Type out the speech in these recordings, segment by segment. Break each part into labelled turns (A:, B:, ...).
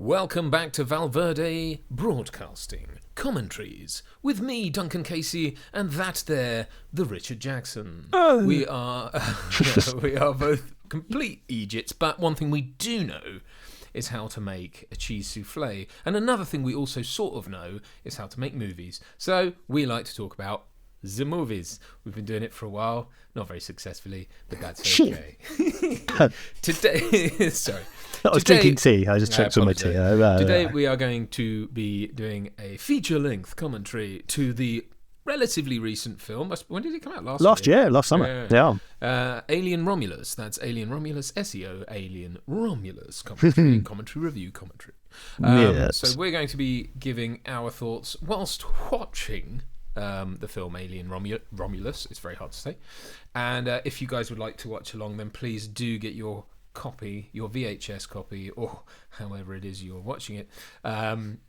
A: Welcome back to Verde Broadcasting Commentaries with me, Duncan Casey, and that there, the Richard Jackson. We are both complete Egypts, but one thing we do know is how to make a cheese souffle, and another thing we also sort of know is how to make movies. So we like to talk about the movies. We've been doing it for a while, not very successfully, but that's okay. Today, sorry.
B: I was drinking tea. I just choked on my tea.
A: Today we are going to be doing a feature-length commentary to the relatively recent film. When did it come out? Last year?
B: Last summer. Yeah.
A: Alien Romulus. That's Alien Romulus, SEO, Alien Romulus commentary review commentary.
B: Yes.
A: So we're going to be giving our thoughts whilst watching the film Alien Romulus. It's very hard to say. And if you guys would like to watch along, then please do get your copy, your VHS copy, or however it is you're watching it,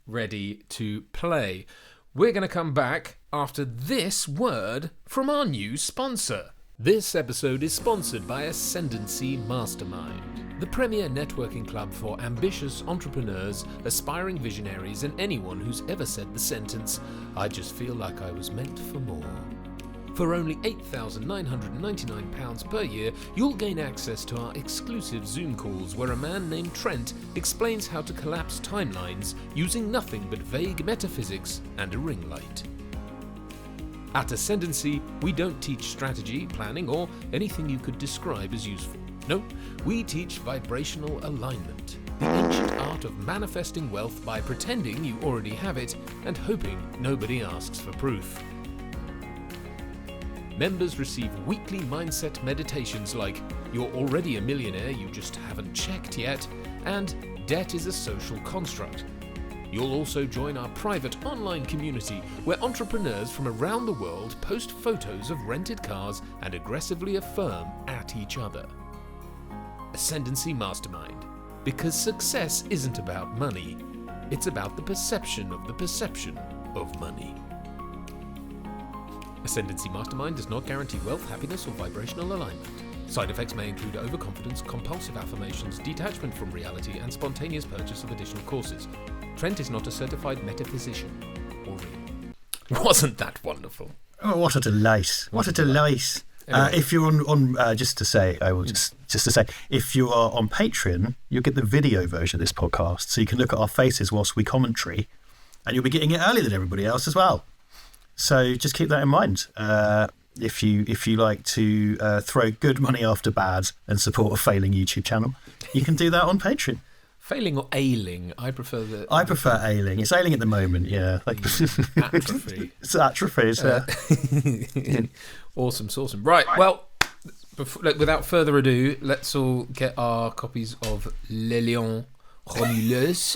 A: ready to play. We're going to come back after this word from our new sponsor. This episode is sponsored by Ascendancy Mastermind, the premier networking club for ambitious entrepreneurs, aspiring visionaries, and anyone who's ever said the sentence, "I just feel like I was meant for more." For only £8,999 per year, you'll gain access to our exclusive Zoom calls where a man named Trent explains how to collapse timelines using nothing but vague metaphysics and a ring light. At Ascendancy, we don't teach strategy, planning, or anything you could describe as useful. No, we teach vibrational alignment, the ancient art of manifesting wealth by pretending you already have it and hoping nobody asks for proof. Members receive weekly mindset meditations like "You're already a millionaire, you just haven't checked yet," and "Debt is a social construct." You'll also join our private online community where entrepreneurs from around the world post photos of rented cars and aggressively affirm at each other. Ascendancy Mastermind, because success isn't about money, it's about the perception of money. Ascendancy Mastermind does not guarantee wealth, happiness, or vibrational alignment. Side effects may include overconfidence, compulsive affirmations, detachment from reality, and spontaneous purchase of additional courses. Trent is not a certified metaphysician or real. Wasn't that wonderful?
B: Oh, what a delight! What a delight! Anyway. If you're on just to say, if you are on Patreon, you'll get the video version of this podcast, so you can look at our faces whilst we commentary, and you'll be getting it earlier than everybody else as well. So just keep that in mind. If you like to throw good money after bad and support a failing YouTube channel, you can do that on Patreon.
A: Failing or ailing? I prefer
B: ailing. It's ailing at the moment, yeah.
A: Atrophy.
B: It's atrophy.
A: Awesome. Right, well, without further ado, let's all get our copies of Alien Romulus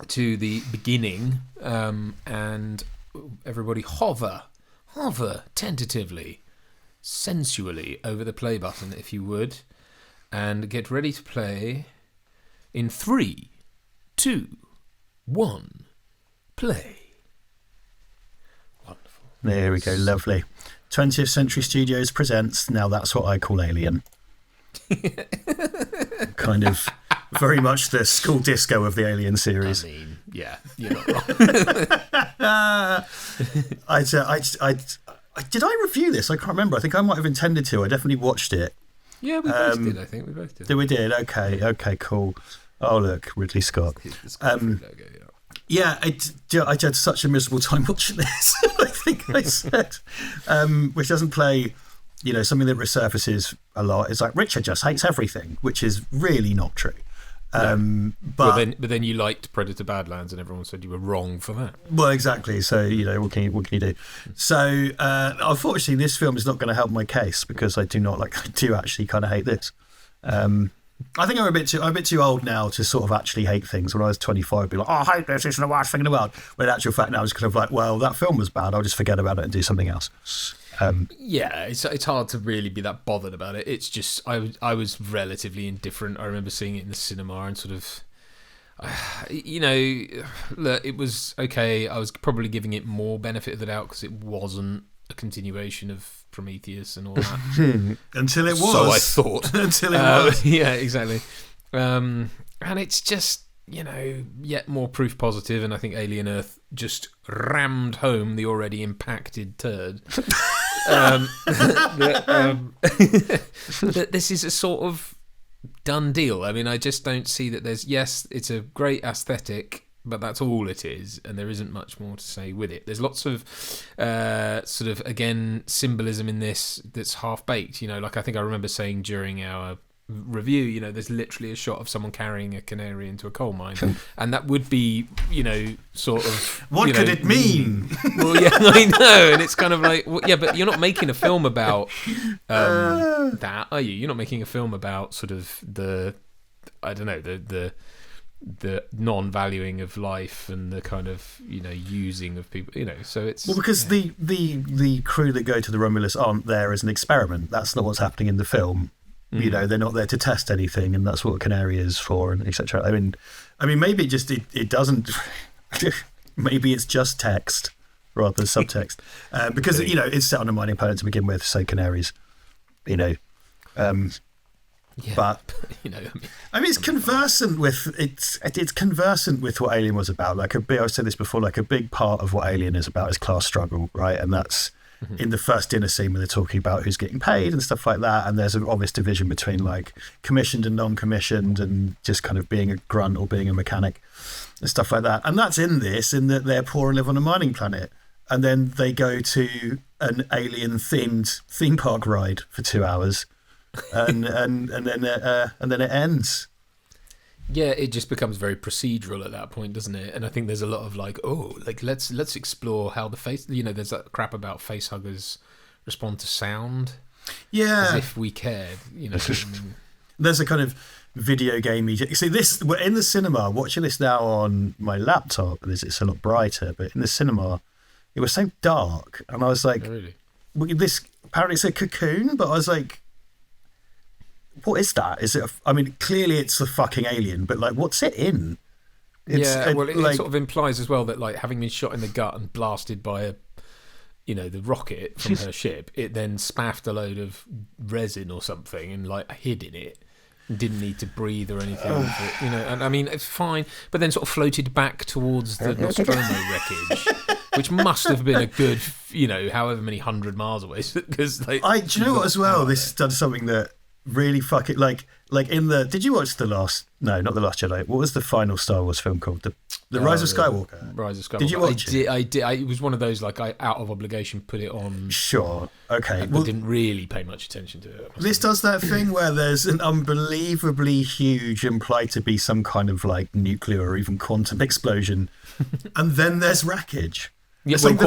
A: to the beginning, and everybody hover tentatively, sensually over the play button, if you would, and get ready to play in 3, 2, 1, play. Wonderful.
B: There we go, lovely. 20th Century Studios presents Now That's What I Call Alien. Kind of very much the school disco of the Alien series.
A: I mean, yeah, you're not wrong.
B: Did I review this? I can't remember. I think I might have intended to. I definitely watched it.
A: Yeah, we both did. I think we both did.
B: We did. Okay, cool. Oh, look, Ridley Scott.
A: Logo,
B: yeah. I had such a miserable time watching this. I think I said, which doesn't play. Something that resurfaces a lot is like Richard just hates everything, which is really not true.
A: But then you liked Predator Badlands, and everyone said you were wrong for that.
B: Well, exactly. So what can you do? So unfortunately, this film is not going to help my case because I do actually kind of hate this. I think I'm a bit too old now to sort of actually hate things. When I was 25, I'd be like, "Oh, I hate this. It's the worst thing in the world." But in actual fact, now I'm just kind of like, "Well, that film was bad. I'll just forget about it and do something else."
A: Yeah, it's hard to really be that bothered about it. It's just I was relatively indifferent. I remember seeing it in the cinema and sort of, look, it was okay. I was probably giving it more benefit of the doubt because it wasn't a continuation of Prometheus and all that.
B: Until it was.
A: So I thought.
B: Until it was.
A: Yeah, exactly. And it's just, yet more proof positive, and I think Alien Earth just rammed home the already impacted turd. That this is a sort of done deal. I mean, I just don't see that it's a great aesthetic, but that's all it is, and there isn't much more to say with it. There's lots of sort of, again, symbolism in this that's half-baked. Like I think I remember saying during our review, there's literally a shot of someone carrying a canary into a coal mine, and that would be, sort of...
B: What could it mean?
A: Well, yeah, I know, and it's kind of like, well, yeah, but you're not making a film about that, are you? You're not making a film about sort of the non-valuing of life and the kind of using of people, so it's
B: because the crew that go to the Romulus aren't there as an experiment. That's not what's happening in the film. They're not there to test anything, and that's what a canary is for, and etc. I mean maybe it doesn't. Maybe it's just text rather than subtext, because it's set on a mining planet to begin with, so canaries,
A: Yeah,
B: but it's conversant with it's conversant with what Alien was about. I've said this before. Like a big part of what Alien is about is class struggle, right? And that's in the first dinner scene when they're talking about who's getting paid and stuff like that. And there's an obvious division between like commissioned and non-commissioned, and just kind of being a grunt or being a mechanic and stuff like that. And that's in that they're poor and live on a mining planet, and then they go to an alien-themed theme park ride for 2 hours. and then it ends.
A: Yeah, it just becomes very procedural at that point, doesn't it? And I think there's a lot of let's explore how the face. There's that crap about face huggers respond to sound.
B: Yeah,
A: as if we cared.
B: There's a kind of video gamey. See, we're in the cinema watching this now on my laptop. It's a lot brighter, but in the cinema, it was so dark, and I was like,
A: oh, really?
B: This apparently it's a cocoon, but I was like, what is that? Is it? Clearly it's the fucking alien, but like, what's it in?
A: It sort of implies as well that, like, having been shot in the gut and blasted by the rocket from her ship, it then spaffed a load of resin or something and like hid in it. Didn't need to breathe or anything, and I mean it's fine, but then sort of floated back towards the Nostromo wreckage, which must have been a good, however many 100 miles away. Because do
B: you know what as well? This has done something that really fucking like in the. Did you watch not the Last Jedi? What was the final Star Wars film called? The Rise of Skywalker.
A: Rise of Skywalker.
B: Did you watch it?
A: I did. It was one of those I out of obligation put it on.
B: Sure. Okay.
A: But didn't really pay much attention to it.
B: This does that thing where there's an unbelievably huge, implied to be some kind of like nuclear or even quantum explosion, and then there's wreckage.
A: Yeah,
B: it's like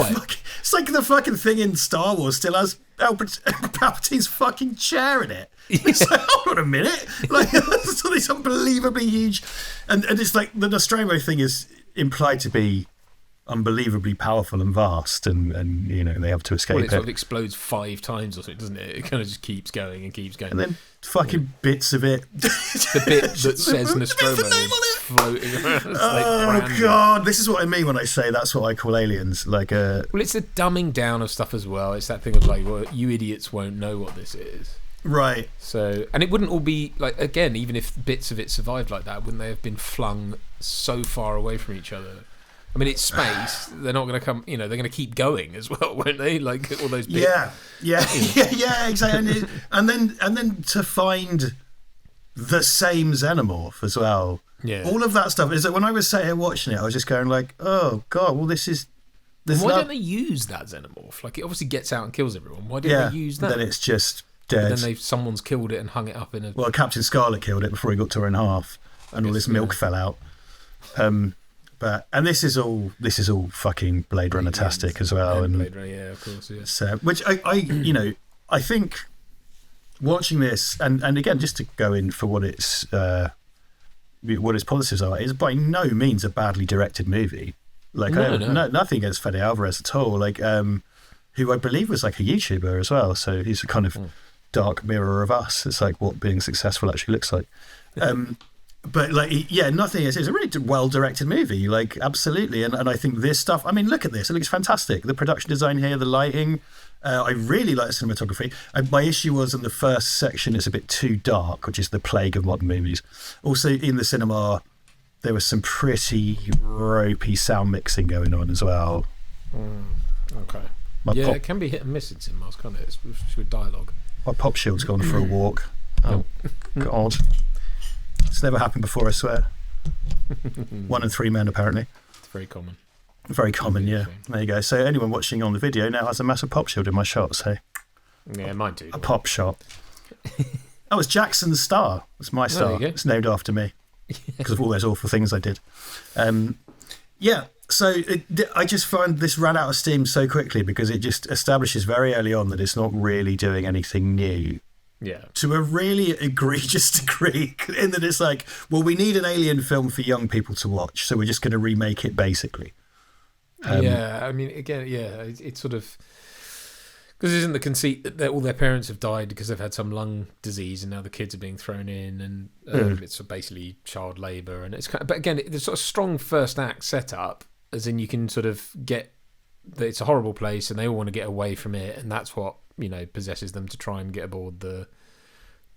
B: the fucking thing in Star Wars still has Palpatine's fucking chair in it. It's like, hold on a minute. Like, it's all this unbelievably huge. And it's like the Nostromo thing is implied to be unbelievably powerful and vast, and they have to escape
A: it. Sort of explodes 5 times or something, doesn't it? It kind of just keeps going and keeps going.
B: And then fucking bits of it.
A: The bit that says Nostromo is floating around.
B: Oh, God. This is what I mean when I say that's what I call aliens. Well,
A: it's a dumbing down of stuff as well. It's that thing of like, well, you idiots won't know what this is.
B: Right.
A: So, and it wouldn't all be like, again, even if bits of it survived like that, wouldn't they have been flung so far away from each other? I mean, it's space. They're not going to come. They're going to keep going as well, won't they? Like all those bits.
B: Yeah, exactly. And then to find the same Xenomorph as well.
A: Yeah.
B: All of that stuff is that when I was sat here watching it, I was just going like, oh God, well this is.
A: Why don't they use that Xenomorph? Like, it obviously gets out and kills everyone. Why don't they use that?
B: Then it's just dead.
A: But then someone's killed it and hung it up in a.
B: Well, Captain Scarlet killed it before he got torn in half, and all this milk fell out. And this is all fucking Blade Runner-tastic as well. And
A: Blade Runner, yeah, of course, yeah.
B: So, which I think watching this, and again, just to go in for what its positives are, is by no means a badly directed movie. Like, nothing against Fede Alvarez at all. Like, who I believe was like a YouTuber as well. So he's a kind of dark mirror of us. It's like what being successful actually looks like. But nothing is. It's a really well-directed movie, like, absolutely. And I think this stuff, I mean, look at this. It looks fantastic. The production design here, the lighting. I really like the cinematography. My issue was in the first section, it's a bit too dark, which is the plague of modern movies. Also, in the cinema, there was some pretty ropey sound mixing going on as well.
A: Okay. It can be hit and miss in cinemas, can't it? It's with dialogue.
B: My pop shield's gone for a walk. Oh, God. It's never happened before, I swear. 1 in 3 men, apparently.
A: It's very common.
B: Very common, yeah. There you go. So anyone watching on the video now has a massive pop shield in my shot, so...
A: Yeah, mine too.
B: A pop shot. That was Jackson's star. It's my star. It's named after me because of all those awful things I did. So I just find this ran out of steam so quickly because it just establishes very early on that it's not really doing anything new.
A: Yeah. To
B: a really egregious degree, in that it's like, well, we need an alien film for young people to watch, so we're just going to remake it, basically.
A: I mean, again, it's sort of... Because isn't the conceit that all their parents have died because they've had some lung disease and now the kids are being thrown in and it's basically child labour. And it's kind of, but again, there's sort of strong first act setup, as in you can sort of get that it's a horrible place and they all want to get away from it, and that's what, possesses them to try and get aboard the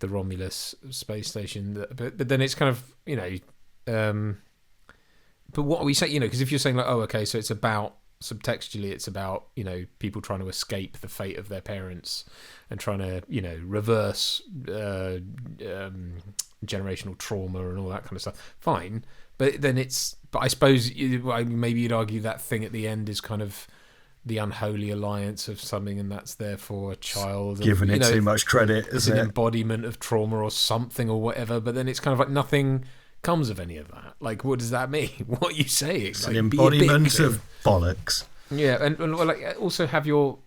A: Romulus space station. But then it's kind of, but what are we saying, because if you're saying like, oh, okay, so it's about, subtextually it's about, people trying to escape the fate of their parents and trying to, reverse generational trauma and all that kind of stuff. Fine. But then but I suppose maybe you'd argue that thing at the end is kind of the unholy alliance of something, and that's therefore a child.
B: Giving it too much credit,
A: it's an embodiment of trauma or something or whatever, but then it's kind of like nothing comes of any of that. Like, what does that mean? What are you saying?
B: It's an embodiment of bollocks.
A: Yeah, and like also have your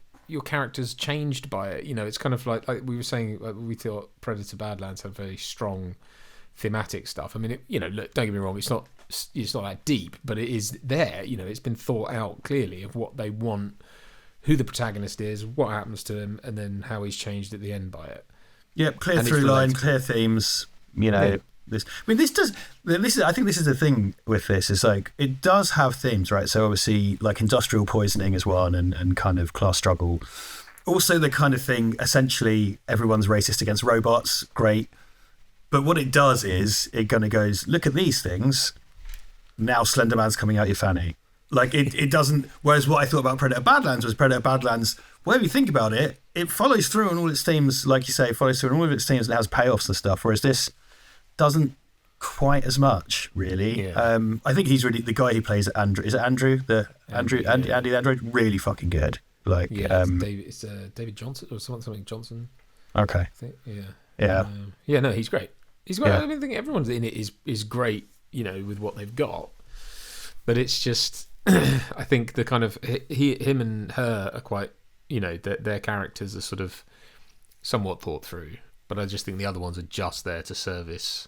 A: characters changed by it. It's kind of like we were saying, we thought Predator Badlands had very strong thematic stuff. I mean, look, don't get me wrong, it's not that deep, but it is there. It's been thought out clearly of what they want, who the protagonist is, what happens to him, and then how he's changed at the end by it.
B: Yep, clear through line, clear themes. I think this is the thing with this, is like, it does have themes, right? So obviously, like, industrial poisoning is one, and kind of class struggle. Also the kind of thing, essentially everyone's racist against robots, great. But what it does is it kind of goes, look at these things, now Slender Man's coming out your fanny. Like, it doesn't, whereas what I thought about Predator Badlands was Predator Badlands, whatever you think about it, it follows through on all its themes, like you say, follows through on all of its themes and it has payoffs and stuff, whereas this doesn't quite as much, really. Yeah. I think he's really, the guy who plays Andrew, is it Andrew? Andy the android, really fucking good. Like,
A: it's David Johnson or something Johnson.
B: Okay.
A: I think, yeah. No, he's great. He's great. Yeah. I think everyone's in it is great, with what they've got. But it's just, I think the kind of him and her are quite, their characters are sort of somewhat thought through. But I just think the other ones are just there to service.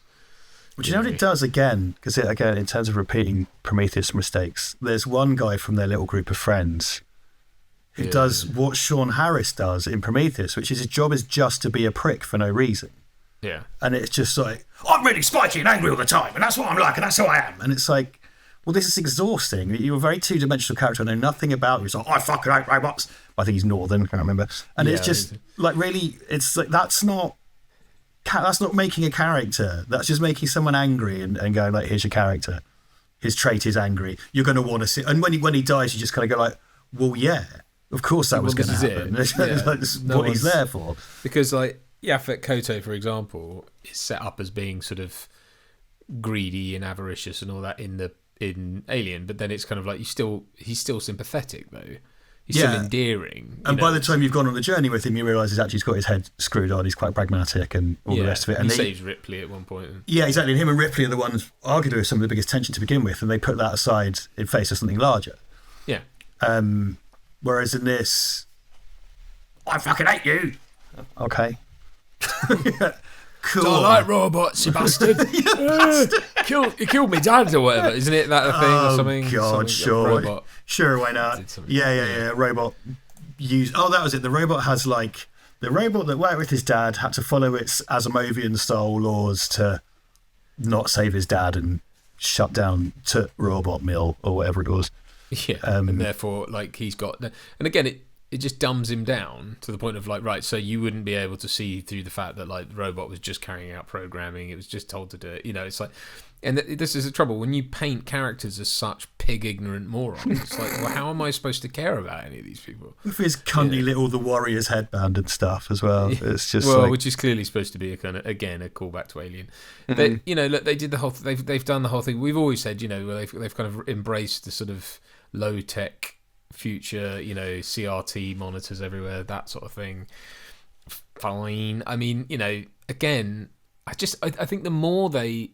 B: But you know what it does again? Because again, in terms of repeating Prometheus mistakes, there's one guy from their little group of friends who does what Sean Harris does in Prometheus, which is his job is just to be a prick for no reason.
A: Yeah.
B: And it's just like, I'm really spiky and angry all the time, and that's what I'm like, and that's who I am. And it's like, well, this is exhausting. You're a very two-dimensional character. I know nothing about you. It's like, I fucking hate robots. I think he's Northern, I can't remember. And it's just, like, really, it's like, that's not making a character. That's just making someone angry and going, like, here's your character. His trait is angry. You're going to want to see. And when he dies, you just kind of go like, well, yeah, of course that was going to happen. That's what he's there for.
A: Because, like, Yaphet Kotto, for example, is set up as being sort of greedy and avaricious and all that in Alien, but then it's kind of like he's still sympathetic, though. He's still endearing.
B: And by the time you've gone on the journey with him, you realise he's actually got his head screwed on. He's quite pragmatic and all the rest of it.
A: And he saves Ripley at one point.
B: Yeah, exactly. And him and Ripley are the ones arguably with some of the biggest tension to begin with, and they put that aside in face of something larger.
A: Yeah.
B: Whereas in this, I fucking hate you. Okay. Cool.
A: Don't like robots, you bastard. You killed me dad or whatever, isn't it? That a thing or something?
B: Oh God,
A: something, sure.
B: Sure, why not? Yeah. Robot that was it. The robot has the robot that worked with his dad had to follow its Asimovian style laws to not save his dad and shut down to Robot Mill or whatever it was.
A: Yeah, and therefore, like, he's got... And again, it just dumbs him down to the point of, like, right, so you wouldn't be able to see through the fact that, like, the robot was just carrying out programming, it was just told to do it, it's like... And this is the trouble, when you paint characters as such pig-ignorant morons, it's like, well, how am I supposed to care about any of these people?
B: With his cunty little The Warriors headband and stuff as well. It's just
A: which is clearly supposed to be a kind of, again, a callback to Alien. They, look, they did the whole... They've done the whole thing. We've always said, where they've kind of embraced the sort of low-tech future, CRT monitors everywhere, that sort of thing. Fine. I mean, again, I think the more they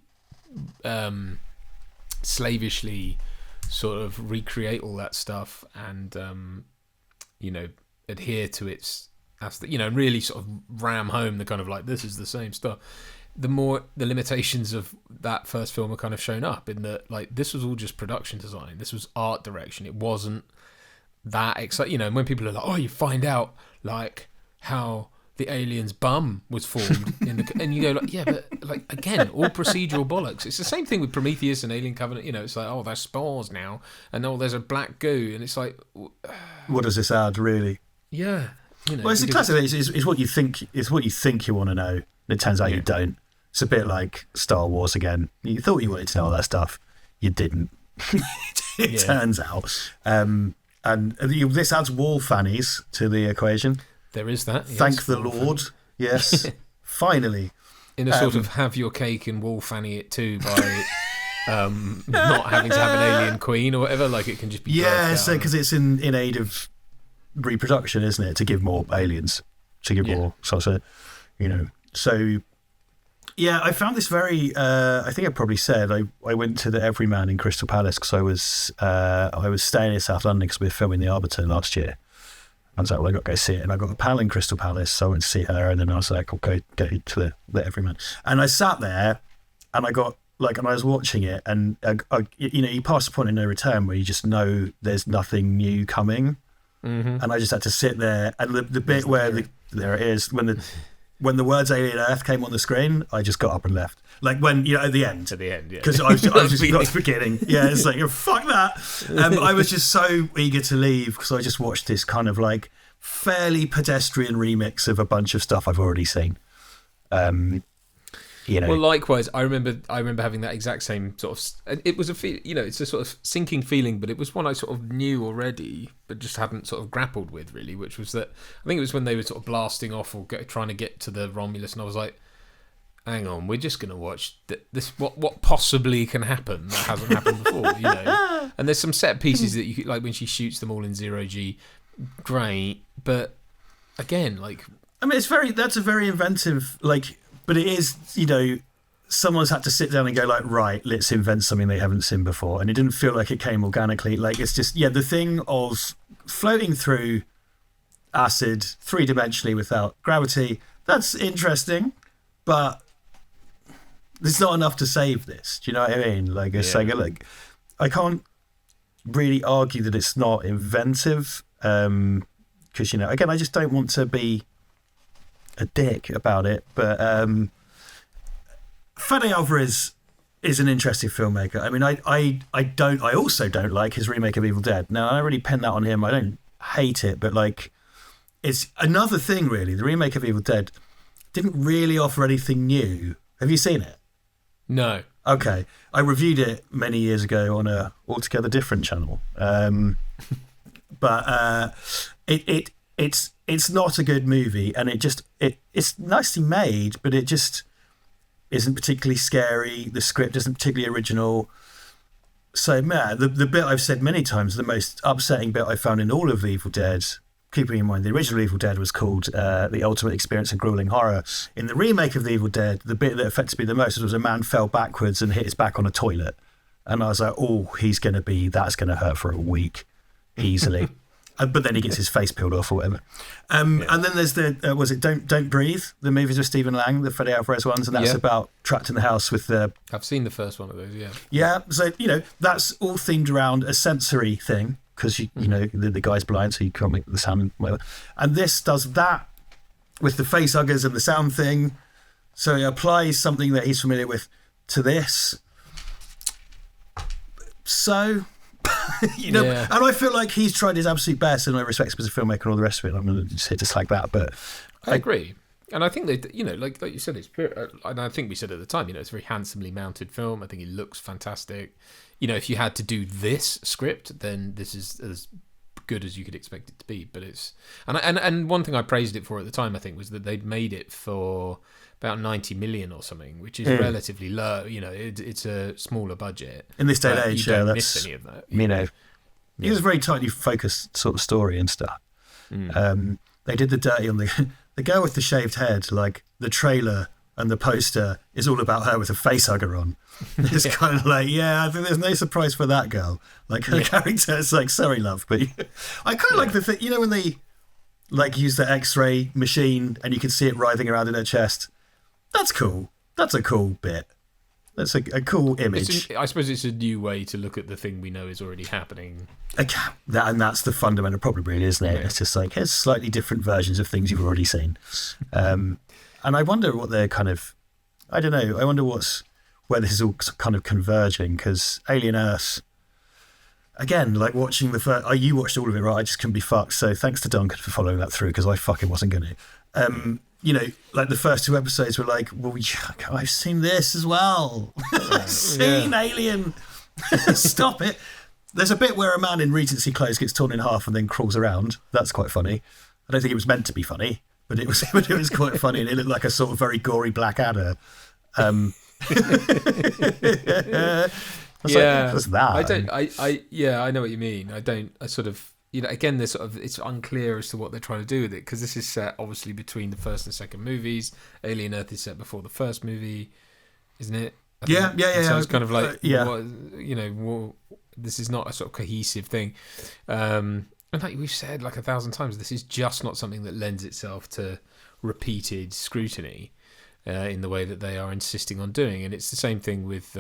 A: slavishly sort of recreate all that stuff and adhere to its and really sort of ram home the kind of like, this is the same stuff, the more the limitations of that first film are kind of shown up in that, like, this was all just production design, this was art direction, it wasn't that exciting, and when people are like, oh, you find out like how the alien's bum was formed in the, and you go like, yeah, but like, again, all procedural bollocks. It's the same thing with Prometheus and Alien Covenant. It's like, oh, there's spores now, and oh, there's a black goo, and it's like,
B: what does this add, really?
A: Yeah,
B: well, it's the classic. It's what you think. It's what you think you want to know. And it turns out you don't. It's a bit like Star Wars again. You thought you wanted to know all that stuff, you didn't. It turns out, and this adds wall fannies to the equation.
A: There is that. Yes,
B: thank the Lord. Yes, finally.
A: In a sort of have your cake and wall fanny it too by not having to have an alien queen or whatever. Like, it can just be.
B: Yeah, so because it's in aid of reproduction, isn't it? To give more aliens, to give more. So, So, yeah, I found this very. I think I probably said I went to the Everyman in Crystal Palace because I was staying in South London because we were filming The Arbiter last year. I was like, well, I got to go see it. And I got a pal in Crystal Palace, so I went to see her. And then I was like, okay, go to the Everyman. And I sat there and I got, like, and I was watching it. And, you pass the point of no return where you just know there's nothing new coming. Mm-hmm. And I just had to sit there. And the bit where, there it is, when the words Alien Earth came on the screen, I just got up and left. Like, when, at the end.
A: To the end, yeah.
B: Because I was just not beginning. Yeah, it's like, fuck that. I was just so eager to leave because I just watched this kind of like fairly pedestrian remix of a bunch of stuff I've already seen.
A: Well, likewise, I remember having that exact same sort of. It was it's a sort of sinking feeling, but it was one I sort of knew already, but just hadn't sort of grappled with really. Which was that I think it was when they were sort of blasting off or trying to get to the Romulus, and I was like, hang on, we're just going to watch this. What possibly can happen that hasn't happened before, And there's some set pieces that you like when she shoots them all in 0G, great. But again, like,
B: I mean, that's a very inventive, like, but it is, someone's had to sit down and go like, right, let's invent something they haven't seen before. And it didn't feel like it came organically. Like, it's just, the thing of floating through acid 3-dimensionally without gravity, that's interesting, but there's not enough to save this. Do you know what I mean? Like, it's like I can't really argue that it's not inventive, because again, I just don't want to be a dick about it. But Fede Alvarez is an interesting filmmaker. I mean, I also don't like his remake of Evil Dead. Now, I don't really pin that on him. I don't hate it, but like, it's another thing really. The remake of Evil Dead didn't really offer anything new. Have you seen it?
A: No.
B: Okay. I reviewed it many years ago on a altogether different channel. But it's not a good movie, and it's nicely made, but it just isn't particularly scary. The script isn't particularly original. So, man, the bit I've said many times, the most upsetting bit I found in all of Evil Dead, keeping in mind the original Evil Dead was called The Ultimate Experience in Grueling Horror. In the remake of The Evil Dead, the bit that affected me the most was a man fell backwards and hit his back on a toilet. And I was like, oh, that's going to hurt for a week, easily. But then he gets his face peeled off or whatever. And then there's was it Don't Breathe, the movies with Stephen Lang, the Fede Alvarez ones, and that's about trapped in the house with the...
A: I've seen the first one of those, yeah.
B: Yeah, so, that's all themed around a sensory thing, because, the guy's blind, so you can't make the sound and whatever. And this does that with the face huggers and the sound thing. So it applies something that he's familiar with to this. So, and I feel like he's tried his absolute best, and I respect him as a filmmaker and all the rest of it. I'm going to just hit to slag that, but
A: I agree. And I think that, like you said, it's, and I think we said at the time, it's a very handsomely mounted film. I think it looks fantastic. If you had to do this script, then this is as good as you could expect it to be. But it's, and one thing I praised it for at the time, I think, was that they'd made it for about 90 million or something, which is relatively low. It's a smaller budget
B: in this day and age.
A: You don't miss any of that.
B: It was a very tightly focused sort of story and stuff. They did the dirty on the girl with the shaved head. Like the trailer and the poster is all about her with a face hugger on. It's kind of like, I think there's no surprise for that girl. Like her character is like, sorry, love, but I kind of like the thing. When they like use the X-ray machine and you can see it writhing around in her chest. That's cool. That's a cool bit. That's a cool image.
A: I suppose it's a new way to look at the thing we know is already happening.
B: And that's the fundamental problem, really, isn't it? Yeah. It's just like, here's slightly different versions of things you've already seen. And I wonder what they're kind of, I don't know, I wonder where this is all kind of converging, because Alien Earth, again, like watching the first, you watched all of it, right? I just couldn't be fucked. So thanks to Duncan for following that through, because I fucking wasn't going to. Like the first 2 episodes were like, well, I've seen this as well. Seen Alien. Stop it. There's a bit where a man in Regency clothes gets torn in half and then crawls around. That's quite funny. I don't think it was meant to be funny, but it was quite funny, and it looked like a sort of very gory Blackadder. I
A: know what you mean. Again, there's it's unclear as to what they're trying to do with it, because this is set obviously between the first and second movies. Alien Earth is set before the first movie, isn't it?
B: Yeah.
A: So it's kind of like, this is not a sort of cohesive thing. And like we've said like 1,000 times, this is just not something that lends itself to repeated scrutiny in the way that they are insisting on doing. And it's the same thing with...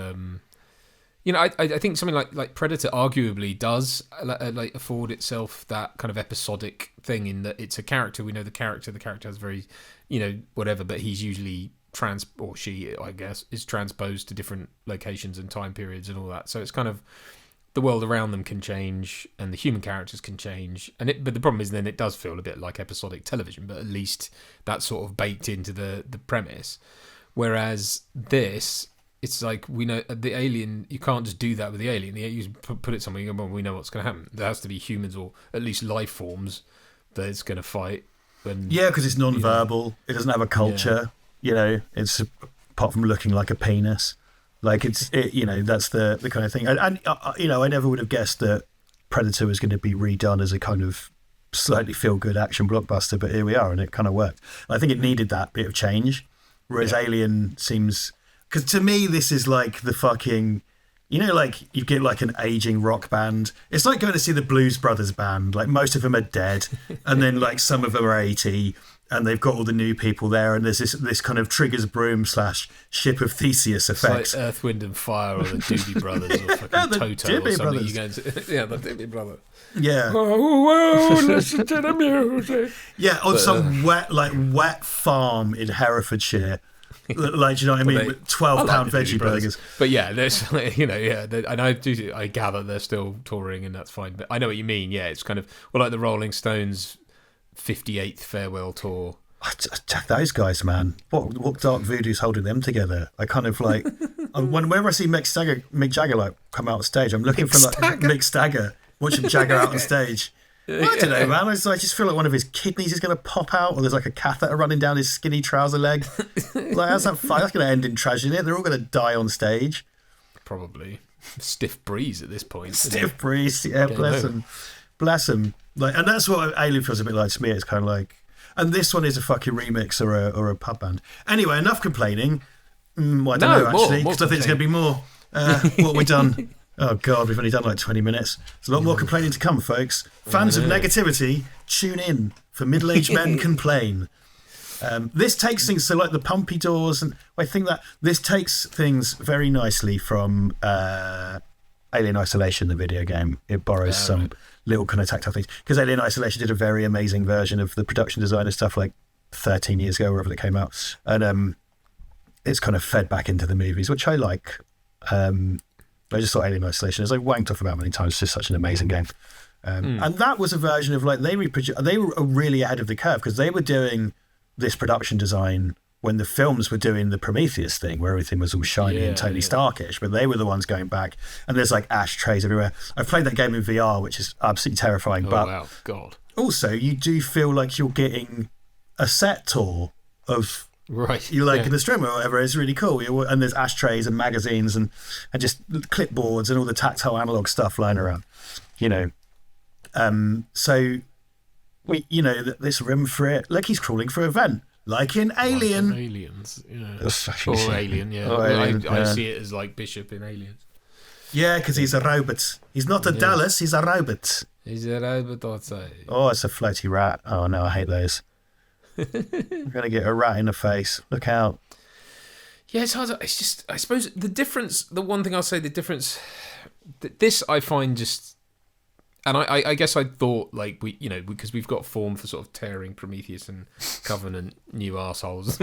A: I think something like Predator arguably does like afford itself that kind of episodic thing, in that it's a character. We know the character has very, whatever, but he's usually or she, I guess, is transposed to different locations and time periods and all that. So it's kind of, the world around them can change and the human characters can change. But the problem is then it does feel a bit like episodic television, but at least that's sort of baked into the premise. Whereas this... It's like, we know the Alien, you can't just do that with the Alien. You put it somewhere, you go, well, we know what's going to happen. There has to be humans, or at least life forms, that it's going to fight.
B: Because it's non-verbal. It doesn't have a culture. It's apart from looking like a penis. Like that's the kind of thing. And I never would have guessed that Predator was going to be redone as a kind of slightly feel-good action blockbuster, but here we are, and it kind of worked. I think it needed that bit of change, whereas Alien seems... Because to me, this is like the fucking, like you get like an aging rock band. It's like going to see the Blues Brothers band. Like most of them are dead, and then like some of them are 80, and they've got all the new people there. And there's this kind of Trigger's Broom / Ship of Theseus effect.
A: It's like Earth, Wind and Fire, or the Doobie Brothers, or fucking Toto, or something. You go to, the Doobie Brother.
B: Yeah.
A: Oh, listen to the music.
B: Yeah, on some wet farm in Herefordshire. Like, do you know what I mean? With £12 veggie burgers.
A: But yeah, there's, and I gather they're still touring, and that's fine. But I know what you mean. Yeah, it's kind of like the Rolling Stones' 58th farewell tour.
B: Those guys, man. What dark voodoo's holding them together? I kind of like, whenever I see Mick Jagger like come out on stage, I'm looking for like Mick Stagger, watching Jagger out on stage. I don't know, man. I just feel like one of his kidneys is going to pop out, or there's like a catheter running down his skinny trouser leg. Like, how's that fun? That's going to end in tragedy. They're all going to die on stage.
A: Probably. Stiff breeze at this point.
B: Stiff breeze. Yeah, bless him. Like, and that's what Alien feels a bit like to me. It's kind of like, and this one is a fucking remix or a pub band. Anyway, enough complaining. I don't know, actually, because I think it's going to be more. What have we done? Oh, God, we've only done like 20 minutes. There's a lot more complaining to come, folks. Fans of negativity, tune in for Middle-Aged Men Complain. This takes things, so like the pumpy doors, and I think that this takes things very nicely from Alien Isolation, the video game. It borrows some little kind of tactile things. Because Alien Isolation did a very amazing version of the production design and stuff like 13 years ago, wherever it came out. And it's kind of fed back into the movies, which I like. I just thought Alien Isolation, as I wanked off about many times, is just such an amazing game. And that was a version of like they were really ahead of the curve because they were doing this production design when the films were doing the Prometheus thing where everything was all shiny and Tony Starkish, but they were the ones going back and there's like ashtrays everywhere. I've played that game in VR, which is absolutely terrifying, but
A: wow, God.
B: Also you do feel like you're getting a set tour of the Nostromo or whatever. Is really cool. And there's ashtrays and magazines and just clipboards and all the tactile analog stuff lying around, so we, this room for it, like he's crawling for a vent, like in Alien.
A: Like in Aliens, or Alien, I see it as like Bishop in Aliens.
B: Yeah, because he's a robot. He's not a Dallas, he's a robot.
A: He's a robot, I'd say.
B: Oh, it's a floaty rat. Oh no, I hate those. We're going to get a rat in the face. Look out.
A: Yeah, it's hard. It's just, I suppose, the one thing I'll say, the difference, this I find just, and I guess I thought, like, because we've got form for sort of tearing Prometheus and Covenant new arseholes,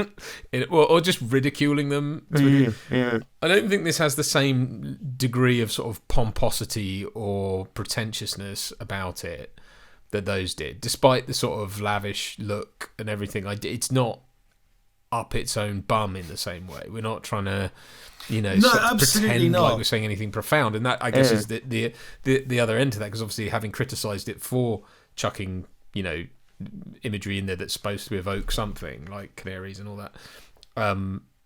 A: or just ridiculing them. I don't think this has the same degree of sort of pomposity or pretentiousness about it that those did, despite the sort of lavish look and everything. It's not up its own bum in the same way. We're not trying to, pretend like we're saying anything profound. And that, I guess, is the other end to that, because obviously having criticised it for chucking, imagery in there that's supposed to evoke something like canaries and all that.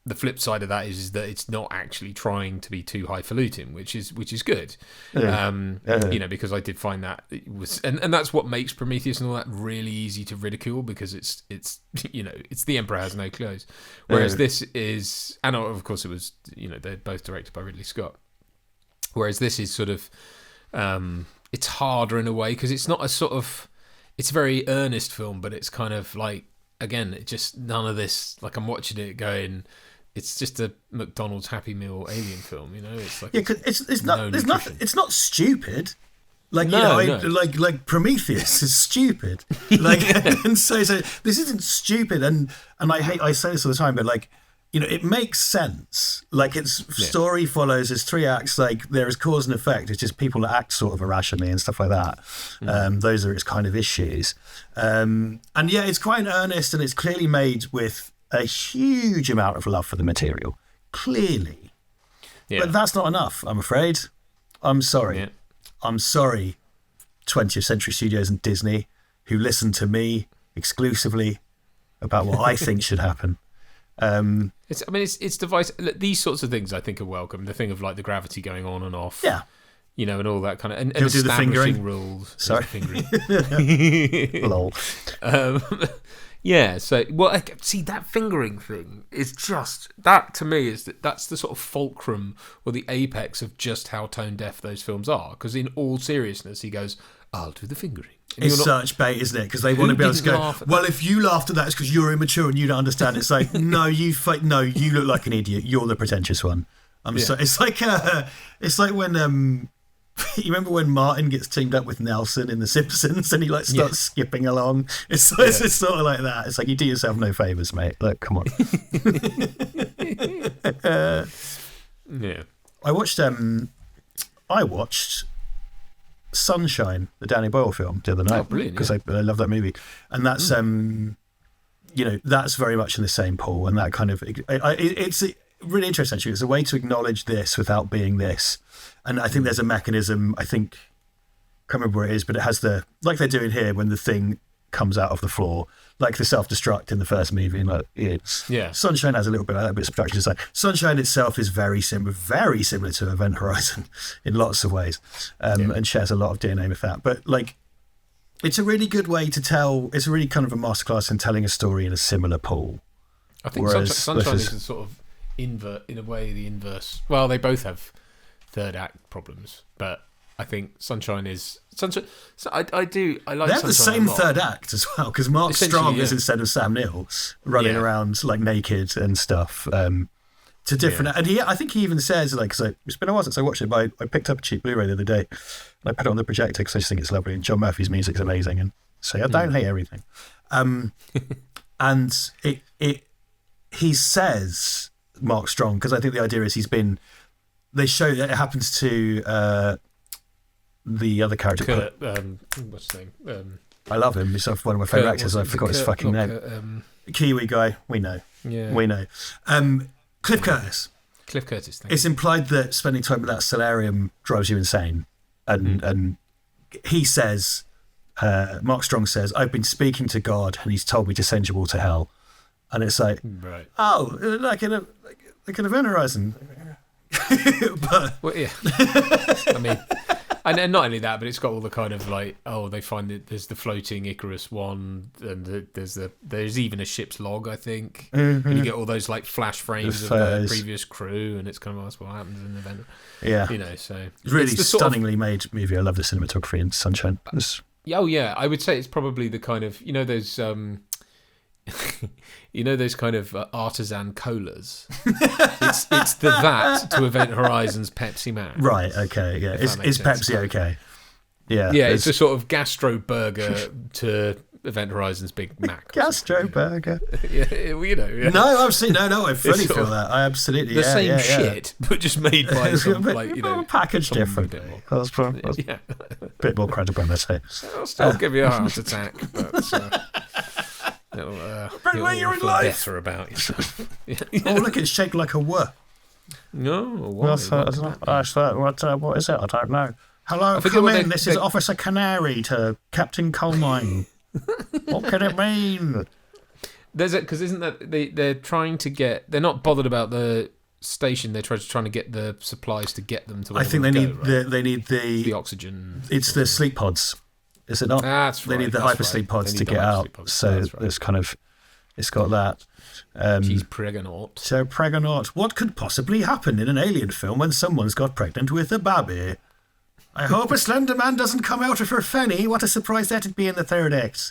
A: The flip side of that is that it's not actually trying to be too highfalutin, which is good. Because I did find that it was, and that's what makes Prometheus and all that really easy to ridicule, because it's the Emperor has no clothes, whereas this is, and of course it was, they're both directed by Ridley Scott, whereas this is sort of, it's harder in a way because it's not a sort of, it's a very earnest film, but it's kind of like, again, it just, none of this, like I'm watching it going, it's just a McDonald's Happy Meal alien film, It's like
B: it's not. There's nothing. It's not stupid. Like like Prometheus is stupid. Like and so this isn't stupid. And I say this all the time, but like it makes sense. Like its story follows its 3 acts. Like there is cause and effect. It's just people that act sort of irrationally and stuff like that. Those are its kind of issues. And it's quite earnest, and it's clearly made with a huge amount of love for the material, clearly. But that's not enough, I'm afraid. I'm sorry. I'm sorry, 20th Century Studios and Disney, who listen to me exclusively about what I think should happen.
A: It's device. These sorts of things I think are welcome. The thing of like the gravity going on and off. Yeah. And all that kind of, and establishing rules.
B: Sorry. Lol.
A: Yeah, so, well, see, that fingering thing is just, that to me that's the sort of fulcrum or the apex of just how tone deaf those films are. Because in all seriousness, he goes, I'll do the fingering. And
B: it's such bait, isn't it? Because they want to be able to go, well, if you laughed at that, it's because you're immature and you don't understand. It's like, no, you look like an idiot. You're the pretentious one. It's like when, you remember when Martin gets teamed up with Nelson in The Simpsons and he like starts skipping along? It's sort of like that. It's like, you do yourself no favours, mate. Look, come on. I watched Sunshine, the Danny Boyle film, the other night because I love that movie, and that's that's very much in the same pool, and that kind of it's really interesting. Actually, it's a way to acknowledge this without being this. And I think there's a mechanism, I can't remember where it is, but it has like they're doing here when the thing comes out of the floor, like the self-destruct in the first movie. And Sunshine has a little bit of that, but it's production design. Sunshine itself is very similar to Event Horizon in lots of ways, and shares a lot of DNA with that. But like, it's a really good way to tell, it's a really kind of a masterclass in telling a story in a similar pool.
A: I think Sunshine is a sort of in a way, the inverse. Well, they both have third act problems, but I think Sunshine is Sunshine. So I like. They have
B: the same third act as well, because Mark Strong is instead of Sam Neill running around like naked and stuff. To different, and I think he even says like, because it's been a while since I watched it, but I picked up a cheap Blu-ray the other day and I put it on the projector because I just think it's lovely. And John Murphy's music's amazing, and so I don't hate everything. And he says Mark Strong, because I think the idea is they show that it happens to the other character.
A: Kurt, what's his name?
B: I love him. He's one of my favourite actors. I forgot his fucking name. Kiwi guy. We know.
A: Yeah.
B: We know. Cliff Curtis.
A: Cliff Curtis.
B: It's implied that spending time with that solarium drives you insane. And he says, Mark Strong says, I've been speaking to God and he's told me to send you all to hell. And it's like,
A: right.
B: Oh, like an Event Horizon. But,
A: well, yeah. I mean, and not only that, but it's got all the kind of like, they find that there's the floating Icarus one, and there's even a ship's log, I think, and you get all those like flash frames of the previous crew, and it's kind of that's what happens in the event.
B: Yeah,
A: so
B: it's really stunningly made movie. I love the cinematography in Sunshine.
A: Oh yeah, I would say it's probably the kind of those. Those kind of artisan colas. it's the that to Event Horizon's Pepsi Max.
B: Right. Okay. Yeah. Is Pepsi okay? Yeah.
A: Yeah. It's a sort of gastro burger to Event Horizon's Big Mac.
B: Gastro burger.
A: Yeah. Yeah.
B: No, absolutely. No. I fully feel that. I absolutely.
A: The same shit, but just made by some
B: packaged differently. That's a bit more credibility.
A: I'll still give you a heart attack, but. You'll
B: you're in
A: feel
B: life.
A: Better about yourself.
B: Oh, look, it's shaped like a W.
A: No,
B: what is it? I don't know. Hello, come in. This is Officer Canary to Captain Coalmine. What can it mean?
A: Because isn't that they're trying to get? They're not bothered about the station. They're trying to get the supplies to get them to. Where
B: I think they need the
A: oxygen.
B: It's the sleep pods. Is it not?
A: That's right.
B: They need the hypersleep pods to get out. So there's kind of, it's got that.
A: She's pregnant.
B: So pregnant. What could possibly happen in an alien film when someone's got pregnant with a baby? I hope a slender man doesn't come out of her fanny. What a surprise that'd be in the third act.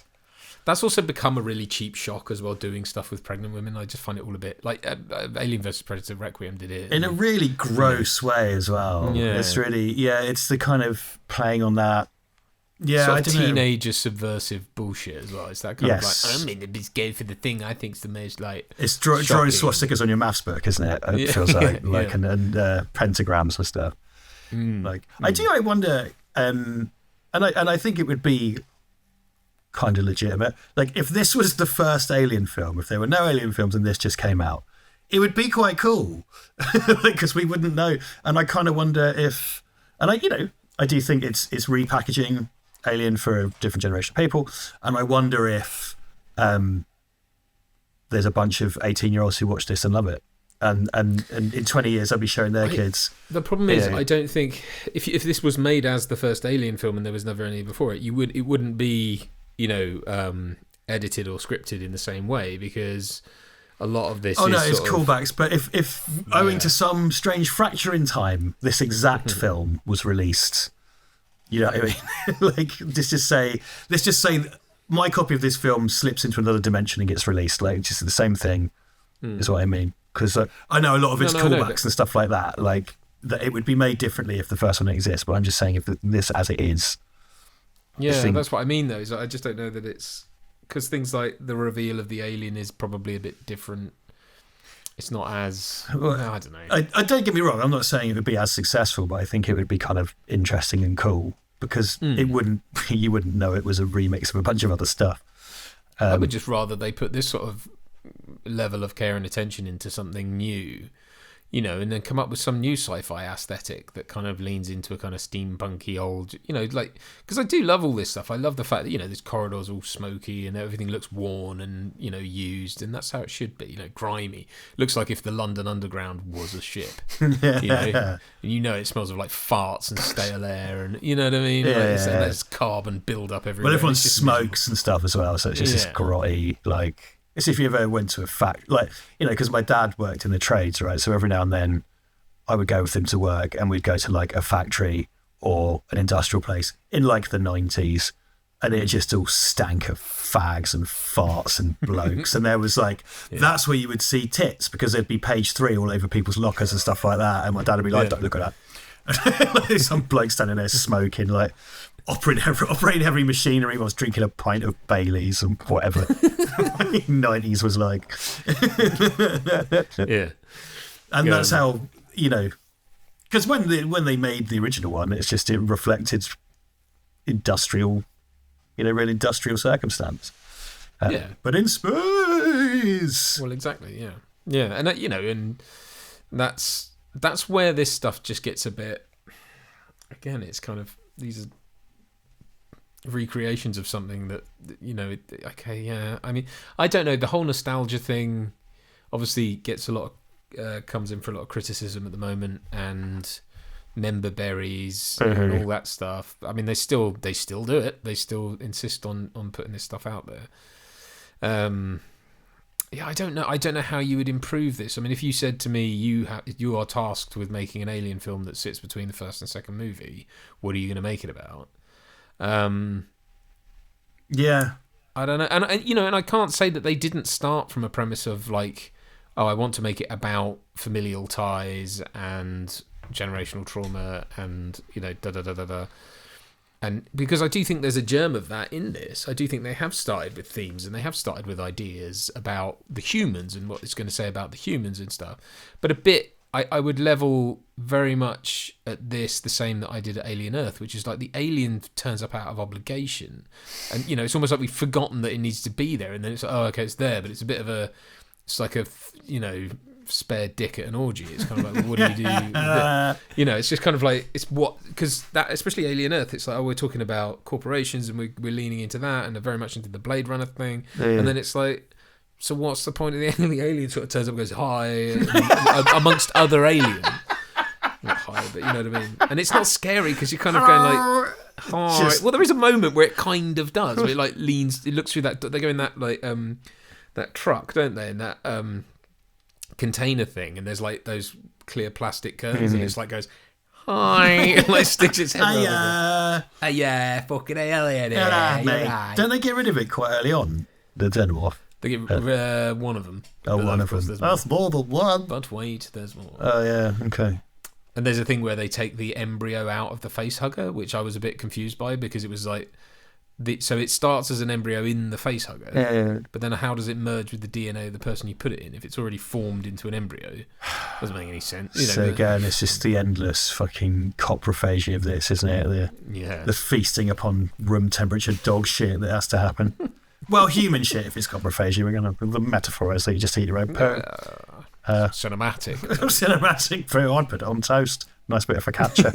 A: That's also become a really cheap shock as well, doing stuff with pregnant women. I just find it all a bit like Alien vs Predator Requiem did it.
B: In a really gross way as well. Yeah. It's really, it's the kind of playing on that. Yeah,
A: sort of teenager subversive bullshit as well. It's that kind of like, I'm in the go for the thing I think's the most like.
B: It's drawing swastikas on your maths book, isn't it? It feels like and pentagrams and stuff. I wonder, and I think it would be kind of legitimate. Like if this was the first Alien film, if there were no Alien films and this just came out, it would be quite cool, because we wouldn't know. And I kind of wonder if, and I do think it's repackaging Alien for a different generation of people, and I wonder if there's a bunch of 18-year-olds who watch this and love it, and in 20 years I'll be showing their kids.
A: The problem is, I don't think if this was made as the first Alien film and there was never any before it, it wouldn't be edited or scripted in the same way, because a lot of this.
B: It's callbacks. But if owing to some strange fracture in time, this exact film was released. You know what I mean? Like, let's just say my copy of this film slips into another dimension and gets released. Like, just the same thing is what I mean. Because I know a lot of it's callbacks and stuff like that. Like, that it would be made differently if the first one exists. But I'm just saying, if this as it is.
A: Yeah, that's what I mean, though. Is I just don't know that it's. Because things like the reveal of the alien is probably a bit different. It's not as... I don't know.
B: I don't get me wrong. I'm not saying it would be as successful, but I think it would be kind of interesting and cool, because you wouldn't know it was a remix of a bunch of other stuff.
A: I would just rather they put this sort of level of care and attention into something new, and then come up with some new sci-fi aesthetic that kind of leans into a kind of steampunky old, because I do love all this stuff. I love the fact that, this corridor's all smoky and everything looks worn and, used, and that's how it should be, grimy. Looks like if the London Underground was a ship, and it smells of like farts and stale air and, you know what I mean? There's carbon build up everywhere.
B: Well, everyone smokes and stuff as well, so it's just this grotty, it's if you ever went to a factory, because my dad worked in the trades, right? So every now and then I would go with him to work and we'd go to a factory or an industrial place in the 90s, and it just all stank of fags and farts and blokes. And there was that's where you would see tits, because there'd be page 3 all over people's lockers and stuff like that. And my dad would be like, don't look at that. Some bloke standing there smoking, operating heavy machinery whilst drinking a pint of Baileys and whatever 90s was like. And that's how, because when they made the original one, it reflected industrial, real industrial circumstance. But in space.
A: Well, exactly. Yeah, and and that's where this stuff just gets a bit. Again, it's kind of these are recreations of something that okay, yeah. I mean, I don't know. The whole nostalgia thing obviously gets comes in for a lot of criticism at the moment, and member berries and all that stuff. I mean, they still do it. They still insist on putting this stuff out there. I don't know how you would improve this. I mean, if you said to me you are tasked with making an Alien film that sits between the first and second movie, what are you going to make it about?
B: Yeah,
A: I don't know, and and I can't say that they didn't start from a premise of like, I want to make it about familial ties and generational trauma and and because I do think there's a germ of that in this. I do think they have started with themes and they have started with ideas about the humans and what it's going to say about the humans and stuff. But a bit, I would level very much at this the same that I did at Alien Earth, which is like the alien turns up out of obligation. And, it's almost like we've forgotten that it needs to be there. And then it's like, okay, it's there. But it's a bit of it's like a, spare dick at an orgy. It's kind of like, what do you do? It's just kind of like, it's what, because that, especially Alien Earth, it's like, we're talking about corporations and we're leaning into that and they're very much into the Blade Runner thing. Yeah. And then it's like, so what's the point of the alien sort of turns up and goes, hi, amongst other aliens. Not hi, but you know what I mean? And it's not scary because you're kind of going like, hi. Well, there is a moment where it kind of does, where it like leans, it looks through that, they go in that like, that truck, don't they? In that, container thing, and there's like those clear plastic curtains, and it's like goes hi, and like sticks its head over. Yeah, fucking hell yeah,
B: Don't they get rid of it quite early on? The Xenomorph.
A: They get one of them.
B: Oh, one of them. That's more than one.
A: But wait, there's more.
B: Oh yeah, okay.
A: And there's a thing where they take the embryo out of the face hugger, which I was a bit confused by because it was like. So it starts as an embryo in the facehugger, but then how does it merge with the DNA of the person you put it in if it's already formed into an embryo? Doesn't make any sense.
B: So again, it's just the endless fucking coprophagy of this, isn't it? The feasting upon room temperature dog shit that has to happen. Well, human shit if it's coprophagy. The metaphor is that you just eat your own poo.
A: Cinematic.
B: Cinematic poo. I'd put it on toast. Nice bit of focaccia.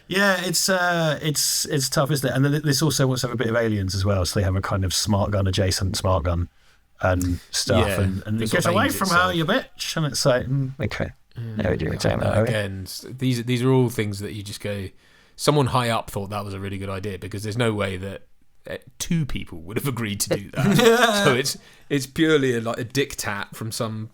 B: It's tough, isn't it? And then this also wants to have a bit of aliens as well, so they have a kind of smart gun adjacent smart gun and stuff, and get away from her, you bitch. And it's like, okay, no, do
A: again, these are all things that you just go. Someone high up thought that was a really good idea because there's no way that two people would have agreed to do that. So it's purely like a diktat from some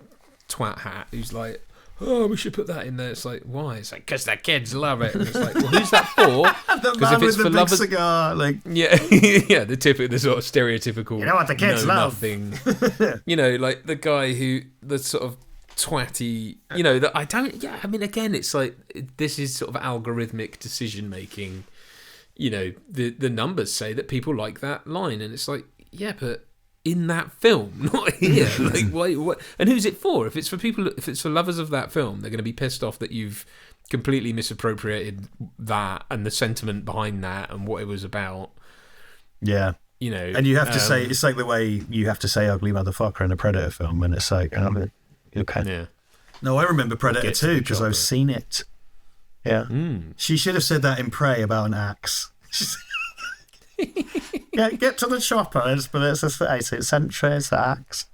A: twat hat who's like, oh, we should put that in there. It's like, why? It's like, because the kids love it. And it's like, well, who's that for?
B: The man with the big cigar. Like...
A: Yeah, the sort of stereotypical,
B: you know what the kids love?
A: Nothing. Like the guy the sort of twatty, that I don't, I mean, again, it's like, this is sort of algorithmic decision making. The numbers say that people like that line. And it's like, yeah, but in that film, not here. Like, what? And who's it for? If it's for lovers of that film, they're going to be pissed off that you've completely misappropriated that and the sentiment behind that and what it was about.
B: Yeah, and you have to say, it's like the way you have to say "ugly motherfucker" in a Predator film, and it's like, okay, yeah. No, I remember Predator 2 because I've seen it. Yeah, she should have said that in Prey about an axe. Yeah, get to the chopper, but it's the 18th century, it's the axe.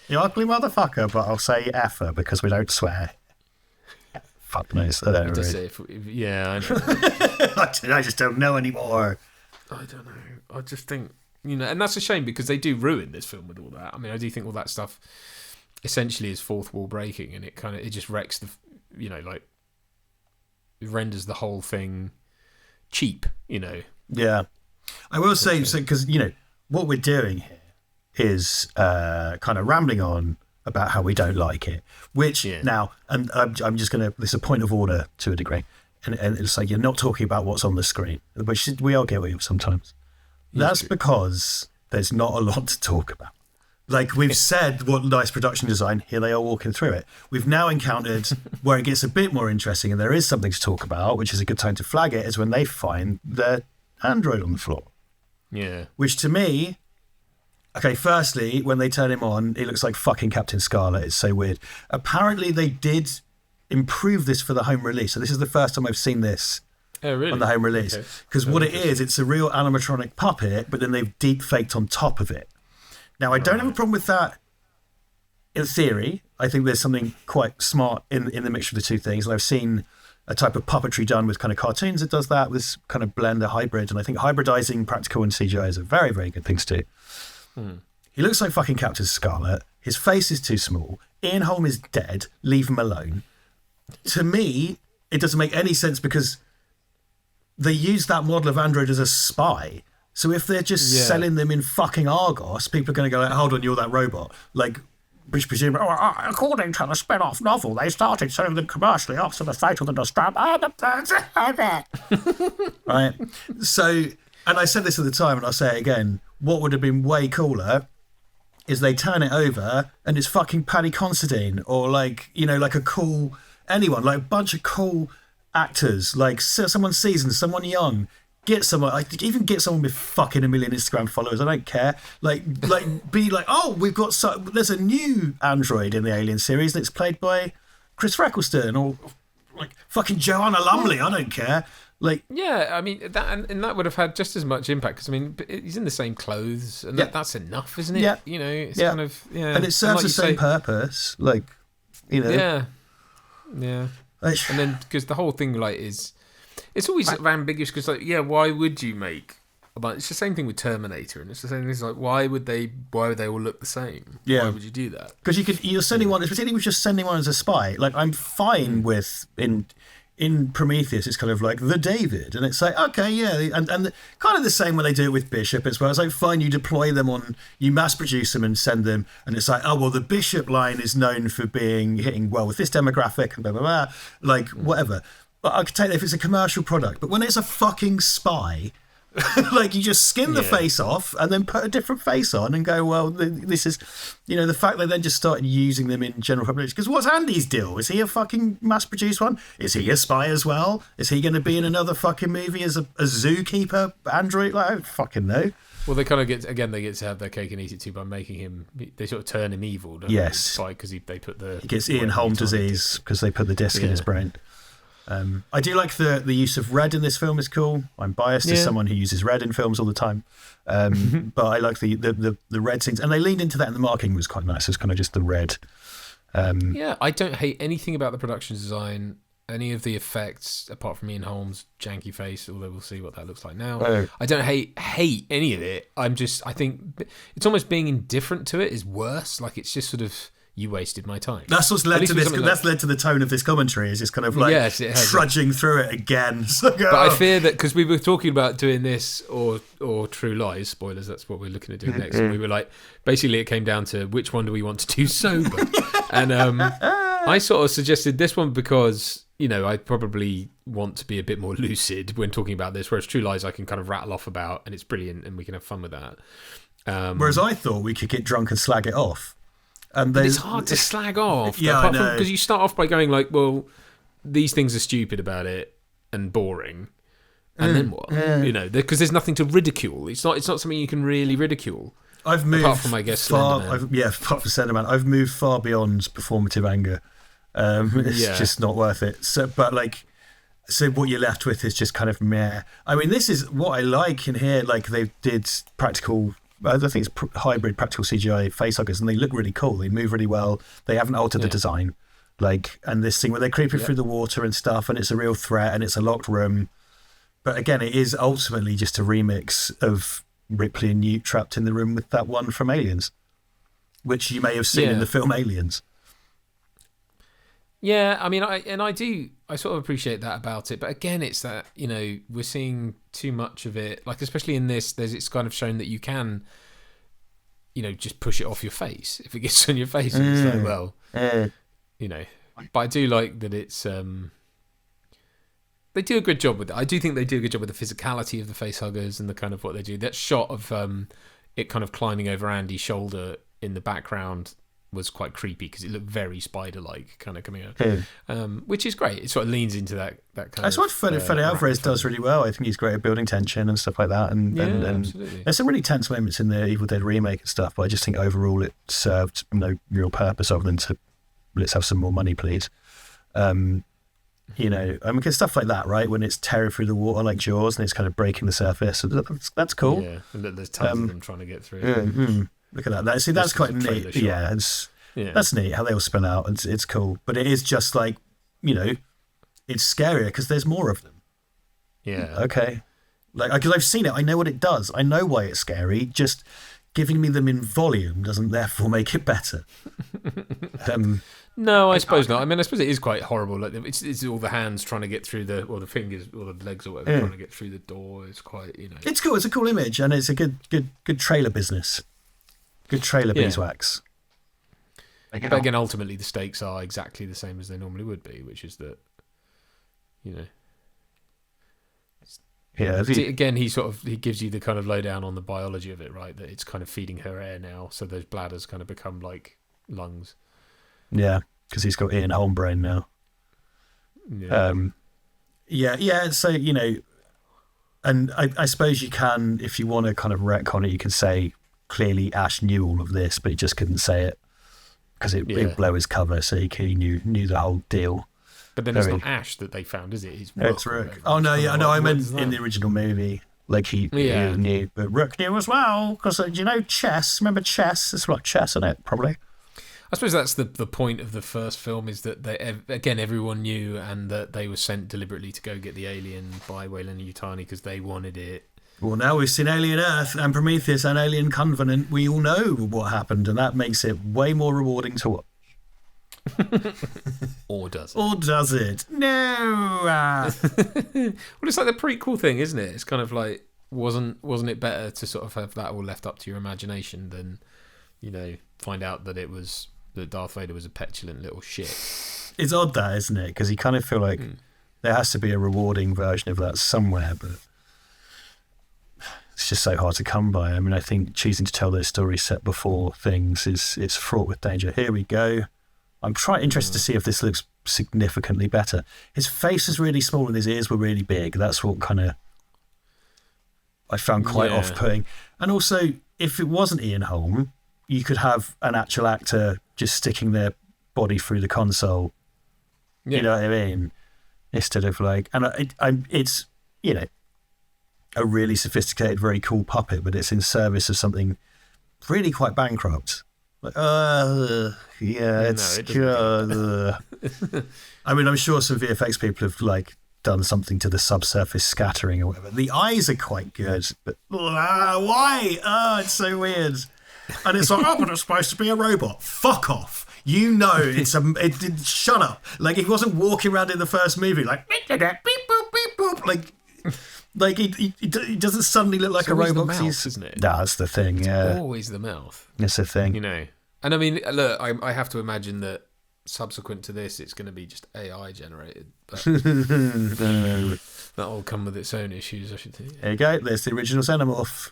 B: You ugly motherfucker, but I'll say effer because we don't swear. Fuck knows. I don't know. I just don't know anymore.
A: I don't know. I just think, and that's a shame because they do ruin this film with all that. I mean, I do think all that stuff essentially is fourth wall breaking, and it just wrecks the, like, it renders the whole thing cheap,
B: Yeah. I will say, because, what we're doing here is kind of rambling on about how we don't like it, which now, and I'm just going to, this is a point of order to a degree, and it's like you're not talking about what's on the screen, which we are guilty of sometimes. That's because there's not a lot to talk about. Like, we've said what nice production design, here they are walking through it. We've now encountered where it gets a bit more interesting and there is something to talk about, which is a good time to flag it, is when they find their android on the floor.
A: Yeah.
B: Which to me, okay, firstly, when they turn him on, it looks like fucking Captain Scarlet. It's so weird. Apparently they did improve this for the home release. So this is the first time I've seen this on the home release. Because what it is, it's a real animatronic puppet, but then they've deep faked on top of it. Now, I don't have a problem with that in theory. I think there's something quite smart in the mixture of the two things. And I've seen a type of puppetry done with kind of cartoons that does that, with this kind of blend, a hybrid. And I think hybridizing practical and CGI is a very, very good thing to do. He looks like fucking Captain Scarlet. His face is too small. Ian Holm is dead. Leave him alone. To me, it doesn't make any sense because they use that model of android as a spy. So if they're just selling them in fucking Argos, people are going to go like, hold on, you're that robot. Like, which presumably, according to the spin-off novel, they started selling them commercially after the fate of the Nostradamus. Right? So, and I said this at the time, and I'll say it again, what would have been way cooler is they turn it over and it's fucking Paddy Considine, or like, you know, like a cool, anyone, like a bunch of cool actors, like someone seasoned, someone young. Get someone, like, even get someone with fucking 1 million Instagram followers. I don't care. Like, be like, oh, there's a new android in the Alien series that's played by Chris Eccleston, or like fucking Joanna Lumley. I don't care. Like,
A: yeah, I mean that, and that would have had just as much impact because I mean he's in the same clothes, and that's enough, isn't it?
B: Yeah,
A: you know, it's kind of
B: and it serves the same purpose. Like, you know,
A: yeah. And then because the whole thing like is. It's always ambiguous because, like, why would you make? But it's the same thing with Terminator, and it's the same thing. It's like, why would they all look the same?
B: Yeah.
A: Why would you do that?
B: Because you're sending one, particularly with just sending one as a spy. Like, I'm fine with in Prometheus, it's kind of like the David, and it's like, okay, yeah, and kind of the same when they do it with Bishop as well. It's like, fine, you deploy them you mass produce them and send them, and it's like, oh well, the Bishop line is known for hitting well with this demographic and blah blah blah, like whatever. But I could take that if it's a commercial product. But when it's a fucking spy, like, you just skin the face off and then put a different face on and go, well, this is, you know, the fact they then just started using them in general population. Because what's Andy's deal? Is he a fucking mass-produced one? Is he a spy as well? Is he going to be in another fucking movie as a zookeeper android? Like, I don't fucking know.
A: Well, they kind of get to have their cake and eat it too by making him. They sort of turn him evil. Don't
B: yes,
A: because they put the.
B: He gets Ian Holm disease because they put the disc in his brain. I do like the use of red in this film is cool. I'm biased as someone who uses red in films all the time, but I like the red scenes, and they leaned into that, and the marking was quite nice. It's kind of just the red.
A: I don't hate anything about the production design, any of the effects, apart from Ian Holm's janky face, although we'll see what that looks like now.
B: Oh.
A: I don't hate any of it. I think it's almost being indifferent to it is worse. Like, it's just sort of, you wasted my time. That's what's led to this.
B: That's led to the tone of this commentary. Is just kind of like trudging through it again.
A: But I fear that because we were talking about doing this or True Lies, spoilers. That's what we're looking at doing next. And we were like, basically, it came down to which one do we want to do sober. And I sort of suggested this one because, you know, I probably want to be a bit more lucid when talking about this. Whereas True Lies, I can kind of rattle off about, and it's brilliant, and we can have fun with that.
B: Whereas I thought we could get drunk and slag it off.
A: But it's hard to slag off.
B: Yeah, I know.
A: Because you start off by going like, well, these things are stupid about it and boring. And then what? You know, because there's nothing to ridicule. It's not something you can really ridicule.
B: I've moved
A: apart from, I guess, apart from
B: Slenderman. I've moved far beyond performative anger. It's just not worth it. So what you're left with is just kind of meh. I mean, this is what I like in here. Like, they did practical. I think it's hybrid practical CGI facehuggers, and they look really cool. They move really well. They haven't altered the design. Like, and this thing where they're creeping through the water and stuff, and it's a real threat, and it's a locked room. But again, it is ultimately just a remix of Ripley and Newt trapped in the room with that one from Aliens, which you may have seen in the film Aliens.
A: Yeah, I mean, I sort of appreciate that about it, but again, it's that, you know, we're seeing too much of it. Like, especially in this, it's kind of shown that you can, you know, just push it off your face if it gets on your face. And it's like, well, you know. But I do like that it's they do a good job with it. I do think they do a good job with the physicality of the face huggers and the kind of what they do. That shot of it kind of climbing over Andy's shoulder in the background was quite creepy because it looked very spider-like, kind of coming out, which is great. It sort of leans into that kind of.
B: That's what Fede Alvarez does really well. I think he's great at building tension and stuff like that. And
A: absolutely.
B: There's some really tense moments in the Evil Dead remake and stuff, but I just think overall it served no real purpose other than to let's have some more money, please. You know, I mean, because stuff like that, right? When it's tearing through the water like Jaws and it's kind of breaking the surface, that's cool.
A: Yeah, and there's tons of them trying to get through.
B: Look at that. See, that's quite neat. Yeah, that's neat how they all spin out. It's cool, but it is just like, you know, it's scarier because there's more of them.
A: Yeah.
B: Okay. Like, because I've seen it, I know what it does. I know why it's scary. Just giving me them in volume doesn't therefore make it better.
A: No, I suppose not. I mean, I suppose it is quite horrible. Like it's all the hands trying to get through or the fingers, or the legs, or whatever, trying to get through the door. It's quite, you know.
B: It's cool. It's a cool image, and it's a good trailer business. Good trailer beeswax.
A: But again, ultimately, the stakes are exactly the same as they normally would be, which is that, you know.
B: Yeah.
A: Again, he gives you the kind of lowdown on the biology of it, right? That it's kind of feeding her air now, so those bladders kind of become like lungs.
B: Yeah, because he's got Ian Holm brain now. Yeah. So, you know, and I suppose you can, if you want to kind of retcon it, you can say clearly Ash knew all of this, but he just couldn't say it because it would blow his cover, so he knew the whole deal.
A: But then it's not Ash that they found, is it?
B: It's Rook. Oh no, yeah, no, I meant in the original movie. Like he knew, but Rook knew as well because do you know chess? Remember chess? It's like chess, isn't it? Probably.
A: I suppose that's the point of the first film, is that everyone knew, and that they were sent deliberately to go get the alien by Weyland Yutani because they wanted it.
B: Well, now we've seen Alien Earth and Prometheus and Alien Covenant. We all know what happened, and that makes it way more rewarding to watch.
A: Or does it?
B: Or does it? No.
A: Well, it's like the prequel thing, isn't it? It's kind of like, wasn't it better to sort of have that all left up to your imagination than, you know, find out that that Darth Vader was a petulant little shit?
B: It's odd, that, isn't it? Because you kind of feel like there has to be a rewarding version of that somewhere, but it's just so hard to come by. I mean, I think choosing to tell those stories set before things it's fraught with danger. Here we go. I'm interested to see if this looks significantly better. His face is really small and his ears were really big. That's what kind of I found quite off-putting. And also, if it wasn't Ian Holm, you could have an actual actor just sticking their body through the console. Yeah. You know what I mean? Instead of like, and it's, you know, a really sophisticated, very cool puppet, but it's in service of something really quite bankrupt. Like, it's good. I mean, I'm sure some VFX people have like done something to the subsurface scattering or whatever. The eyes are quite good, but why? It's so weird. And it's like, but it's supposed to be a robot. Fuck off. You know, shut up. Like, he wasn't walking around in the first movie like, beep, boop, beep, boop. Like he doesn't suddenly look like a robot.
A: It's the mouth, isn't it?
B: That's the thing, yeah.
A: It's always the mouth.
B: It's the thing.
A: You know. And I mean, look, I have to imagine that subsequent to this, it's going to be just AI generated. But that'll come with its own issues, I should think.
B: There you go. There's the original Xenomorph.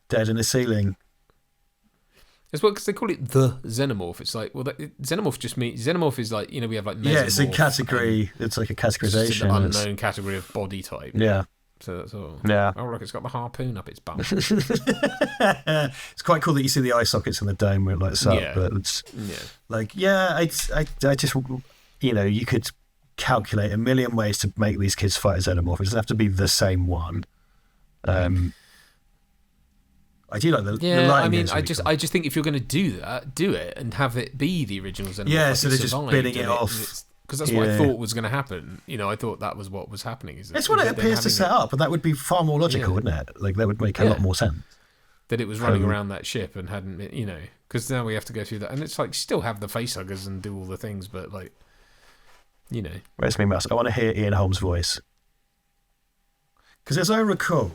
B: Dead in the ceiling.
A: As well, because they call it the Xenomorph. It's like, well, Xenomorph just means... Xenomorph is like, you know, we have like Mesomorph.
B: Yeah, it's a category. It's like a categorization.
A: It's an unknown category of body type.
B: Yeah.
A: So that's all.
B: Yeah.
A: Oh, look, it's got the harpoon up its bum.
B: It's quite cool that you see the eye sockets in the dome where it lights up.
A: Yeah.
B: But it's like, I just, you know, you could calculate a million ways to make these kids fight a Xenomorph. It doesn't have to be the same one. I do like the lighting.
A: I mean, I just think if you're going to do that, do it and have it be the original Xenomorph.
B: Yeah, so they're just bidding it off.
A: Because that's what I thought was going to happen. You know, I thought that was what was happening.
B: It's what it appears to set up, but that would be far more logical, wouldn't it? Like, that would make a lot more sense.
A: That it was running around that ship and hadn't, you know, because now we have to go through that. And it's like, still have the facehuggers and do all the things, but like, you know.
B: Where's me mouse? I want to hear Ian Holm's voice. Because as I recall,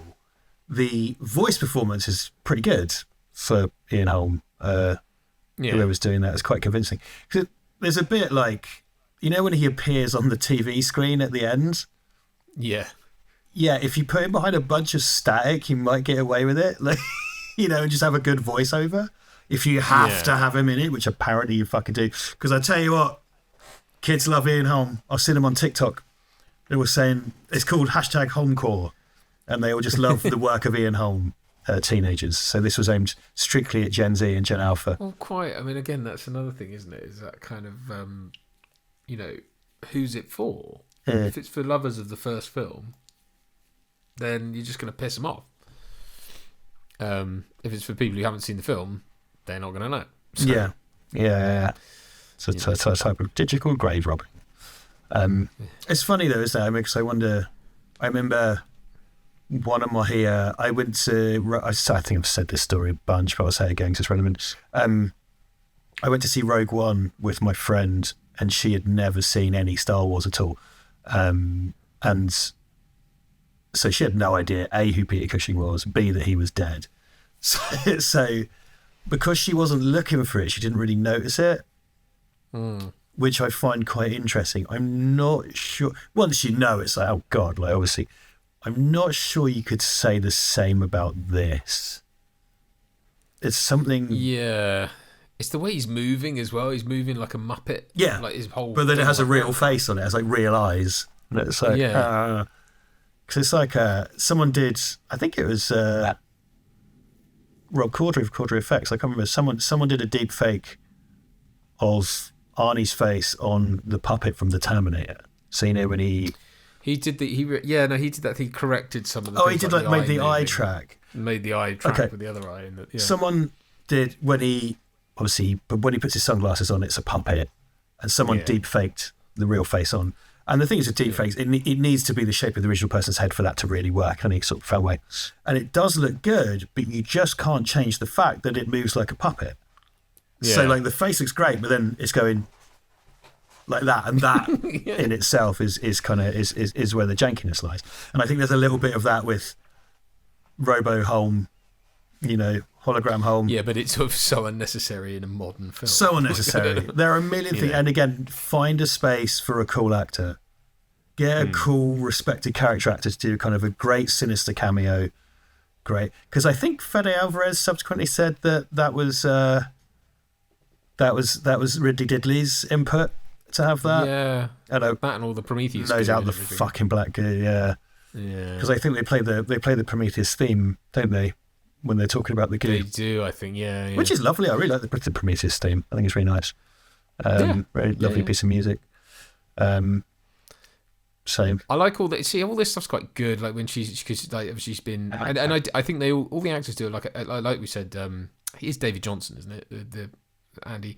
B: the voice performance is pretty good for Ian Holm. Whoever's doing that is quite convincing. Because there's a bit like, you know when he appears on the TV screen at the end?
A: Yeah.
B: Yeah, if you put him behind a bunch of static, you might get away with it. Like, and just have a good voiceover. If you have to have him in it, which apparently you fucking do. Because I tell you what, kids love Ian Holm. I've seen them on TikTok. They were saying it's called #Homecore, and they all just love the work of Ian Holm, teenagers. So this was aimed strictly at Gen Z and Gen Alpha.
A: Well, quite. I mean, again, that's another thing, isn't it? Is that kind of, who's it for? If it's for lovers of the first film, then you're just going to piss them off. If it's for people who haven't seen the film, they're not going to know. So,
B: yeah. So it's a type of digital grave robbing. It's funny though, isn't it? Because I remember one of my I went to, I think I've said this story a bunch, but I'll say it again because it's relevant. I went to see Rogue One with my friend, and she had never seen any Star Wars at all. And so she had no idea, A, who Peter Cushing was, B, that he was dead. So because she wasn't looking for it, she didn't really notice it, which I find quite interesting. I'm not sure. Once you know, it's like, oh God, like obviously, I'm not sure you could say the same about this. It's something.
A: Yeah. It's the way he's moving as well. He's moving like a Muppet.
B: Yeah.
A: Like his whole.
B: But then it has a real face on it. It has like real eyes. And it's like, because it's like someone did, I think it was Rob Corddry of Corddry Effects. I can't remember. Someone did a deep fake of Arnie's face on the puppet from the Terminator. So, when he
A: did that. He corrected some of the.
B: Oh, he did made the eye track.
A: Made the eye track with the other eye.
B: Someone did when he puts his sunglasses on, it's a puppet, and someone deep faked the real face on. And the thing is with deep fakes, it needs to be the shape of the original person's head for that to really work, and he sort of fell away. And it does look good, but you just can't change the fact that it moves like a puppet. Yeah. So like the face looks great, but then it's going like that, and that in itself is where the jankiness lies. And I think there's a little bit of that with Robo Holm, hologram Holm.
A: Yeah, but it's sort of so unnecessary in a modern film.
B: So unnecessary. There are a million things. And again, find a space for a cool actor. Get a cool, respected character actor to do kind of a great, sinister cameo. Great. Because I think Fede Alvarez subsequently said that was Ridley Diddley's input to have that.
A: Yeah.
B: I know.
A: That and all the Prometheus.
B: Knows out the fucking black goo, yeah.
A: Yeah.
B: Because I think they play the Prometheus theme, don't they? When they're talking about the goo.
A: They do, I think, yeah.
B: Which is lovely. I really like the Prometheus theme. I think it's really nice. Very lovely piece of music. Same.
A: I like all that. See, all this stuff's quite good. Like when she's been, and I think all the actors do it. Like we said, he is David Johnson, isn't it? The Andy.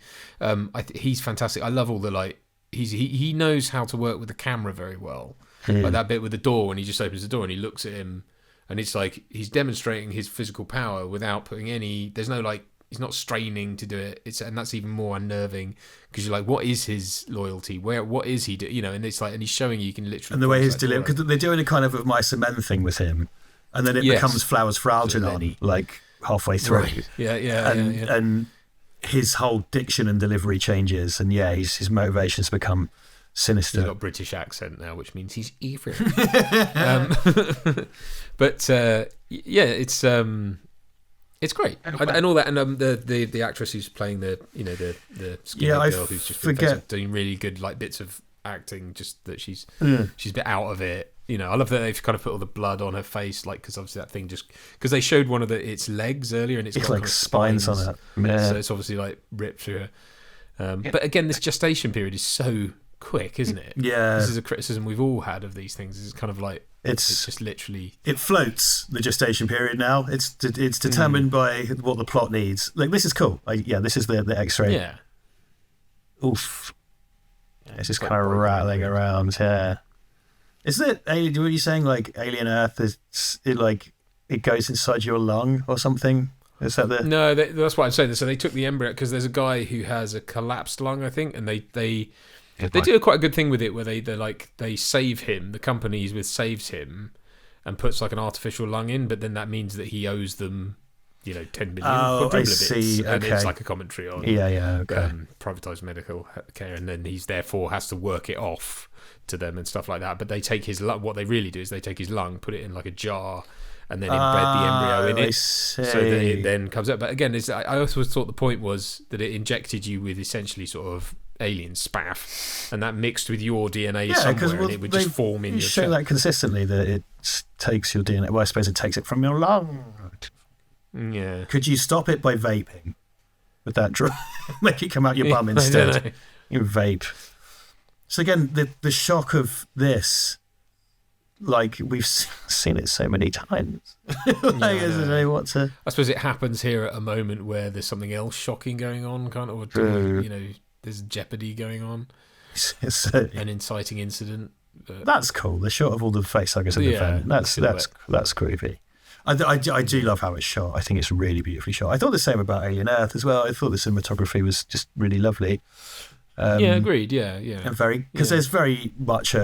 A: He's fantastic. I love all the he knows how to work with the camera very well. Like that bit with the door when he just opens the door and he looks at him. And it's like he's demonstrating his physical power without putting any. There's no he's not straining to do it. And that's even more unnerving because you're like, what is his loyalty? What is he do? And it's like, and he's showing you can literally.
B: And the way his delivery, because they're doing a kind of Mice and Men thing with him, and then it becomes Flowers for Algernon like halfway through.
A: Right. Yeah.
B: And his whole diction and delivery changes, and his motivations become sinister.
A: He's got a British accent now, which means he's evil. But it's great, and all that, and the actress who's playing the skinny girl who's just doing really good bits of acting, just that she's a bit out of it. I love that they've kind of put all the blood on her face, because obviously that thing because they showed one of its legs earlier, and it's got
B: like spines on it,
A: so it's obviously ripped through her. But again, this gestation period is so quick, isn't it?
B: Yeah,
A: this is a criticism we've all had of these things. It's kind of it's just literally
B: it floats the gestation period now. It's determined by what the plot needs. This is cool. This is the X-ray.
A: Yeah.
B: Oof. It's just kind of rattling around. Yeah. Isn't it? What are you saying? Alien Earth it goes inside your lung or something? Is that the?
A: No, that's what I'm saying. So they took the embryo because there's a guy who has a collapsed lung, I think, and they do quite a good thing with it where they save him. The company saves him and puts an artificial lung in, but then that means that he owes them, 10 million
B: I see.
A: And
B: okay.
A: it's a commentary on privatized medical care, and then he's therefore has to work it off to them and stuff like that. But they take his lung. What they really do is they take his lung, put it in a jar, and then embed the embryo in
B: I
A: it,
B: see.
A: so that it then comes out. But again, I also thought the point was that it injected you with essentially sort of alien spaff, and that mixed with your DNA somewhere, and it would just form in your
B: show
A: chest.
B: that consistently, that it takes your DNA. Well, I suppose it takes it from your lung.
A: Yeah.
B: Could you stop it by vaping? Would that make it come out your bum instead?
A: I don't know.
B: You vape. So again, the shock of this, like, we've seen it so many times. I don't know what to.
A: I suppose it happens here at a moment where there's something else shocking going on, kind of, or, there's jeopardy going on, an inciting incident.
B: That's cool. The shot of all the facehuggers in the van. That's creepy. I do love how it's shot. I think it's really beautifully shot. I thought the same about Alien Earth as well. I thought the cinematography was just really lovely.
A: Agreed. Yeah.
B: And because there's very much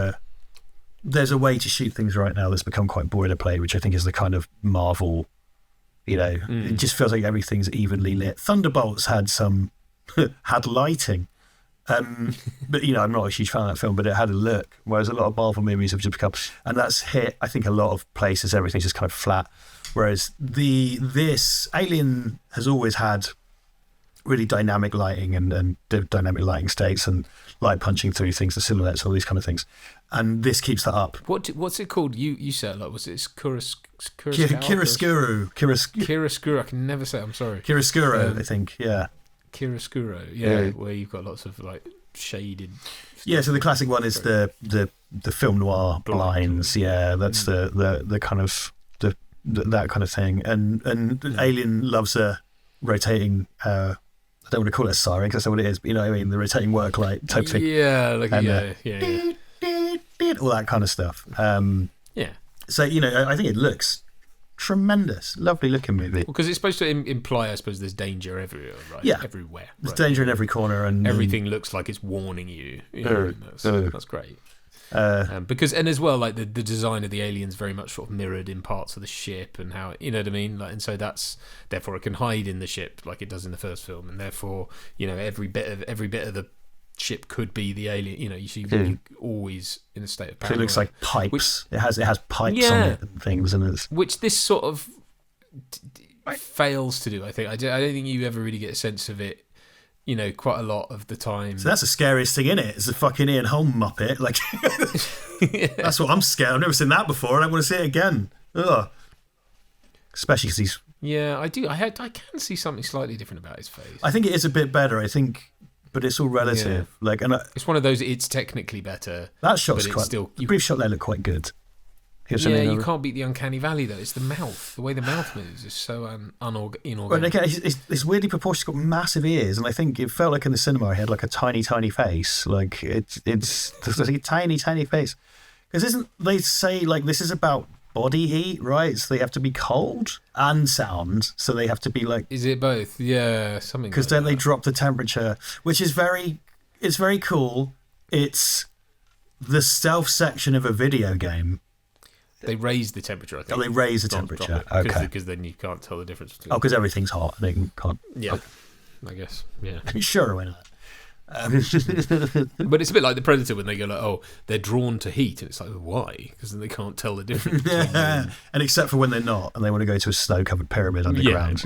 B: there's a way to shoot things right now that's become quite boilerplate, which I think is the kind of Marvel. It just feels like everything's evenly lit. Thunderbolts had lighting. But I'm not a huge fan of that film, but it had a look, whereas a lot of Marvel movies have just become, and that's hit, I think, a lot of places, everything's just kind of flat, whereas this Alien has always had really dynamic lighting and dynamic lighting states and light punching through things, the silhouettes, all these kind of things, and this keeps that up.
A: What's it called? You said, like, was it
B: Chiaroscuro?
A: Chiaroscuro, I can never say it, I'm sorry.
B: Chiaroscuro, I think, yeah.
A: Chiaroscuro, where you've got lots of like shaded.
B: Yeah, so the classic one is the film noir blinds. Yeah, that's the kind of that kind of thing. And Alien loves a rotating. I don't want to call it a siren because that's not what it is. But you know what I mean? The rotating work light type thing.
A: Yeah,
B: all that kind of stuff. So I think it looks tremendous, lovely looking movie.
A: Because it's supposed to imply, I suppose, there's danger everywhere, right?
B: Yeah,
A: everywhere.
B: There's danger in every corner, and
A: everything looks like it's warning you. That's great. Because, and as well, like the design of the aliens very much sort of mirrored in parts of the ship and how, you know what I mean? Like, and so therefore it can hide in the ship like it does in the first film, and therefore every bit of the ship could be the alien. You see always in a state of paranoia.
B: It looks like pipes. It has pipes on it and things, and it's
A: which this sort of fails to do. I think I don't think you ever really get a sense of it. Quite a lot of the time.
B: So that's the scariest thing in it. Is the fucking Ian Holm Muppet. Like that's what I'm scared. I've never seen that before. I don't want to see it again. Ugh. Especially because he's.
A: Yeah, I do. I can see something slightly different about his face.
B: I think it is a bit better. I think. But it's all relative.
A: Yeah.
B: Like,
A: it's one of those. It's technically better.
B: That shot's quite. The brief shot there looked quite good.
A: You can't beat the uncanny valley though. It's the mouth. The way the mouth moves is so inorganic.
B: Well, again, it's weirdly proportioned. It's got massive ears, and I think it felt like in the cinema he had like a tiny face. Like it's a tiny face. Because they say like this is about body heat, right? So they have to be cold and sound. So they have to be like.
A: Is it both? Yeah, something.
B: Because then they drop the temperature, which is very cool. It's the stealth section of a video game.
A: They raise the temperature, I think.
B: Oh, they raise the temperature. Okay.
A: Because then you can't tell the difference between.
B: Oh, because everything's hot and you can't.
A: Yeah. Okay. I guess. Yeah.
B: Sure, why not?
A: But it's a bit like the Predator when they go like, oh, they're drawn to heat, and it's like, why? Because then they can't tell the difference.
B: Yeah. And except for when they're not, and they want to go to a snow-covered pyramid underground.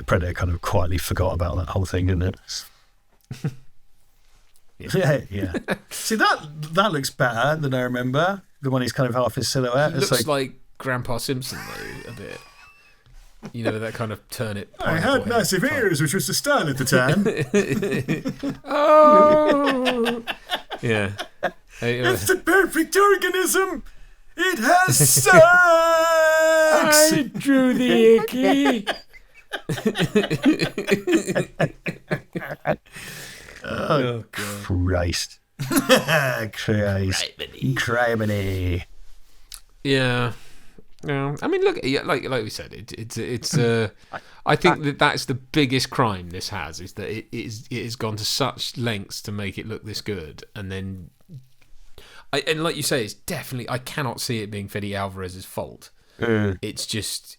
B: Predator kind of quietly forgot about that whole thing, didn't it? Yeah. See, that looks better than I remember. The one he's kind of half his silhouette.
A: He looks like Grandpa Simpson, though, a bit. That kind of turnip.
B: I had massive ears, which was the style at the time.
A: Oh! Yeah.
B: It's the perfect organism! It has sex!
A: I drew the icky!
B: Oh, Christ. Criminy.
A: Yeah. I mean, look, like we said, it's. I think that's the biggest crime this has, is that it has gone to such lengths to make it look this good, and then, and like you say, it's definitely, I cannot see it being Fede Alvarez's fault. It's just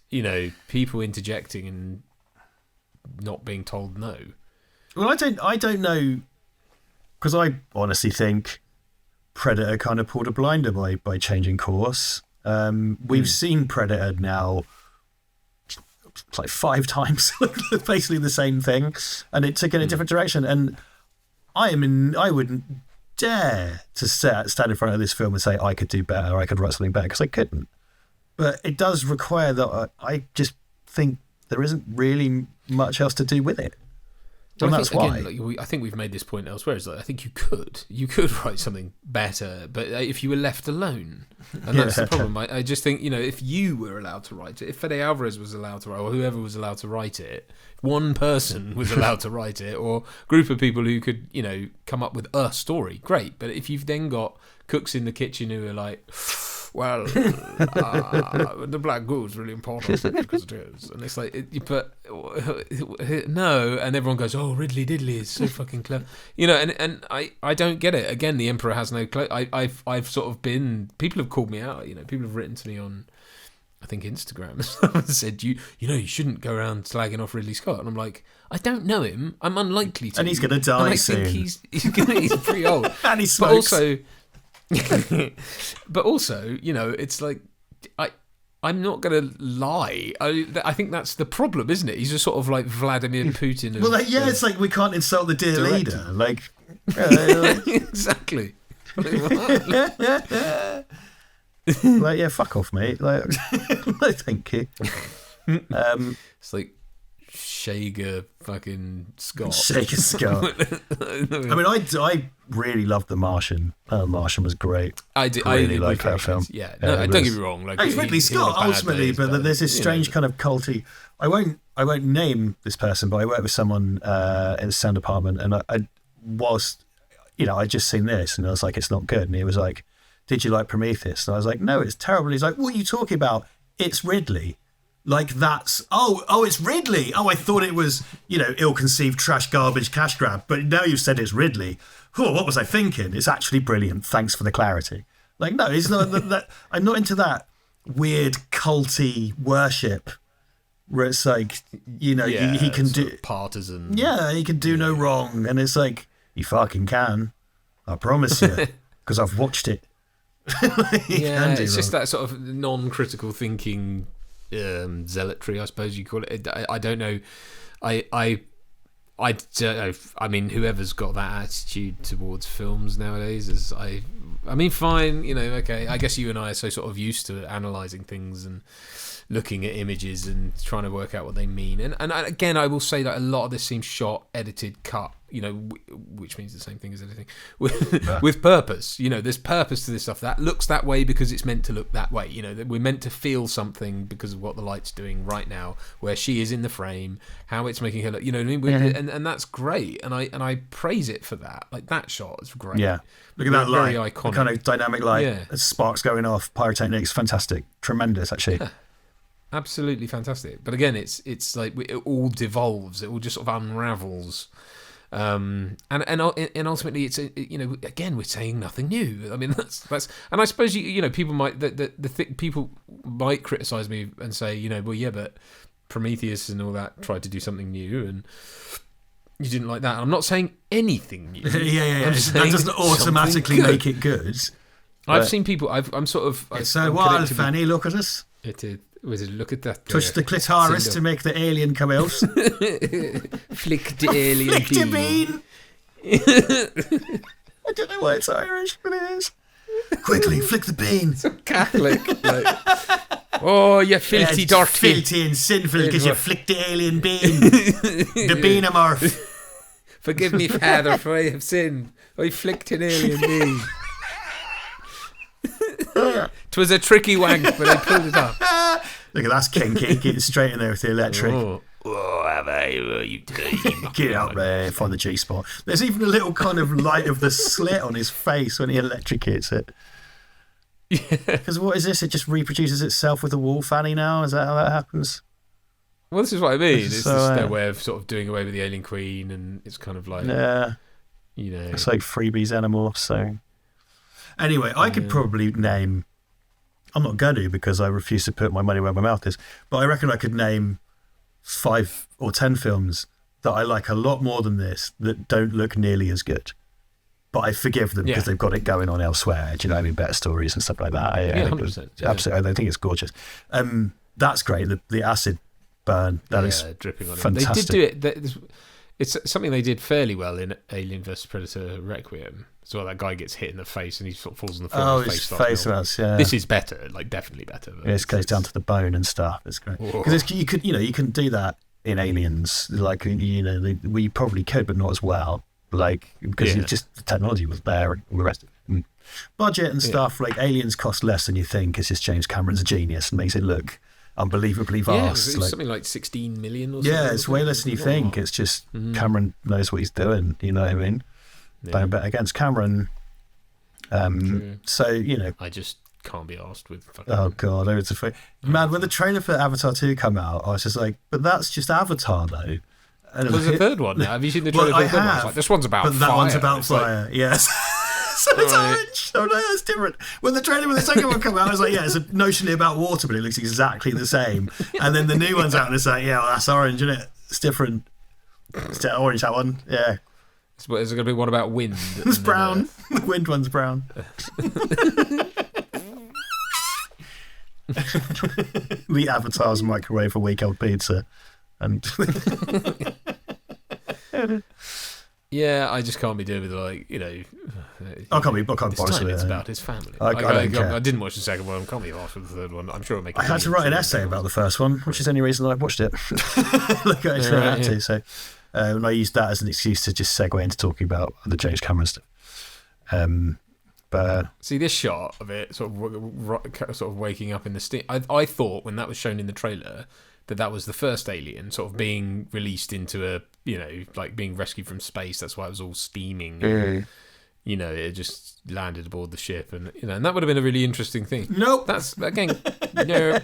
A: people interjecting and not being told no.
B: Well, I don't know, because I honestly think Predator kind of pulled a blinder by changing course. We've seen Predator now like 5 times, basically the same thing, and it took in a different direction. And I wouldn't dare to stand in front of this film and say I could do better, I could write something better, because I couldn't. But it does require that I just think there isn't really much else to do with it. And that's why.
A: Again, I think we've made this point elsewhere. Is that I think you could write something better, but if you were left alone, and that's the problem. I just think, if you were allowed to write it, if Fede Alvarez was allowed to write, or whoever was allowed to write it, one person was allowed to write it, or a group of people who could, come up with a story, great. But if you've then got cooks in the kitchen who are like, well, the black goo is really important because it is, and it's like, but no, and everyone goes, oh, Ridley Diddley is so fucking clever, and I don't get it. Again, the Emperor has no clothes. I've sort of been, people have called me out, people have written to me on, I think, Instagram and said, you shouldn't go around slagging off Ridley Scott, and I'm like, I don't know him, I'm unlikely to,
B: and he's gonna die
A: and I
B: soon.
A: think he's pretty old,
B: and he smokes.
A: But also, it's like, I'm not going to lie. I think that's the problem, isn't it? He's just sort of like Vladimir Putin.
B: Well, it's like we can't insult the dear leader. Like,
A: exactly.
B: Like, yeah, fuck off, mate. Like, no, thank you.
A: It's like Shager fucking Scott.
B: Shager Scott. I mean, I really loved The Martian. Martian was great.
A: I
B: really like that film.
A: Yeah, no, don't get me wrong. Like,
B: it's Ridley Scott ultimately, but there's this strange kind of culty. I won't name this person, but I worked with someone in the sound department, and I'd just seen this, and I was like, it's not good. And he was like, did you like Prometheus? And I was like, no, it's terrible. He's like, what are you talking about? It's Ridley. Like, that's, it's Ridley. Oh, I thought it was, ill-conceived trash, garbage, cash grab. But now you've said it's Ridley. Oh, what was I thinking? It's actually brilliant. Thanks for the clarity. Like, no, it's not that. I'm not into that weird culty worship where it's like, he can do
A: partisan.
B: Yeah, he can do no wrong, and it's like, he fucking can. I promise you, because I've watched it.
A: It's just that sort of non-critical thinking. Zealotry, I suppose you call it. I don't know. I don't know. I mean, whoever's got that attitude towards films nowadays is I mean, fine. Okay. I guess you and I are so sort of used to analysing things and looking at images and trying to work out what they mean. And again, I will say that a lot of this seems shot, edited, cut. Which means the same thing as editing, with purpose. There's purpose to this stuff. That looks that way because it's meant to look that way. That we're meant to feel something because of what the light's doing right now, where she is in the frame, how it's making her look. You know what I mean? And that's great. And I praise it for that. Like, that shot is great.
B: Yeah. Look at that light.
A: Very iconic.
B: The kind of dynamic light. Yeah. Sparks going off. Pyrotechnics. Fantastic. Tremendous, actually. Yeah.
A: Absolutely fantastic. But again, it's like it all devolves. It all just sort of unravels. And ultimately, it's again, we're saying nothing new. I mean, that's and I suppose people might people might criticize me and say, well, yeah, but Prometheus and all that tried to do something new, and you didn't like that. And I'm not saying anything new.
B: yeah. That doesn't automatically make it good.
A: I've seen people. I'm sort of.
B: It's so wild, Fanny. Look at us.
A: It is. Look at that.
B: Touch the clitoris to make the alien come out.
A: Flick the alien.
B: Flick the bean. I don't know why it's Irish, but it is. Quickly, flick the bean.
A: So Catholic. Oh, you filthy, dirty.
B: Filthy and sinful because you flicked the alien bean. The Beanomorph.
A: Forgive me, Father, for I have sinned. I flicked an alien bean. 'Twas a tricky wank, but I pulled it off.
B: Look at that's kinky. Get it straight in there with the electric.
A: Have I? You
B: get out there, find the G spot. There's even a little kind of light of the slit on his face when he electrocutes it. Yeah. Because what is this? It just reproduces itself with a wall fanny now? Is that how that happens?
A: Well, this is what I mean. It's just their way of sort of doing away with the alien queen, and it's kind of like, it's like freebie Xenomorph. So anyway, I could probably name. I'm not going to because I refuse to put my money where my mouth is. But I reckon I could name 5 or 10 films that I like a lot more than this that don't look nearly as good.
B: but I forgive them because they've got it going on elsewhere. Do you know what I mean? Better stories and stuff like that.
A: 100%.
B: Absolutely. I think it's gorgeous. That's great. The acid burn. That is
A: dripping on
B: fantastic.
A: They did do it. It's something they did fairly well in Alien vs Predator Requiem. So that guy gets hit in the face and he sort of falls on the floor.
B: Oh, his face melts. Yeah.
A: This is better, like definitely better.
B: It goes down to the bone and stuff. It's great because you couldn't do that in Aliens. Like we probably could, but not as well. Like because the technology was there and all the rest of it. Budget and stuff. Like Aliens cost less than you think. It's just James Cameron's a genius and makes it look unbelievably vast.
A: It was something like 16 million or something.
B: Yeah, it's way less than you think. It's just Cameron knows what he's doing. You know what I mean? Don't bet against Cameron. So I
A: just can't be asked with.
B: Oh god, man! When the trailer for Avatar 2 come out, I was just like, but that's just Avatar though.
A: And there's a third one now. Have you seen the trailer for the third one? I was like, this one's about fire.
B: But that one's about fire. Yes. So it's orange. Oh no, that's different. When the trailer for the second one came out, I was like, it's notionally about water, but it looks exactly the same. And then the new one's out and it's like, that's orange, isn't it? It's different. It's orange, that one. Yeah.
A: So is there going to be one about wind?
B: It's brown. The wind one's brown. The Avatar's microwave a week-old pizza. And
A: yeah, I just can't be doing with
B: I can't be bothered with it.
A: It's about his family.
B: I
A: didn't watch the second one. I can't be asked for the third one. I'm sure it'll make.
B: I had to write an essay about the first one, which is the only reason I watched it. Like I actually had to. So, and I used that as an excuse to just segue into talking about the James Cameron stuff. But
A: see this shot of it, sort of waking up in the steam. I thought when that was shown in the trailer that was the first alien sort of being released into a, like being rescued from space. That's why it was all steaming. It just landed aboard the ship, and and that would have been a really interesting thing.
B: Nope.
A: That's again, a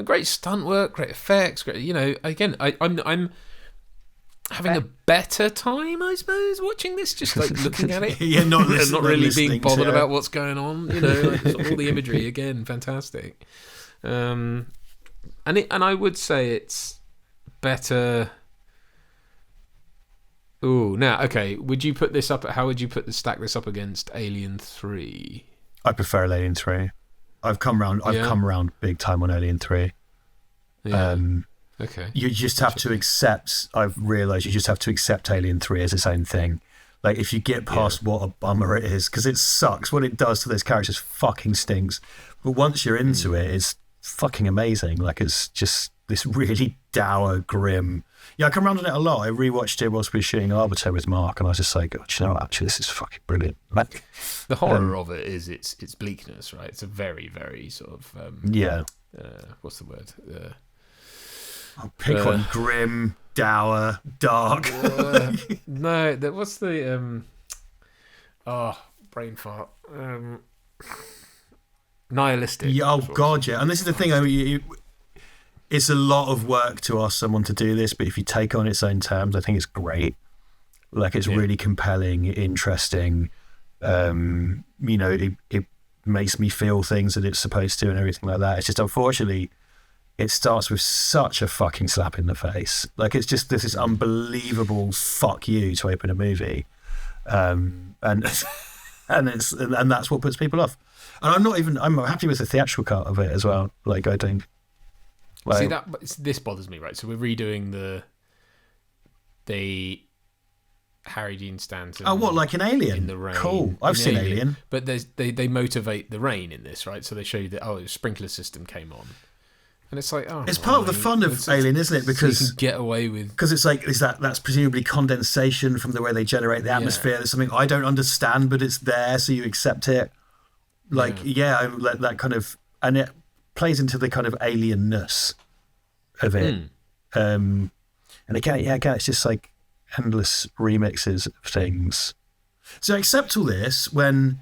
A: great stunt work, great effects, great. Again, I'm having a better time, I suppose, watching this, just like looking at it.
B: Not
A: really being bothered about what's going on. All the imagery again, fantastic. And I would say it's better. Ooh, now okay. Would you put this up? How would you stack this up against Alien 3?
B: I prefer Alien 3. I've come round big time on Alien 3.
A: Yeah. Okay.
B: You just have to accept. I've realised you just have to accept Alien 3 as its own thing. Like if you get past what a bummer it is, because it sucks. What it does to those characters fucking stinks. But once you're into it, it's fucking amazing. Like it's just this really dour, grim. Yeah, I come around on it a lot. I rewatched it whilst we were shooting Arbiter with Mark, and I was just like, actually, this is fucking brilliant. Like,
A: the horror of it is its bleakness, right? It's a very, very sort of what's the word?
B: I'll pick one: grim, dour, dark.
A: No, what's the brain fart? Nihilistic.
B: Yeah, oh god, yeah. And this is the thing. I mean, it's a lot of work to ask someone to do this, but if you take on its own terms, I think it's great. Like it's really compelling, interesting. It makes me feel things that it's supposed to, and everything like that. It's just unfortunately, it starts with such a fucking slap in the face. Like it's just this unbelievable fuck you to open a movie, and that's what puts people off. And I'm happy with the theatrical cut of it as well. Like I think.
A: See this bothers me, right? So we're redoing the Harry Dean Stanton.
B: Oh, what, like an Alien?
A: In the rain.
B: Cool. I've seen Alien.
A: But they motivate the rain in this, right? So they show you that a sprinkler system came on, and it's like
B: it's part of the fun of Alien, isn't it? Because
A: you can get away with
B: it's like that's presumably condensation from the way they generate the atmosphere. There's something I don't understand, but it's there, so you accept it. Like that kind of, and it plays into the kind of alienness of it. And again, it's just like endless remixes of things. So I accept all this when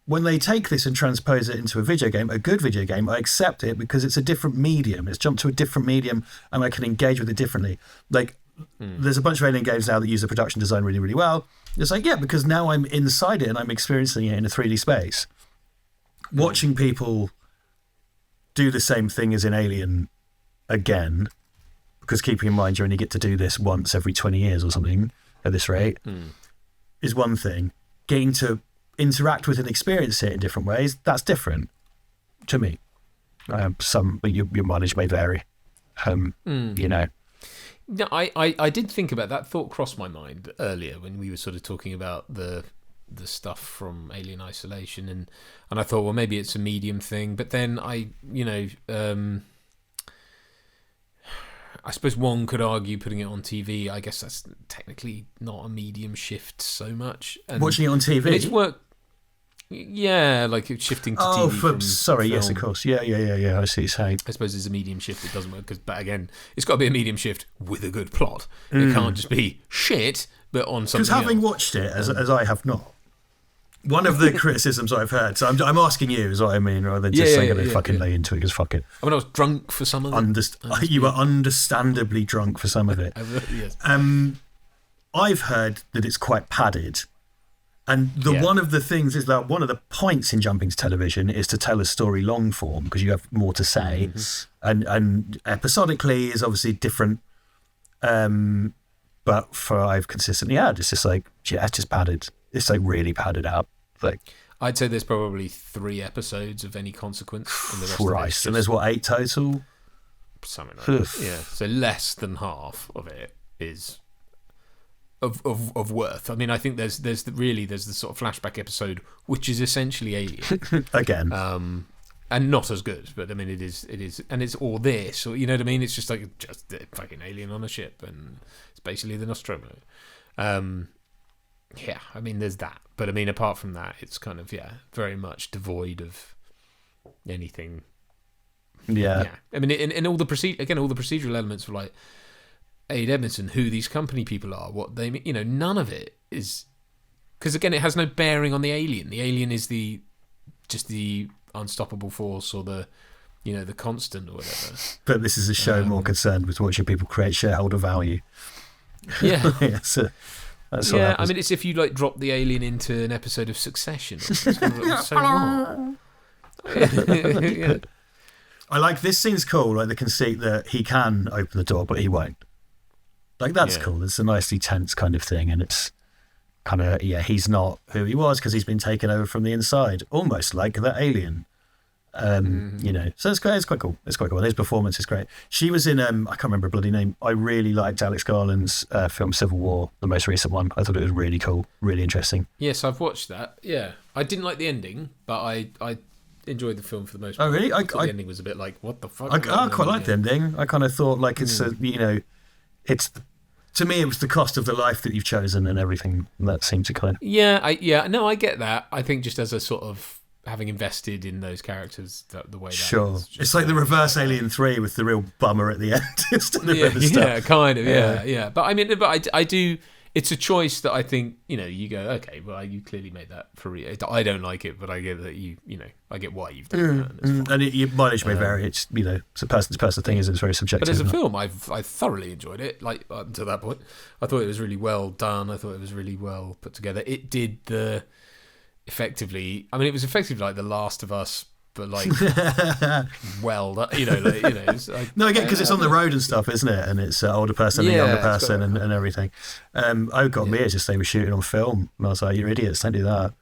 B: they take this and transpose it into a video game, a good video game. I accept it because it's a different medium. It's jumped to a different medium, and I can engage with it differently. Like there's a bunch of Alien games now that use the production design really, really well. It's like because now I'm inside it and I'm experiencing it in a 3D space. Watching people do the same thing as in Alien again, because keeping in mind you only get to do this once every 20 years or something at this rate, is one thing. getting to interact with and experience it in different ways, that's different to me. Your mileage may vary, you know.
A: No, I did think about that. Thought crossed my mind earlier when we were sort of talking about the stuff from Alien Isolation, and I thought, well, maybe it's a medium thing. But then I suppose one could argue putting it on TV. I guess that's technically not a medium shift so much. And
B: watching it on TV,
A: it's work. Yeah, like shifting to TV. From
B: sorry,
A: film.
B: Yes, of course. Yeah. I see what you're saying.
A: I suppose it's a medium shift. It doesn't work but again, it's got to be a medium shift with a good plot. It can't just be shit, but on something.
B: Because having watched it as I have not, one of the criticisms I've heard. So I'm asking you, is what I mean, rather than just saying I'm going to fucking lay into it because fuck it.
A: I mean, I was drunk for some of it.
B: You were understandably drunk for some of it.
A: Yes.
B: I've heard that it's quite padded. And one of the things is that one of the points in jumping to television is to tell a story long form because you have more to say, and episodically is obviously different. But for I've consistently had, it's just like it's just padded. It's like really padded out. Like
A: I'd say there's probably 3 episodes of any consequence, and the rest
B: Christ, and there's 8 total.
A: Something like that. Yeah, so less than half of it is. Of worth. I mean, I think there's the sort of flashback episode which is essentially Alien
B: again,
A: and not as good, but I mean it is, and it's all this, or you know what I mean. It's just like a fucking alien on a ship, and it's basically the Nostromo. Yeah, I mean there's that, but I mean apart from that, it's kind of very much devoid of anything. Yeah. I mean, in all the procedural elements of like. Aid Edmondson, who these company people are, what they mean, none of it is, because again, it has no bearing on the alien. The alien is just the unstoppable force or the constant or whatever.
B: But this is a show more concerned with watching people create shareholder value.
A: Yeah,
B: that's
A: I mean, it's if you like drop the alien into an episode of Succession. It's kind of like, so what? Yeah.
B: I like this scene's cool, like the conceit that he can open the door, but he won't. Like, that's cool. It's a nicely tense kind of thing, and it's kind of, he's not who he was because he's been taken over from the inside, almost like the alien. So it's quite cool. It's quite cool. And his performance is great. She was in, I can't remember her bloody name. I really liked Alex Garland's film Civil War, the most recent one. I thought it was really cool, really interesting.
A: Yes, I've watched that. Yeah. I didn't like the ending, but I enjoyed the film for the most part.
B: Oh, really?
A: The ending was a bit like, what the fuck?
B: I quite liked the ending. I kind of thought, like, it's it's, to me, it was the cost of the life that you've chosen and everything that seemed to kind of...
A: No, I get that. I think just as a sort of having invested in those characters, the way that
B: sure. It's like the reverse Alien 3 with the real bummer at the end instead of other stuff.
A: Yeah, kind of, yeah. But I mean, I do... It's a choice that I think, you go, okay, well, you clearly made that for real. I don't like it, but I get that I get why you've done that.
B: And your mileage may vary. It's, it's a person-to-person thing, it's very subjective.
A: But as a film, I thoroughly enjoyed it, like, up to that point. I thought it was really well done. I thought it was really well put together. It did it was effectively like The Last of Us, but like well, it's like,
B: no, again, because it's on the road and stuff, isn't it? And it's older person and younger person and everything. I got me, it's just they were shooting on film, and I was like, "You're idiots! Don't do that."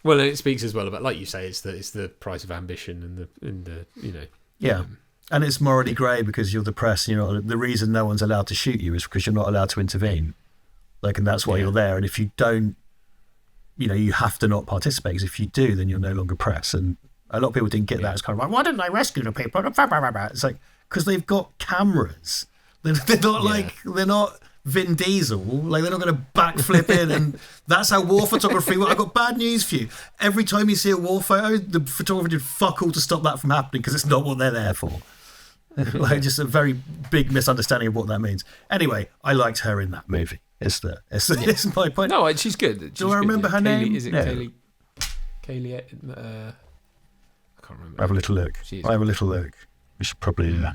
A: Well, and it speaks as well about, like you say, it's the price of ambition and the
B: and it's morally grey because you're the press. The reason no one's allowed to shoot you is because you're not allowed to intervene. Like, and that's why you're there. And if you don't. You have to not participate, because if you do, then you're no longer press. And a lot of people didn't get that. It's kind of like, why didn't they rescue the people? It's like, because they've got cameras. They're not they're not Vin Diesel. Like, they're not going to backflip in. And that's how war photography works. I've got bad news for you. Every time you see a war photo, the photographer did fuck all to stop that from happening, because it's not what they're there for. Like, just a very big misunderstanding of what that means. Anyway, I liked her in that movie. It's my point.
A: No, she's good.
B: Do I remember her name?
A: Is it Kaylee? Kaylee? I can't remember.
B: Have a little look. We should probably do that.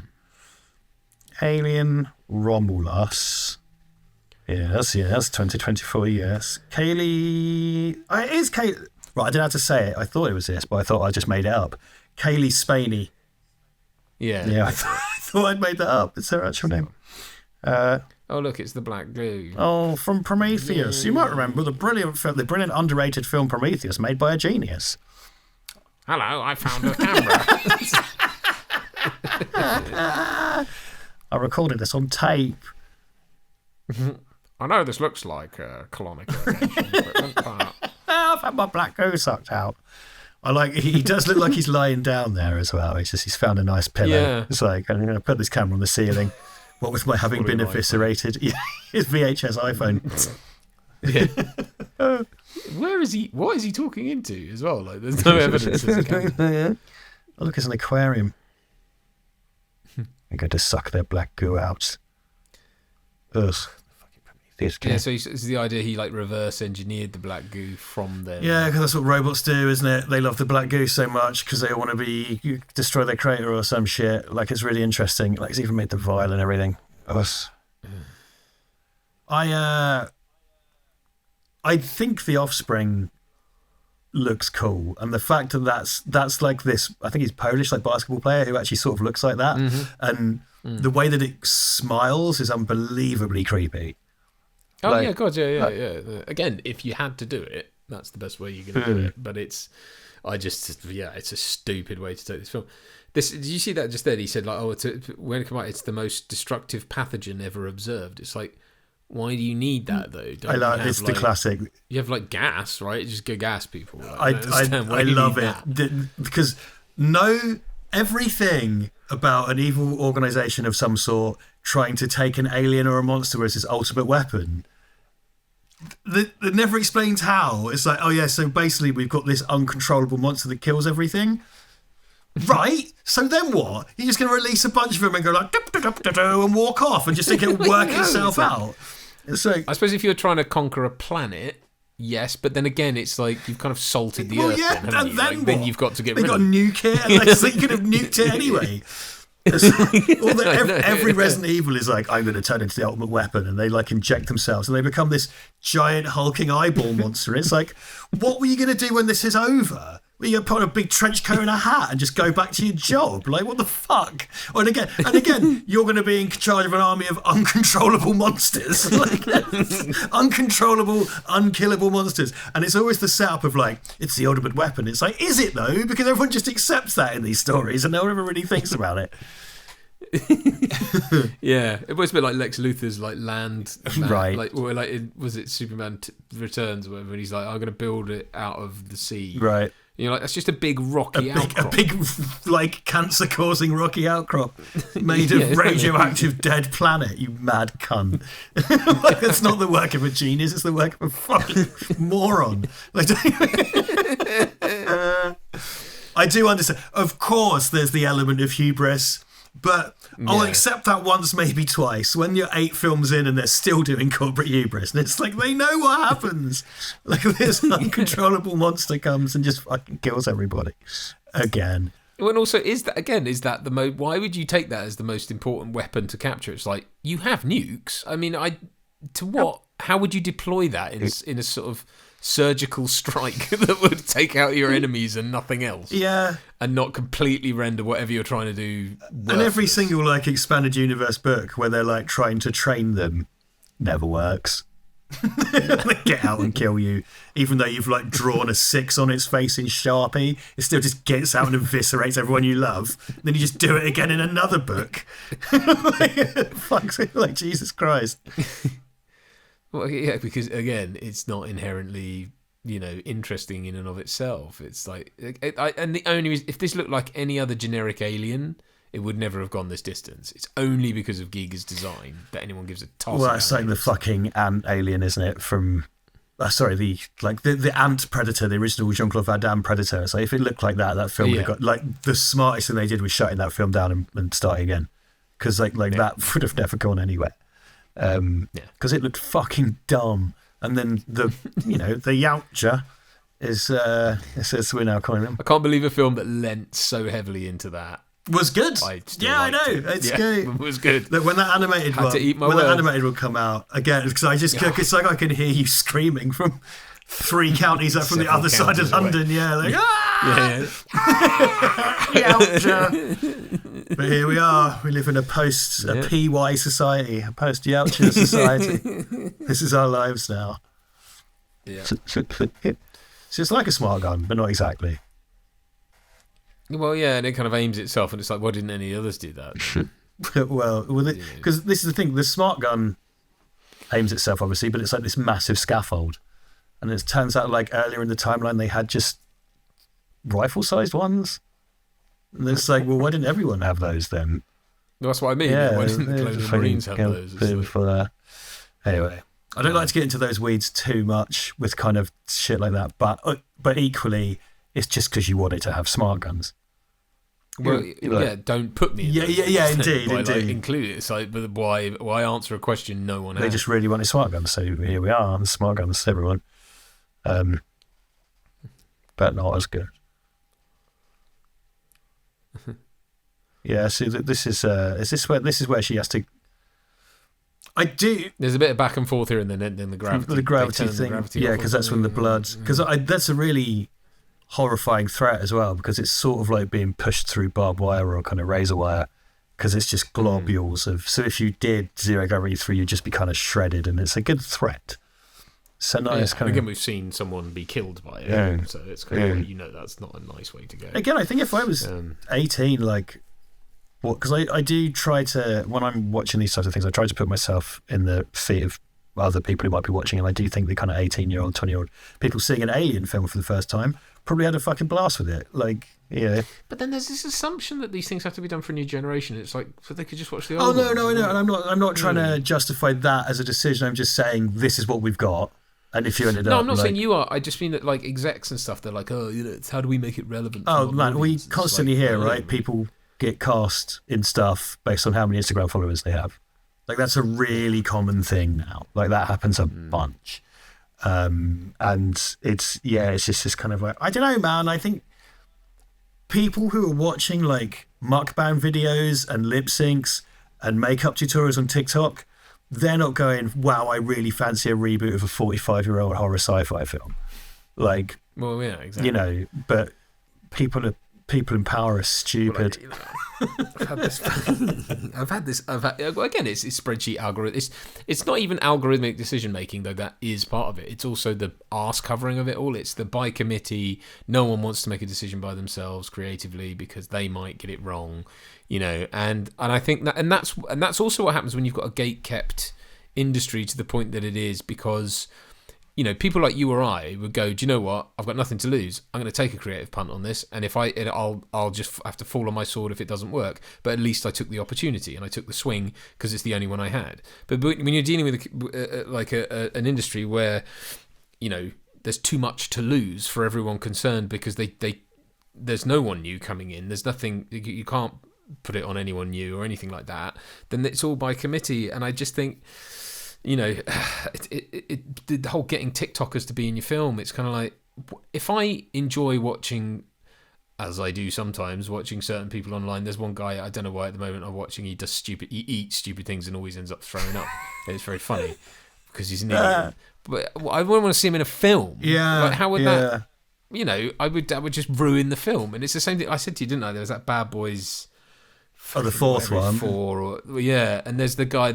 B: Alien Romulus. That's 2024. Yes, Kaylee. It is Kaylee. Right, I didn't have to say it. I thought it was this, but I thought I just made it up. Kaylee
A: Spaney.
B: Yeah. I thought I'd made that up. It's her actual name.
A: Oh, look, it's the black goo.
B: Oh, from Prometheus. You might remember the brilliant underrated film Prometheus, made by a genius.
A: Hello, I found a camera.
B: I recorded this on tape.
A: I know this looks like colonic irrigation equipment, but...
B: I've had my black goo sucked out. He does look like he's lying down there as well. He's found a nice pillow.
A: Yeah.
B: It's like, I'm going to put this camera on the ceiling. What with my having been eviscerated? Yeah, his VHS iPhone.
A: Yeah. Where is he? What is he talking into as well? Like, there's no evidence.
B: Oh, look, it's an aquarium. They're going to suck their black goo out. Ugh.
A: Yeah, so it's the idea he like reverse engineered the black goo from them.
B: Yeah, because that's what robots do, isn't it? They love the black goo so much because they want to destroy their creator or some shit. Like, it's really interesting. Like, he's even made the vial and everything. I think The Offspring looks cool, and the fact that that's like this, I think he's Polish, like basketball player who actually sort of looks like that, and the way that it smiles is unbelievably creepy.
A: Oh, like, yeah, God, yeah. Again, if you had to do it, that's the best way you're going to do it. But it's a stupid way to take this film. Did you see that just then? He said, like, when it came out, it's the most destructive pathogen ever observed. It's like, why do you need that, though?
B: It's the classic. You
A: have, like, gas, right? Just go gas people.
B: Like, I love it. Because everything about an evil organisation of some sort trying to take an alien or a monster as his ultimate weapon, that never explains how. It's like, oh yeah, so basically we've got this uncontrollable monster that kills everything. Right, so then what? You're just going to release a bunch of them and go like and walk off and just think it'll work itself out. So
A: I suppose if you're trying to conquer a planet, yes, but then again, it's like you've kind of salted the earth.
B: Yeah,
A: then you've got to get rid of it.
B: They've got to nuke it, and you could have nuked it anyway. Every Resident Evil is like, I'm going to turn into the ultimate weapon, and they like inject themselves and they become this giant hulking eyeball monster. It's like, what were you going to do when this is over? Were you going to put on a big trench coat and a hat and just go back to your job? Like, what the fuck? And again, you're going to be in charge of an army of uncontrollable monsters, like uncontrollable, unkillable monsters. And it's always the setup of like, it's the ultimate weapon. It's like, is it though? Because everyone just accepts that in these stories, and no one ever really thinks about it.
A: Yeah, it was a bit like Lex Luthor's like land
B: right?
A: Like, or like, was it Superman Returns or whatever? And he's like, I'm going to build it out of the sea,
B: right?
A: You know, like, that's just a big rocky outcrop.
B: A big, like, cancer-causing rocky outcrop made of radioactive dead planet, you mad cunt. Like, that's not the work of a genius, it's the work of a fucking moron. Like, I do understand. Of course, there's the element of hubris, but I'll accept that once, maybe twice. When you're 8 films in and they're still doing corporate hubris, and it's like, they know what happens. Like, this uncontrollable monster comes and just fucking kills everybody again.
A: Well, and also, is that why would you take that as the most important weapon to capture? It's like, you have nukes. I mean, how would you deploy that in a sort of surgical strike that would take out your enemies and nothing else?
B: Yeah.
A: And not completely render whatever you're trying to do worthless.
B: And every single like expanded universe book where they're like trying to train them never works. They get out and kill you, even though you've like drawn a 6 on its face in Sharpie. It still just gets out and eviscerates everyone you love. Then you just do it again in another book. Like Jesus Christ.
A: Well, yeah, because again, it's not inherently, interesting in and of itself. It's like, and the only reason, if this looked like any other generic alien, it would never have gone this distance. It's only because of Giga's design that anyone gives a toss.
B: Well, it's like the fucking ant alien, isn't it? From, the ant Predator, the original Jean-Claude Van Damme Predator. So if it looked like that film would have got, like, the smartest thing they did was shutting that film down and starting again, because that would have never gone anywhere. Because it looked fucking dumb, and then the Yautja is as we're now calling them.
A: I can't believe a film that lent so heavily into that
B: was good. I know it's good.
A: It was good.
B: Look, when that animated that animated will come out again, because it's like I can hear you screaming from 3 counties up from the other side of London. Yeah, like
A: Yeah.
B: Yautja. But here we are. We live in a PY society, a post-Yautja society. This is our lives now.
A: Yeah.
B: So it's like a smart gun, but not exactly.
A: Well, yeah, and it kind of aims itself, and it's like, why didn't any others do that?
B: well, because this is the thing. The smart gun aims itself, obviously, but it's like this massive scaffold. And it turns out, like, earlier in the timeline, they had just rifle-sized ones. And it's like, well, why didn't everyone have those then?
A: That's what I mean.
B: Yeah,
A: why didn't the Colonial Marines have those?
B: Anyway, I don't like to get into those weeds too much with kind of shit like that, but equally, it's just because you want it to have smart guns.
A: Well, don't put me in those
B: indeed.
A: Like, include it. It's like, but why answer a question no one has?
B: They just really wanted smart guns, so here we are, smart guns to everyone. But not as good. Yeah, so this is where she has to. I do.
A: There's a bit of back and forth here, and then the gravity.
B: The gravity thing, because that's when the blood. Because that's a really horrifying threat as well, because it's sort of like being pushed through barbed wire or kind of razor wire, because it's just globules of. So if you did zero gravity through, you'd just be kind of shredded, and it's a good threat. So nice.
A: Yeah. Again, we've seen someone be killed by it, so it's kind of that's not a nice way to go.
B: Again, I think if I was 18, like. Because I do try to, when I'm watching these types of things, I try to put myself in the feet of other people who might be watching, and I do think the kind of 18-year-old, 20-year-old people seeing an Alien film for the first time probably had a fucking blast with it. Like, yeah.
A: But then there's this assumption that these things have to be done for a new generation. It's like, so they could just watch the
B: Oh,
A: old
B: no, I know. And I'm not trying to justify that as a decision. I'm just saying this is what we've got. And if you ended up...
A: No, I'm not saying you are. I just mean that, like, execs and stuff, they're like, it's how do we make it relevant?
B: Oh, man, we constantly hear, right, people get cast in stuff based on how many Instagram followers they have. Like, that's a really common thing now. Like, that happens a bunch. And it's just kind of like, I don't know, man. I think people who are watching, like, mukbang videos and lip syncs and makeup tutorials on TikTok, they're not going, wow, I really fancy a reboot of a 45-year-old horror sci-fi film. Like,
A: well, yeah, exactly.
B: But people in power are stupid.
A: I've had this. Again, it's spreadsheet algorithm. It's not even algorithmic decision making, though. That is part of it. It's also the arse covering of it all. It's the by committee. No one wants to make a decision by themselves creatively because they might get it wrong, And I think that, and that's also what happens when you've got a gate-kept industry to the point that it is, because. People like you or I would go, do you know what? I've got nothing to lose. I'm going to take a creative punt on this, and I'll just have to fall on my sword if it doesn't work. But at least I took the opportunity and I took the swing because it's the only one I had. But when you're dealing with an industry where there's too much to lose for everyone concerned because there's no one new coming in. There's nothing you can't put it on anyone new or anything like that. Then it's all by committee, and I just think. The whole getting TikTokers to be in your film, it's kind of like, if I enjoy watching, as I do sometimes, watching certain people online, there's one guy, I don't know why at the moment I'm watching, he eats stupid things and always ends up throwing up. It's very funny because he's an idiot. But I wouldn't want to see him in a film.
B: Yeah.
A: Like, how would that, that would just ruin the film. And it's the same thing I said to you, didn't I? There was that Bad Boys.
B: The fourth one.
A: And there's the guy,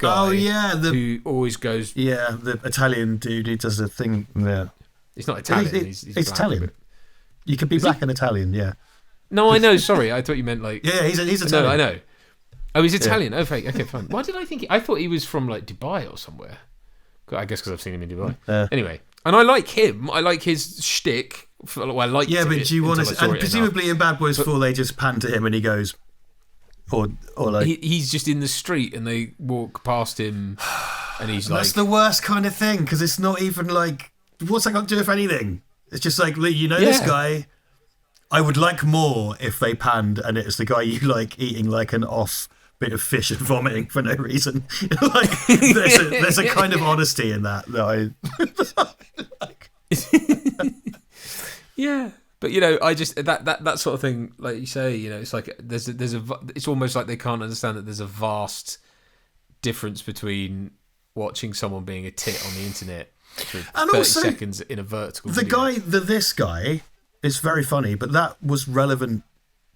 A: who always goes.
B: Yeah, the Italian dude who does the thing. Yeah,
A: he's not Italian. He's
B: Italian.
A: But...
B: You could be black and Italian. Yeah.
A: No, I know. Sorry, I thought you meant like.
B: Yeah, he's Italian.
A: No, I know. Oh, he's Italian. Yeah. Okay, fine. Why did I think? I thought he was from like Dubai or somewhere. I guess because I've seen him in Dubai. Anyway, and I like him. I like his shtick. I like.
B: Yeah, but do you want to? And presumably in Bad Boys 4, they just pan to him and he goes. Or like
A: he's just in the street and they walk past him and he's like,
B: that's the worst kind of thing, because it's not even like, what's that got to do with anything? It's just like, this guy, I would like more if they panned and it's the guy you like eating like an off bit of fish and vomiting for no reason. Like there's a kind of honesty in that I like.
A: Yeah. But I just that sort of thing, like you say, it's like it's almost like they can't understand that there's a vast difference between watching someone being a tit on the internet for 30 seconds in a vertical.
B: This guy It's very funny, but that was relevant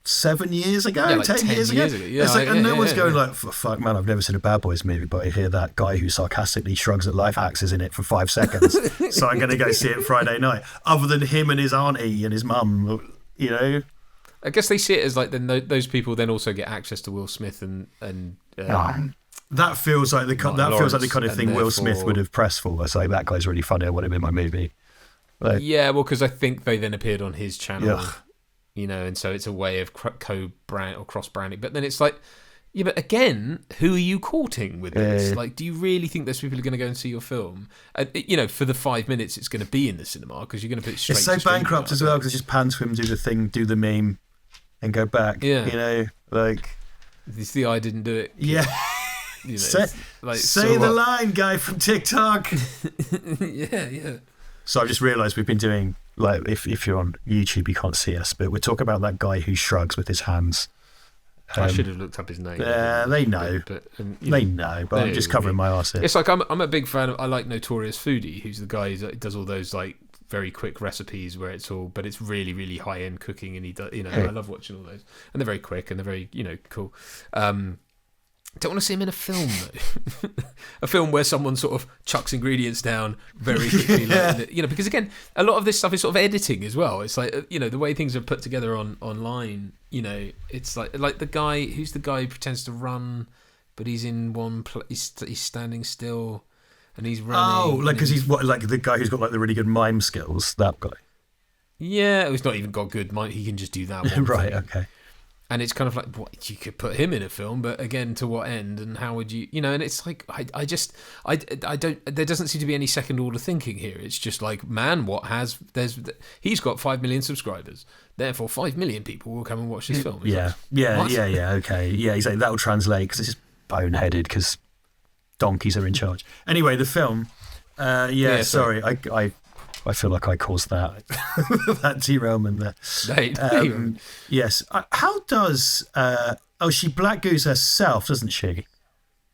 B: 7 years ago,
A: Yeah, like
B: 10 years ago.
A: Yeah,
B: It's like,
A: yeah,
B: and no
A: yeah,
B: one's
A: yeah,
B: going
A: yeah.
B: like, fuck man, I've never seen a Bad Boys movie, but I hear that guy who sarcastically shrugs at life hacks is in it for 5 seconds, so I'm going to go see it Friday night. Other than him and his auntie and his mum, you know.
A: I guess they see it as like then those people then also get access to Will Smith and
B: That feels like the kind of thing Will Smith
A: therefore-
B: would have pressed for. It's like, that guy's really funny, I want him in my movie. Like,
A: yeah, well, because I think they then appeared on his channel,
B: Ugh.
A: you know, and so it's a way of co-brand or cross-branding. But then it's like, yeah, but again, who are you courting with this? Like, do you really think those people are going to go and see your film? You know, for the 5 minutes it's going to be in the cinema because you're going to put it straight.
B: it's so
A: to streaming
B: bankrupt
A: now,
B: as well because it just pans for him, do the thing, do the meme, and go back.
A: Yeah.
B: You know, like,
A: It's the I didn't do it.
B: yeah.
A: You know,
B: Say,
A: it's like,
B: say
A: so
B: the
A: what?
B: line, guy from TikTok.
A: Yeah.
B: So I've just realised we've been doing, like, if you're on YouTube, you can't see us, but we're talking about that guy who shrugs with his hands.
A: I should have looked up his name.
B: They know.
A: But
B: They know, but I'm just covering my arse here.
A: It's like I'm a big fan of. I like Notorious Foodie, who's the guy that does all those like very quick recipes where it's all, but it's really really high end cooking, and he does. You know, I love watching all those, and they're very quick and they're very cool. Don't want to see him in a film though. A film where someone sort of chucks ingredients down very quickly, like, because again, a lot of this stuff is sort of editing as well. It's like the way things are put together online. It's like the guy who pretends to run, but he's in one place. He's standing still, and he's running.
B: Oh, like because he's like the guy who's got like the really good mime skills. That guy.
A: Yeah, he's not even got good mind. He can just do that one
B: Right.
A: thing.
B: Okay.
A: And it's kind of like, what, you could put him in a film, but again, to what end, and how would you, and it's like, I don't, there doesn't seem to be any second order thinking here. It's just like, man, he's got 5 million subscribers, therefore 5 million people will come and watch this film. It's
B: Yeah.
A: like,
B: Yeah.
A: what?
B: Yeah. Okay. Yeah. He's like, that'll translate because it's just boneheaded because donkeys are in charge. Anyway, the film.
A: Yeah,
B: Sorry. I feel like I caused that that derailment there. Yes. How does she black goose herself, doesn't she?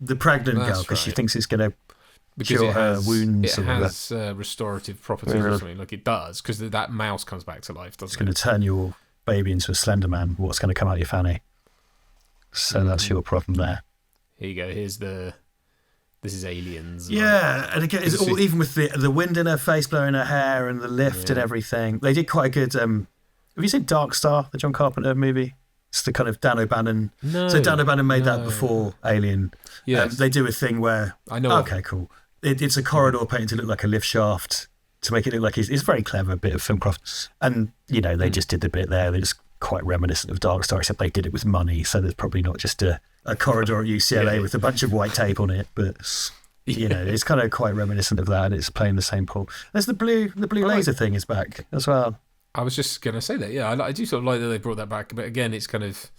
B: The pregnant girl, because she thinks it's going to cure her wounds.
A: It has restorative properties or something, like it does, because that mouse comes back to life, doesn't
B: it's going to turn your baby into a Slender Man. What's going to come out your fanny? So that's your problem there.
A: Here you go. This is Aliens.
B: Yeah, and again, it's all, even with the wind in her face blowing her hair and the lift and everything. They did quite a good. Have you seen Dark Star, the John Carpenter movie? It's the kind of Dan O'Bannon.
A: No.
B: So Dan O'Bannon made that before Alien.
A: Yes.
B: They do a thing where
A: I know.
B: Okay, cool. It's a corridor painted to look like a lift shaft to make it look like it's a very clever bit of filmcraft. And they just did the bit there. It's quite reminiscent of Dark Star, except they did it with money. So there's probably not just a corridor at UCLA with a bunch of white tape on it, but it's kind of quite reminiscent of that, and it's playing the same pool. There's the blue laser thing is back as well.
A: I was just going to say that, I do sort of like that they brought that back, but again, it's kind of,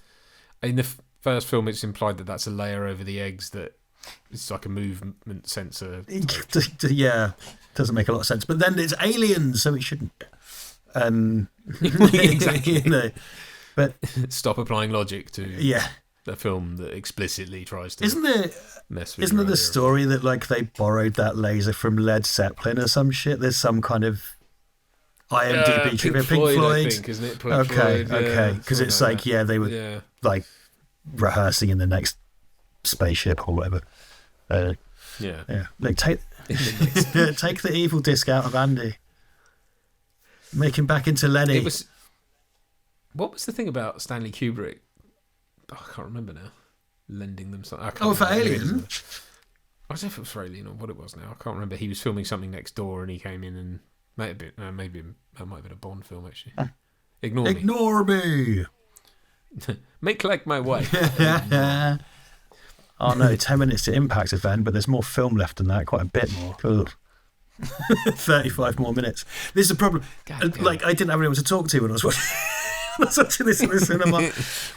A: in the first film, it's implied that that's a layer over the eggs that it's like a movement sensor.
B: Yeah, doesn't make a lot of sense, but then it's aliens, so it shouldn't.
A: Exactly.
B: But
A: stop applying logic to a film that explicitly tries to mess with.
B: Isn't there the story that like they borrowed that laser from Led Zeppelin or some shit? There's some kind of IMDb trivia. Pink Floyd,
A: I think, isn't it? Pink Floyd,
B: okay, because it's like they were like rehearsing in the next spaceship or whatever. Like take the evil disc out of Andy, make him back into Lenny.
A: What was the thing about Stanley Kubrick? I can't remember now. Lending them something.
B: For Alien?
A: I don't know if it was for Alien or what it was now. I can't remember. He was filming something next door and he came in and maybe that might have been a Bond film actually. Ignore me. Make like my wife.
B: Oh no, 10 minutes to Impact event, but there's more film left than that, quite a bit more. 35 more minutes. This is the problem. Like, I didn't have anyone to talk to when I was watching this in the cinema,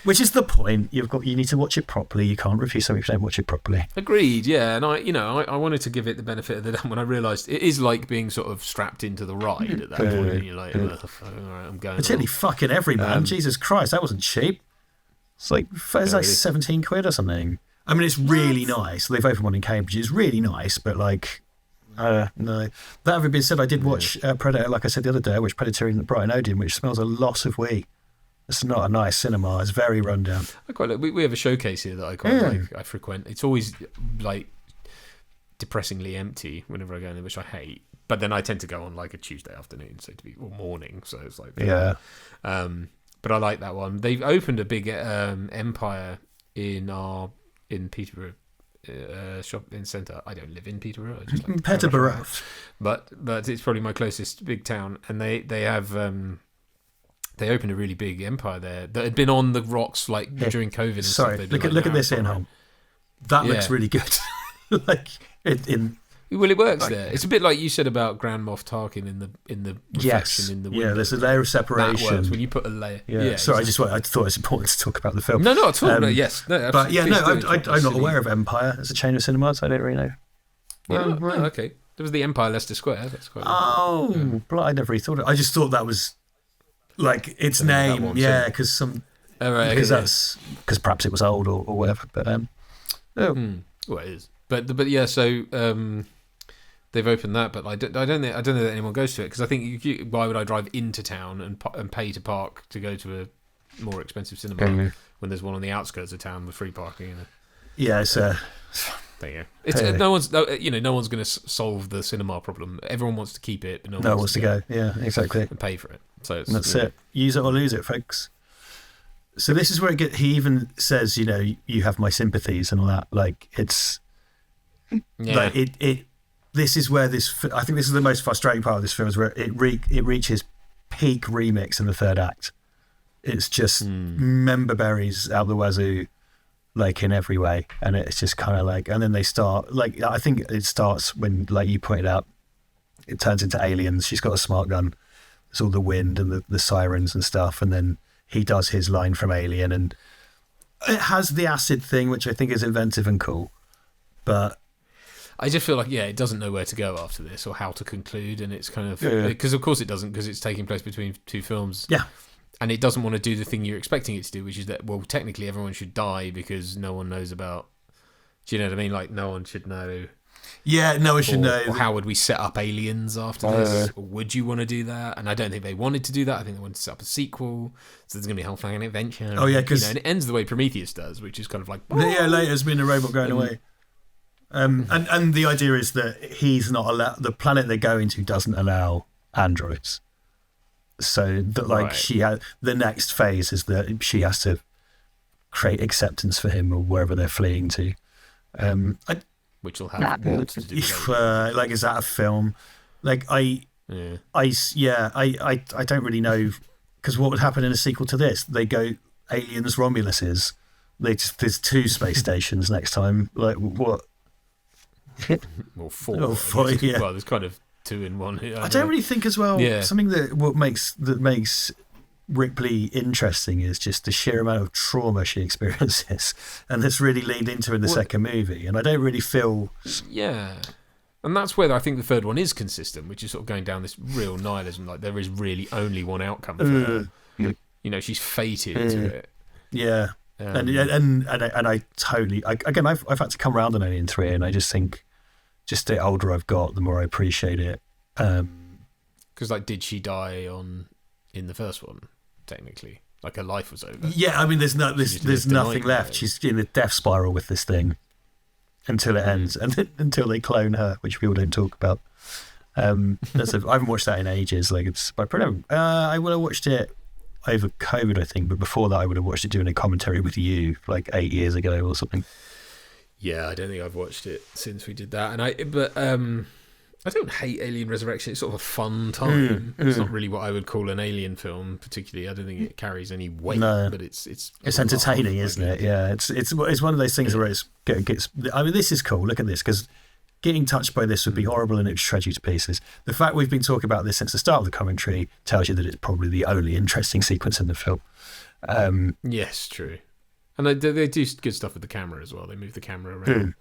B: which is the point. You need to watch it properly. You can't review something if you don't watch it properly.
A: Agreed. Yeah, and I wanted to give it the benefit of the doubt when I realised it is like being sort of strapped into the ride at that point. And you're like, all right, I'm going.
B: Particularly fucking Everyman. Jesus Christ, that wasn't cheap. It's like 17 quid or something. I mean, it's really nice. They've opened one in Cambridge. It's really nice, but like, No. That having been said, I did watch Predator, like I said the other day. I watched Predator in Brighton Odeon, which smells a lot of wee. It's not a nice cinema. It's very run down.
A: I quite like. We have a showcase here that I quite like. I frequent. It's always like depressingly empty whenever I go in there, which I hate. But then I tend to go on like a Tuesday afternoon, or morning. So it's like but I like that one. They've opened a big empire in Peterborough. Shopping centre. I don't live in Peterborough. I just like
B: Peterborough,
A: but it's probably my closest big town, and they have they opened a really big empire there that had been on the rocks like during COVID. And
B: sorry,
A: stuff.
B: look at this in home. That looks really good. Like
A: it works there. It's a bit like you said about Grand Moff Tarkin in the reflection in the window.
B: Yeah, there's a layer of separation.
A: That works when you put a layer.
B: Yeah. Sorry, exactly. I thought it was important to talk about the film.
A: No, not at all. Yes, no,
B: but yeah, no, I'm not aware of Empire as a chain of cinemas. I don't really know.
A: Okay. There was the Empire Leicester Square. That's quite.
B: I never really thought it. I just thought that was like its name. Because because perhaps it was old or whatever. But
A: well, it is. But yeah, so they've opened that, but I don't know that anyone goes to it because I think why would I drive into town and pay to park to go to a more expensive cinema when there's one on the outskirts of town with free parking?
B: Yeah, it's
A: there you go. It's no one's going to solve the cinema problem. Everyone wants to keep it, but no one wants to go.
B: Yeah, exactly.
A: And pay for it. So
B: that's it. Use it or lose it, folks. So this is where he even says, you have my sympathies and all that. Like it's. Yeah. Like this is where I think this is the most frustrating part of this film is where it reaches peak remix in the third act. It's just member berries out the wazoo, like in every way, and it's just kind of like, and then they start like I think it starts when, like you pointed out, it turns into aliens. She's got a smart gun. There's all the wind and the sirens and stuff, and then he does his line from Alien, and it has the acid thing, which I think is inventive and cool, but.
A: I just feel like, it doesn't know where to go after this or how to conclude, and it's kind of... Because of course it doesn't, because it's taking place between two films.
B: Yeah.
A: And it doesn't want to do the thing you're expecting it to do, which is that, well, technically everyone should die because no one knows about... Do you know what I mean? Like, no one should know...
B: Yeah, no one should know.
A: Or how would we set up aliens after this? Or would you want to do that? And I don't think they wanted to do that. I think they wanted to set up a sequel. So there's going to be a whole fucking adventure.
B: Oh, yeah, because...
A: and it ends the way Prometheus does, which is kind of like...
B: Yeah, later it's been a robot going away. And the idea is that he's not allowed. The planet they're going to doesn't allow androids, so that the next phase is that she has to create acceptance for him or wherever they're fleeing to.
A: Which will have what to do with
B: like, is that a film? Like I don't really know, because what would happen in a sequel to this? They go Aliens Romuluses. There's 2 space stations next time. Like what?
A: Or 4.
B: Yeah.
A: Well, there's kind of 2 in 1.
B: I don't really think as well. Yeah. Something that makes Ripley interesting is just the sheer amount of trauma she experiences, and that's really leaned into in the second movie. And I don't really feel.
A: Yeah. And that's where I think the third one is consistent, which is sort of going down this real nihilism. Like there is really only one outcome for her. She's fated to it.
B: Yeah. And I totally again I've had to come around on Alien 3, and I just think just the older I've got, the more I appreciate it.
A: Because did she die in the first one? Technically, like her life was over.
B: Yeah, I mean there's nothing left. She's in a death spiral with this thing until it ends, and until they clone her, which people don't talk about. I haven't watched that in ages. Like it's I would have watched it over COVID, I think, but before that I would have watched it doing a commentary with you like 8 years ago or something.
A: Yeah, I don't think I've watched it since we did that, and I don't hate Alien Resurrection. It's sort of a fun time. It's not really what I would call an Alien film, particularly. I don't think it carries any weight, but it's
B: entertaining, isn't it? Yeah, it's one of those things where it gets. I mean, this is cool. Look at this, because getting touched by this would be horrible and it would shred you to pieces. The fact we've been talking about this since the start of the commentary tells you that it's probably the only interesting sequence in the film.
A: Yes, true. And they do good stuff with the camera as well. They move the camera around.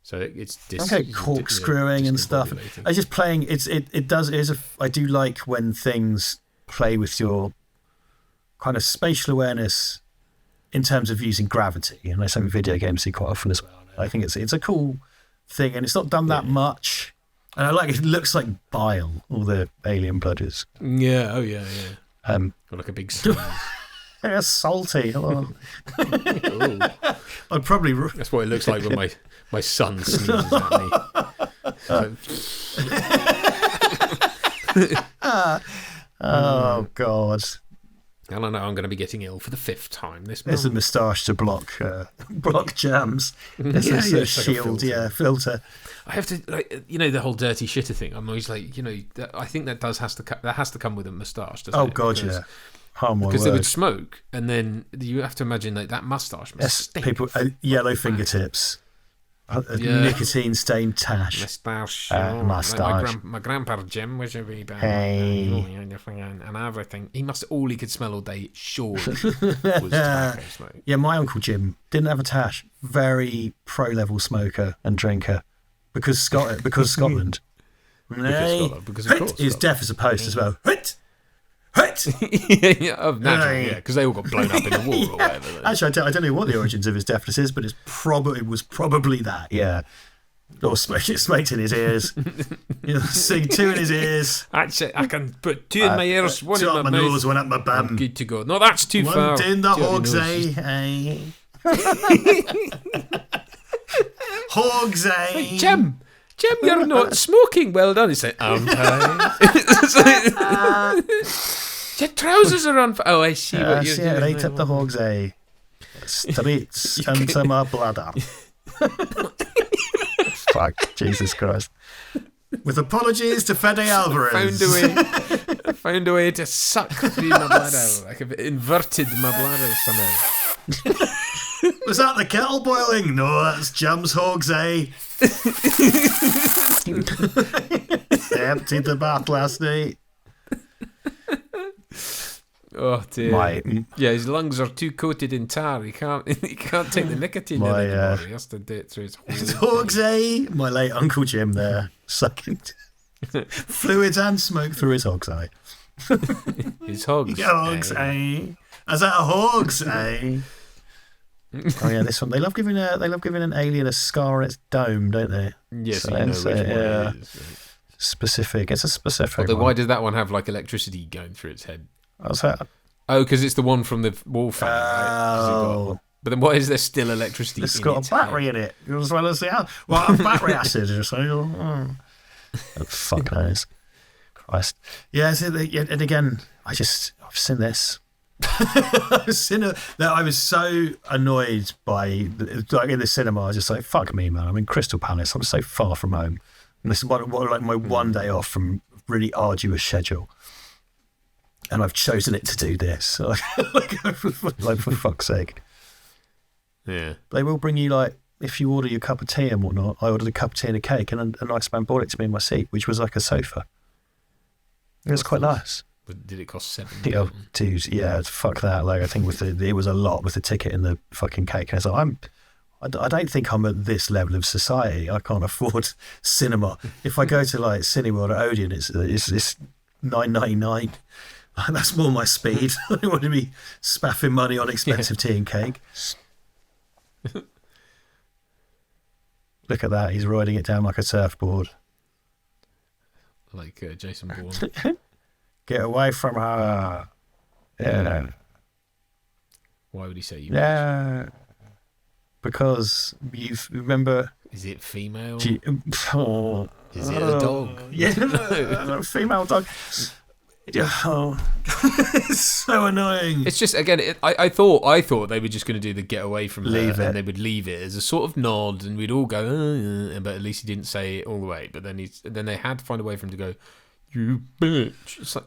A: So it's
B: corkscrewing and stuff. I just playing. I do like when things play with your kind of spatial awareness in terms of using gravity, and that's something video games see quite often as well. I think it's a cool thing, and it's not done that much. And I like it looks like bile, all the alien blood is.
A: Yeah, oh yeah. Got like a big sneeze.
B: It's salty. Oh.
A: Ooh.
B: I'd probably...
A: That's what it looks like when my son sneezes at me.
B: Oh, God.
A: I don't know, I'm going to be getting ill for the 5th time this month.
B: There's a moustache to block jams. There's a shield, filter.
A: I have to, the whole dirty shitter thing. I'm always like, I think that has to come with a moustache, doesn't it?
B: Oh, God, yeah. Oh, my
A: because
B: word.
A: they would smoke, and then you have to imagine that moustache must stink.
B: People, yellow fingertips. Nicotine-stained tash.
A: Moustache.
B: Moustache.
A: Like my grandpa Jim was a wee bit.
B: Hey.
A: And everything. All he could smell all day, surely, was tobacco smoke.
B: Yeah, my Uncle Jim didn't have a tash. Very pro-level smoker and drinker. Because Scotland.
A: Because of course.
B: He's deaf as a post as well.
A: Because they all got blown up in the war or whatever.
B: Actually, I don't know what the origins of his deafness is, but it was probably that. Yeah, or smoked in his ears. Sing 2 in his ears.
A: Actually, I can put 2 in my ears, 1 in my
B: nose, 1 up my bum.
A: I'm good to go. No, that's too far.
B: 1 in the hogs, Hogs,
A: Hey, Jim, you're not smoking. Well done. He's like, aren't I? Your trousers are on fire. Oh, I see what you're doing.
B: Right up the hogs, Streets into my bladder. Fuck, Jesus Christ. With apologies to Fede Alvarez.
A: Found a way to suck through my bladder. Like I've inverted my bladder somehow.
B: Was that the kettle boiling? No, that's Jam's hogs, They emptied the bath last night.
A: Oh dear. His lungs are too coated in tar. He can't take the nicotine in anymore. He has to do it through his
B: hogs, My late Uncle Jim there, sucking fluids and smoke through his hogs,
A: His hogs.
B: Hogs, Is that a hogs, Oh yeah, this one. They love giving an alien a scar on its dome, don't they?
A: Yes, so which one it is.
B: Specific. It's a specific.
A: Although, why does that one have like electricity going through its head?
B: What's that?
A: Oh, because it's the one from the wall fan, right? But then why is there still electricity?
B: It's got a battery in it, as well as the battery acid or something. Fuck knows. Christ. Yeah. And again, I've seen this. I was so annoyed by, like in the cinema, I was just like, fuck me, man. I'm in Crystal Palace. I'm so far from home. And this is my one day off from really arduous schedule. And I've chosen it to do this. Like for fuck's sake.
A: Yeah.
B: They will bring you, like, if you order your cup of tea and whatnot. I ordered a cup of tea and a cake, and a nice man brought it to me in my seat, which was like a sofa. It was quite nice.
A: Did it cost
B: $7? Yeah, fuck that. Like, I think it was a lot with the ticket and the fucking cake. And I was like, I don't think I'm at this level of society. I can't afford cinema. If I go to like Cineworld or Odeon, it's $9.99. That's more my speed. I don't want to be spaffing money on expensive tea and cake. Look at that. He's riding it down like a surfboard.
A: Like Jason Bourne.
B: Get away from her. Yeah.
A: Why would he say you?
B: Yeah. Because you remember.
A: Is it female?
B: Is it
A: a dog?
B: Yeah. No. Female dog. Oh. It's so annoying.
A: It's just, again, I thought they were just going to do the get away from
B: leave
A: her,
B: it.
A: and they would leave it as a sort of nod, and we'd all go, but at least he didn't say it all the way. But then they had to find a way for him to go, you bitch. It's like,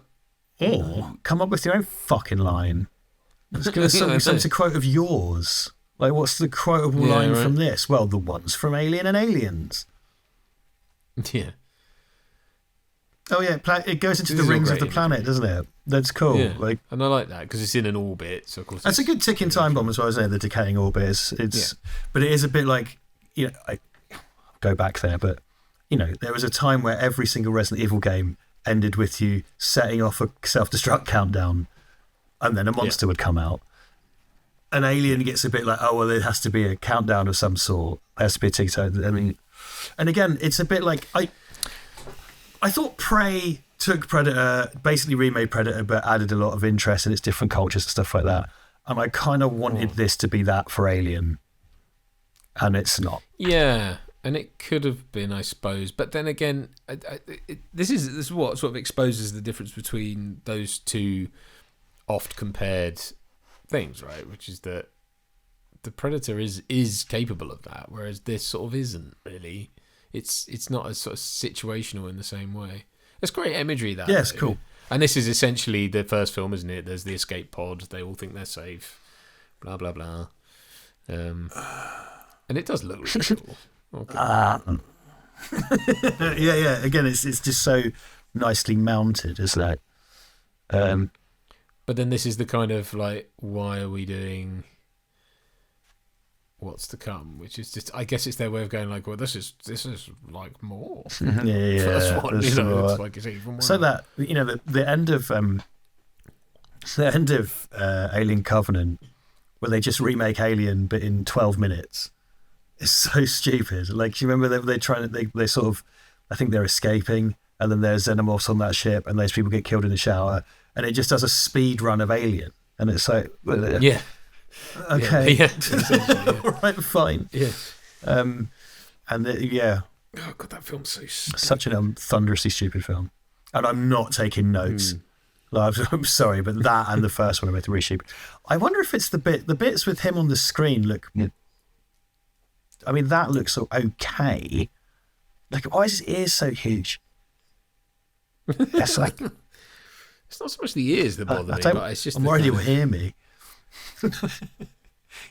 B: or come up with your own fucking line. It's going to something to quote of yours. Like, what's the quotable line from this? Well, the ones from Alien and Aliens.
A: Yeah.
B: Oh yeah, it goes into the rings of the planet, doesn't it? That's cool.
A: Yeah. And I like that because it's in an orbit, so of course
B: that's a good ticking time bomb as well, isn't it? The decaying orbit. But it is a bit like, I go back there, but there was a time where every single Resident Evil game ended with you setting off a self-destruct countdown, and then a monster would come out. An Alien gets a bit like, oh well, there has to be a countdown of some sort. There has to be a ticking time. I mean, and again, it's a bit like I thought Prey took Predator, basically remade Predator, but added a lot of interest in its different cultures and stuff like that. And I kind of wanted this to be that for Alien, and it's not.
A: Yeah, and it could have been, I suppose. But then again, this is what sort of exposes the difference between those two oft compared things, right? Which is that the Predator is capable of that, whereas this sort of isn't really. It's not as sort of situational in the same way. It's great imagery, that.
B: Yeah, it's cool.
A: And this is essentially the first film, isn't it? There's the escape pod. They all think they're safe. Blah, blah, blah. And it does look really cool. Okay.
B: Yeah. Again, it's just so nicely mounted, isn't it?
A: But then this is the kind of like, why are we doing what's to come? Which is just, I guess it's their way of going like, well, this is like more.
B: Yeah.
A: First one, you know, it's like it's even more.
B: So that, you know, the end of Alien Covenant, where they just remake Alien but in 12 minutes, is so stupid. Like, do you remember they sort of, I think they're escaping, and then there's xenomorphs on that ship, and those people get killed in the shower, and it just does a speed run of Alien, and it's like,
A: yeah,
B: okay,
A: yeah.
B: Right, fine,
A: yeah,
B: yeah.
A: Oh god, that film's so stupid.
B: Such a thunderously stupid film, and I'm not taking notes. Like, I'm sorry, but that and the first one are both really stupid. I wonder if it's the bits with him on the screen look. I mean, that looks okay. Like, why is his ears so huge? It's like,
A: it's not so much the ears that bother me, but it's just
B: I'm worried you'll hear me.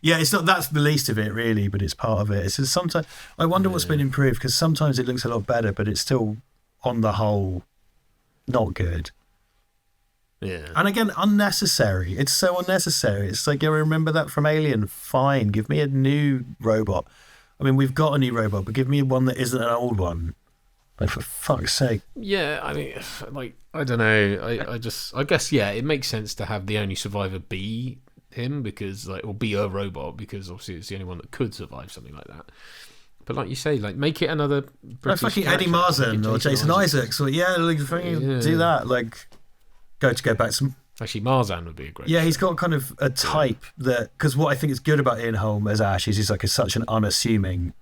B: Yeah, it's not. That's the least of it, really, but it's part of it. It's just sometimes I wonder what's been improved, because sometimes it looks a lot better, but it's still, on the whole, not good.
A: Yeah.
B: And again, unnecessary. It's so unnecessary. It's like, you remember that from Alien? Fine, give me a new robot. I mean, we've got a new robot, but give me one that isn't an old one. Like, for fuck's sake.
A: Yeah, I mean, like, I don't know. I guess, yeah, it makes sense to have the only survivor be him, because, like, or be a robot, because obviously it's the only one that could survive something like that. But like you say, like, make it another British
B: fucking
A: character.
B: Eddie Marsan or Jason Isaacs. Or, yeah, like, do that. Like, go back to...
A: Actually, Marzan would be a great.
B: Yeah, he's got kind of a type that... Because what I think is good about Ian Holm as Ash is he's like such an unassuming...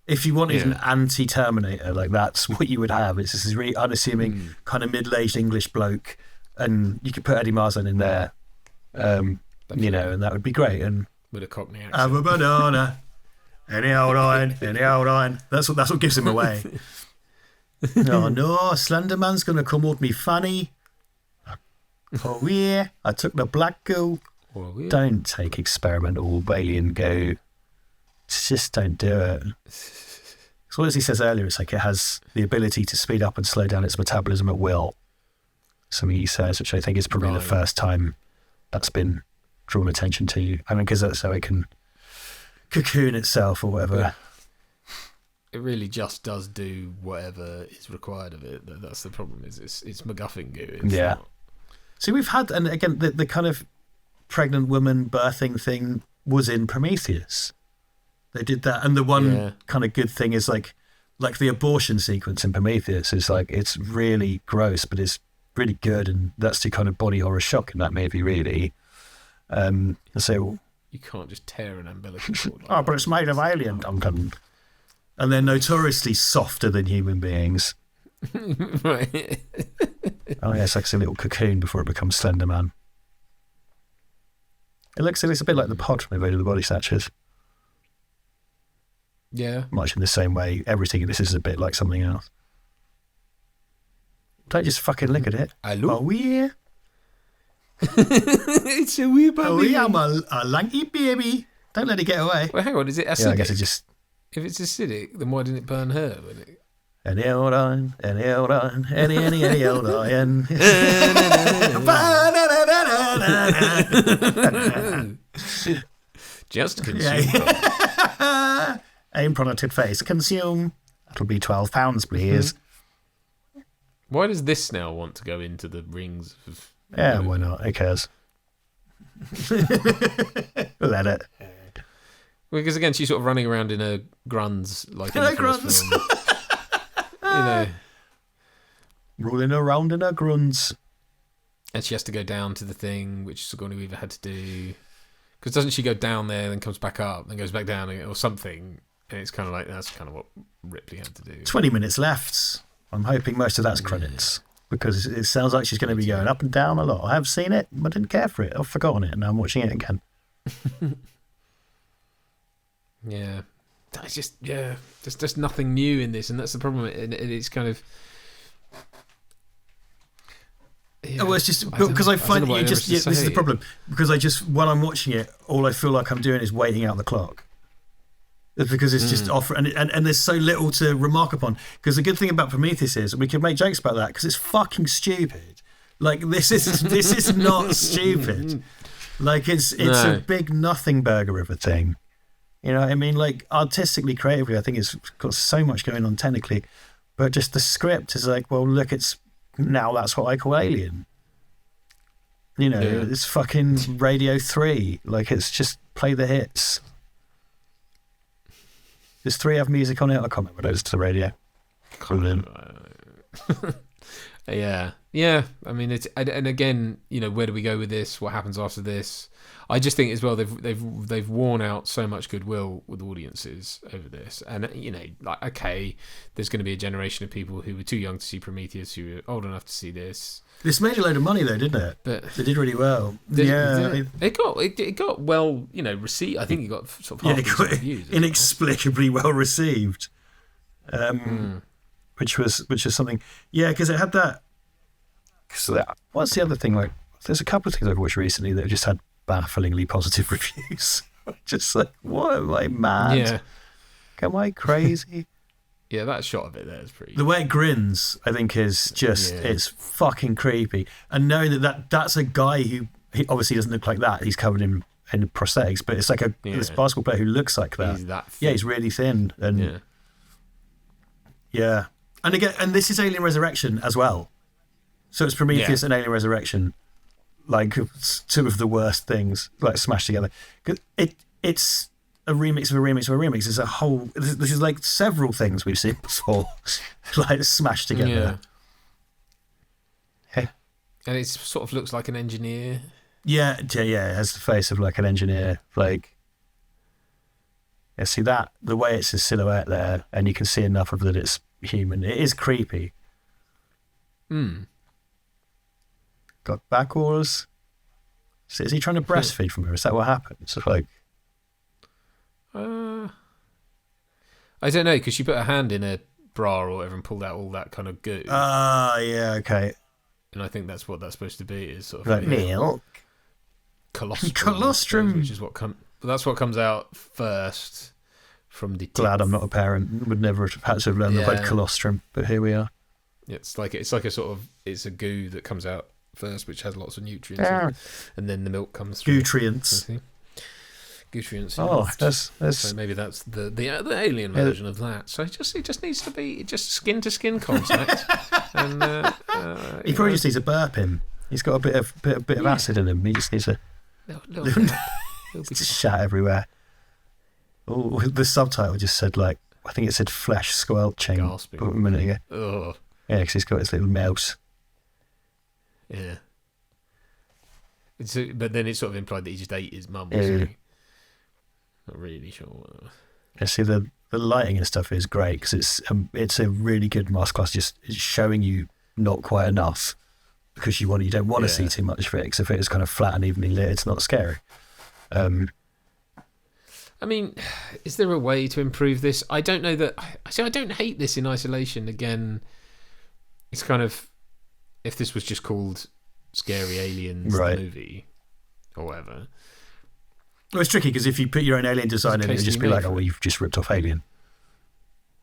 B: If you wanted an anti-Terminator, like, that's what you would have. It's this really unassuming kind of middle-aged English bloke, and you could put Eddie Marsan in there, you know, and that would be great. And
A: with a Cockney accent.
B: have a banana, any old iron. That's what gives him away. Oh no, Slender Man's gonna come with me funny. Oh yeah, I took the black girl.
A: Oh, yeah.
B: Don't take experimental alien go. Just don't do it. So as he says earlier, it's like it has the ability to speed up and slow down its metabolism at will. Something he says, which I think is probably the first time that's been drawn attention to. I mean, because that's so it can cocoon itself or whatever.
A: Yeah. It really just does do whatever is required of it. That's the problem. Is it's MacGuffin goo. It's not.
B: See, we've had, and again, the kind of pregnant woman birthing thing was in Prometheus. They did that, and the one kind of good thing is like the abortion sequence in Prometheus is like, it's really gross, but it's really good, and that's the kind of body horror shock in that movie, really. So
A: you can't just tear an umbilical cord.
B: Like but it's made of alien, Duncan. And they're notoriously softer than human beings.
A: Right.
B: Oh yeah, it's like a little cocoon before it becomes Slender Man. It looks a bit like the pod from Invading the Body Snatchers.
A: Yeah.
B: Much in the same way, everything in this is a bit like something else. Don't just fucking look at it.
A: Hello?
B: Oh yeah.
A: It's a wee baby.
B: Oh yeah, I'm a lanky baby. Don't let it get away.
A: Well, hang on, is it acidic?
B: Yeah, I guess it just...
A: If it's acidic, then why didn't it burn her?
B: Any old iron, any old iron, any old iron.
A: Just consume.
B: Yeah. Aim pronoted face. Consume. That'll be £12, please.
A: Why does this now want to go into the rings of...
B: Yeah, why not? Who cares? Let it.
A: Because again, she's sort of running around in her grunts, like in
B: Hello,
A: the first
B: grunts.
A: film. You know,
B: rolling around in her grunts.
A: And she has to go down to the thing, which Sigourney Weaver had to do. Because doesn't she go down there, then comes back up, then goes back down, or something? And it's kind of like, that's kind of what Ripley had to do.
B: 20 minutes left. I'm hoping most of that's credits. Because it sounds like she's going to be going up and down a lot. I have seen it, but I didn't care for it. I've forgotten it, and now I'm watching it again.
A: Yeah. That's just, there's just nothing new in this, and that's the problem. It's kind of... Yeah,
B: well, it's just because I find it just this is the problem, because I just, when I'm watching it, all I feel like I'm doing is waiting out the clock. It's because it's just off, and there's so little to remark upon. Because the good thing about Prometheus is we can make jokes about that because it's fucking stupid. Like this is not stupid. Like it's a big nothing burger of a thing. You know what I mean? Like artistically, creatively, I think it's got so much going on technically, but just the script is like, well, look, it's. Now that's what I call Alien. You know, it's fucking Radio 3. Like, it's just play the hits. Does 3 have music on it? I can't remember those to the radio.
A: Yeah. I mean, it's and again, you know, where do we go with this? What happens after this? I just think as well they've worn out so much goodwill with audiences over this, and you know, like okay, there's going to be a generation of people who were too young to see Prometheus who were old enough to see this.
B: This made a load of money though, didn't it?
A: But
B: they did really well.
A: It got well, you know, received. I think it got sort of reviews
B: inexplicably well received, which was something. Yeah, because it had that. So what's the other thing? Like, there's a couple of things I've watched recently that have just had bafflingly positive reviews. Just like, what, am I mad?
A: Yeah.
B: Am I crazy?
A: Yeah, that shot of it there is pretty...
B: The way it grins, I think, is just, it's fucking creepy. And knowing that's a guy who, he obviously doesn't look like that. He's covered in prosthetics, but it's like this basketball player who looks like that.
A: He's that thin.
B: Yeah, he's really thin. And yeah. And again, and this is Alien Resurrection as well. So it's Prometheus and Alien Resurrection. Like, two of the worst things, like, smashed together. Because it's a remix of a remix of a remix. It's a whole... This is like several things we've seen before, like, smashed together.
A: Yeah. And it sort of looks like an engineer.
B: Yeah, it has the face of, like, an engineer. Like... Yeah, see that? The way it's a silhouette there, and you can see enough of that it's human. It is creepy. Got back orders. So is he trying to breastfeed from her? Is that what happened? It's like...
A: I don't know, because she put her hand in a bra or whatever and pulled out all that kind of goo.
B: Yeah, okay.
A: And I think that's what that's supposed to be, is sort of
B: like milk.
A: Colostrum. Which is that's what comes out first from the teeth.
B: Glad I'm not a parent. Would never have had to have learned about colostrum, but here we are.
A: It's like a sort of, it's a goo that comes out first, which has lots of nutrients in it, and then the milk comes through.
B: Nutrients.
A: Nutrients.
B: Oh, that's
A: so maybe that's the alien version of that. So it just needs to be just skin to skin contact. And
B: he probably just needs a burp him. He's got a bit of acid in him. He just needs a just shat everywhere. Oh, the subtitle just said, like, I think it said flesh squelching a minute ago.
A: Oh.
B: Yeah, because he's got his little mouse.
A: Yeah. But then it sort of implied that he just ate his mum.
B: Yeah.
A: So not really sure.
B: Yeah, see, the lighting and stuff is great because it's a really good masterclass. Just showing you not quite enough because you don't want to see too much of it. Because if it is kind of flat and evenly lit, it's not scary.
A: I mean, is there a way to improve this? I don't know that. I don't hate this in isolation. Again, it's kind of, if this was just called Scary Aliens, the movie, or whatever.
B: Well, it's tricky because if you put your own alien design in, it'd just be like, oh, well, you've just ripped off Alien.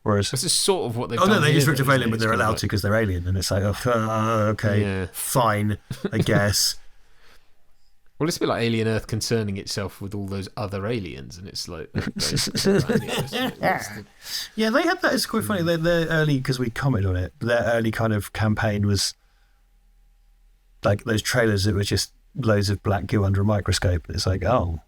B: Whereas
A: this is sort of what they've done.
B: Oh no, they just ripped off Alien, but they're allowed to because they're Alien, and it's like, okay, fine, I guess.
A: Well, it's a bit like Alien Earth concerning itself with all those other aliens, and it's like...
B: Yeah, they had that. It's quite funny. They're early, because we commented on it, their early kind of campaign was like those trailers that were just loads of black goo under a microscope. It's like, oh.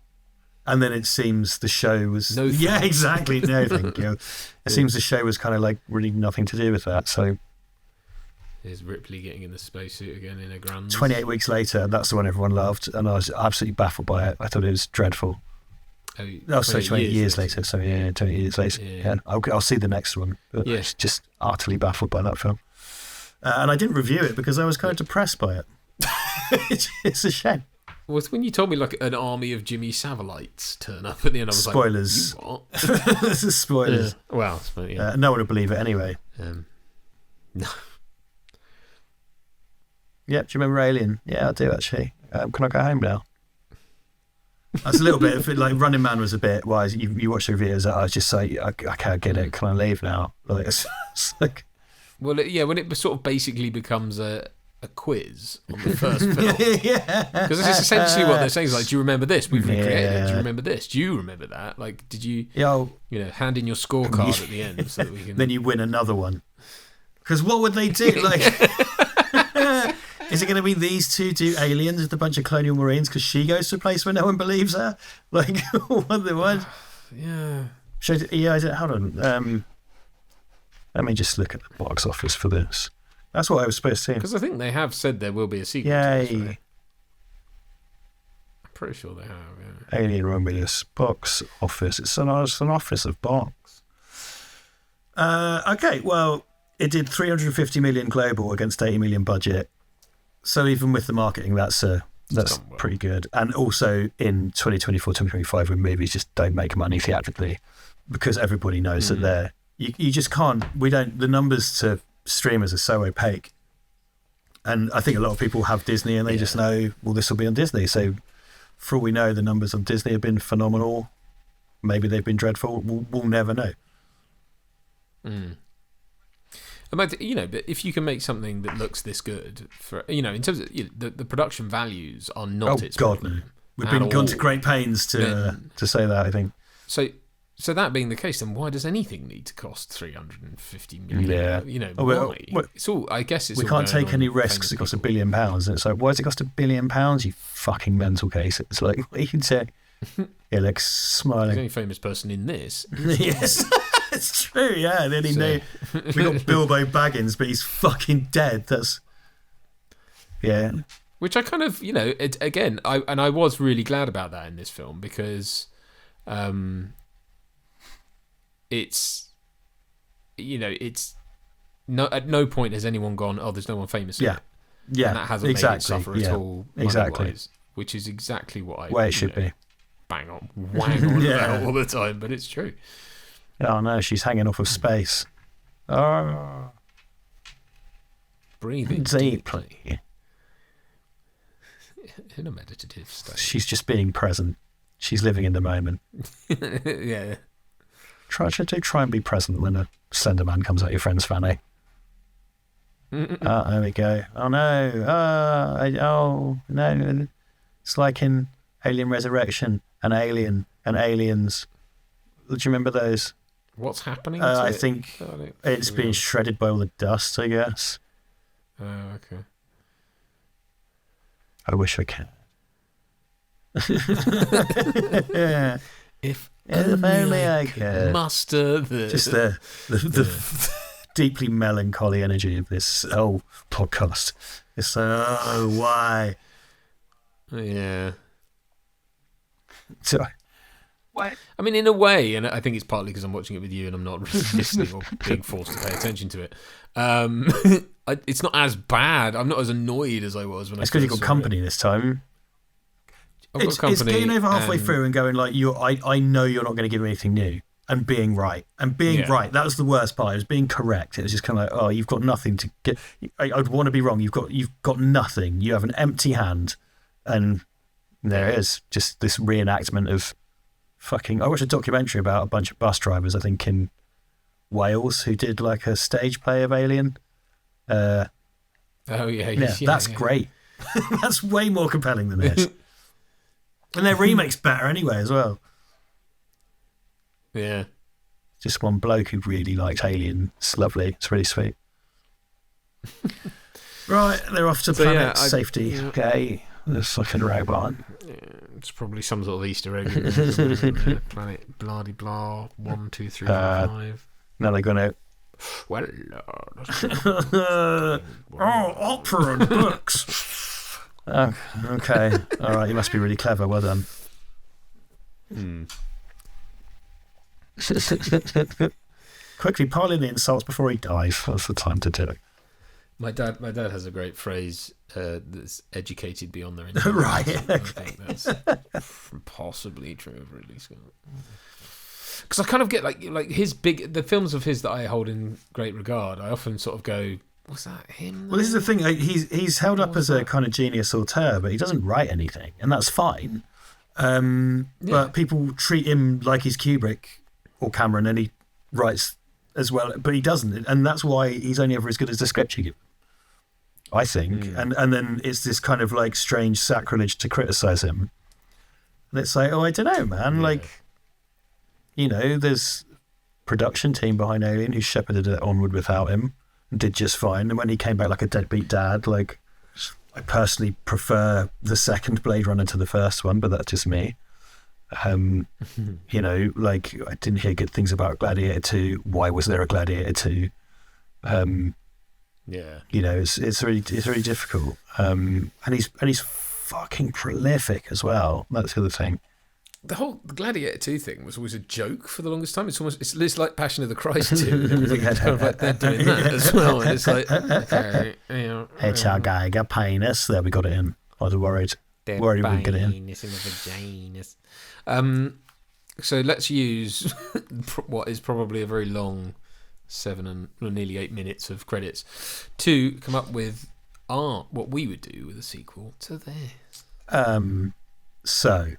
B: And then it seems the show was...
A: No thanks.
B: Yeah, exactly. No, thank you. It seems the show was kind of like really nothing to do with that, so...
A: Is Ripley getting in the spacesuit again in a grand?
B: 28 weeks later, that's the one everyone loved, and I was absolutely baffled by it. I thought it was dreadful. Oh, so 20 years later. So yeah, 20 years later. Yeah. I'll see the next one. But I was just utterly baffled by that film. And I didn't review it because I was kind of depressed by it. It's a shame.
A: Well, it's when you told me like an army of Jimmy Savileites turn up at the end. I was
B: spoilers.
A: Like, what?
B: This is spoilers.
A: Well, yeah.
B: No one would believe it anyway.
A: No.
B: Yeah, do you remember Alien? Yeah, I do actually. Can I go home now? That's a little bit of it, like Running Man was a bit. Why you watch the reviews? I was just like, I can't get it. Can I leave now? Like, it's like,
A: well, when it sort of basically becomes a quiz on the first film, because this is essentially what they're saying. Is like, do you remember this? We've recreated it. Do you remember this? Do you remember that? Like, did you? Hand in your scorecard at the end so that we can.
B: Then you win another one. Because what would they do? Like. Is it going to be these two do aliens with a bunch of colonial marines because she goes to a place where no one believes her? Like, what?
A: Yeah.
B: Hold on. Let me just look at the box office for this. That's what I was supposed to see.
A: Because I think they have said there will be a sequel.
B: Yay.
A: To this, right? I'm pretty sure they have, yeah.
B: Alien Romulus, box office. It's an office of box. Okay, well, it did 350 million global against 80 million budget. So even with the marketing, that's pretty good. And also in 2024, 2025, when movies just don't make money theatrically, because everybody knows that you just can't. The numbers to streamers are so opaque. And I think a lot of people have Disney and they just know, well, this will be on Disney. So for all we know, the numbers on Disney have been phenomenal. Maybe they've been dreadful. We'll never know.
A: But if you can make something that looks this good, for in terms of the production values are not its problem.
B: No. We've been gone to great pains to say that, I think.
A: So that being the case, then why does anything need to cost 350 million?
B: Yeah.
A: Why? It's all. I guess it's.
B: We can't take any risks. It costs $1 billion, and it's like, why does it cost $1 billion? You fucking mental case. It's like, what you can say. Yeah, like smiling.
A: The only famous person in this.
B: Yes. It's true, yeah. Then we got Bilbo Baggins, but he's fucking dead.
A: Which I kind of, I was really glad about that in this film because, it's at no point has anyone gone, oh, there's no one famous in it.
B: Yeah,
A: and that hasn't made it suffer at all.
B: Exactly,
A: which is exactly what
B: it should be.
A: Wang on about all the time, but it's true.
B: Oh no, she's hanging off of space. Oh.
A: Breathing deeply. In a meditative state.
B: She's just being present. She's living in the moment.
A: Yeah.
B: Try and be present when a slender man comes out your friend's fanny. There we go. Oh no. No. It's like in Alien Resurrection, an alien and aliens. Do you remember those?
A: What's happening?
B: I think it's being shredded by all the dust, I guess.
A: Oh, okay.
B: I wish I could.
A: If
B: only I could
A: muster
B: just the deeply melancholy energy of this whole podcast. It's why?
A: Yeah.
B: So,
A: I mean, in a way, and I think it's partly because I'm watching it with you and I'm not listening or being forced to pay attention to it. It's not as bad. I'm not as annoyed as I was when I.
B: It's because you've got company this time. It's getting over halfway through and going like, I know you're not going to give me anything new, and being right. Right. That was the worst part. It was being correct. It was just kind of like, oh, you've got nothing to get. I'd want to be wrong. You've got nothing. You have an empty hand, and there it is. Just this reenactment of fucking. I watched a documentary about a bunch of bus drivers, I think in Wales, who did like a stage play of Alien. That's great. That's way more compelling than this. And their remake's better anyway as well.
A: Yeah.
B: Just one bloke who really likes Alien. It's lovely. It's really sweet. Right, they're off to planet safety. Yeah. Okay. The fucking robot.
A: Yeah, it's probably some sort of Easter egg. Planet blah de blah 1, 2, 3, 4, 5.
B: Now they're going to
A: well,
B: opera and books. Oh, okay, all right. You must be really clever. Well done. Quickly pile in the insults before he dies. That's the time to do it.
A: My dad has a great phrase that's educated beyond their intelligence.
B: Right.
A: I think that's possibly true of Ridley Scott. Because I kind of get like the films of his that I hold in great regard. I often sort of go, was that him?
B: Well, this is the thing. He's held up as a kind of genius auteur, but he doesn't write anything, and that's fine. But people treat him like he's Kubrick or Cameron, and he writes as well, but he doesn't, and that's why he's only ever as good as the script you give him, I think. And then it's this kind of like strange sacrilege to criticize him, and it's like, I don't know, man. Like, there's production team behind Alien who shepherded it onward without him and did just fine. And when he came back like a deadbeat dad, like, I personally prefer the second Blade Runner to the first one, but that's just me. Like, I didn't hear good things about Gladiator 2. Why was there a Gladiator 2? It's really difficult. And he's fucking prolific as well. That's the other thing.
A: The whole Gladiator 2 thing was always a joke for the longest time. It's like Passion of the Christ 2 and everything. Kind of like they're doing that as well. And it's like, okay,
B: HR guy got penis. There, we got it in. I was worried we wouldn't get it in.
A: So let's use what is probably a very long 7 or nearly 8 minutes of credits to come up with what we would do with a sequel to this.
B: So,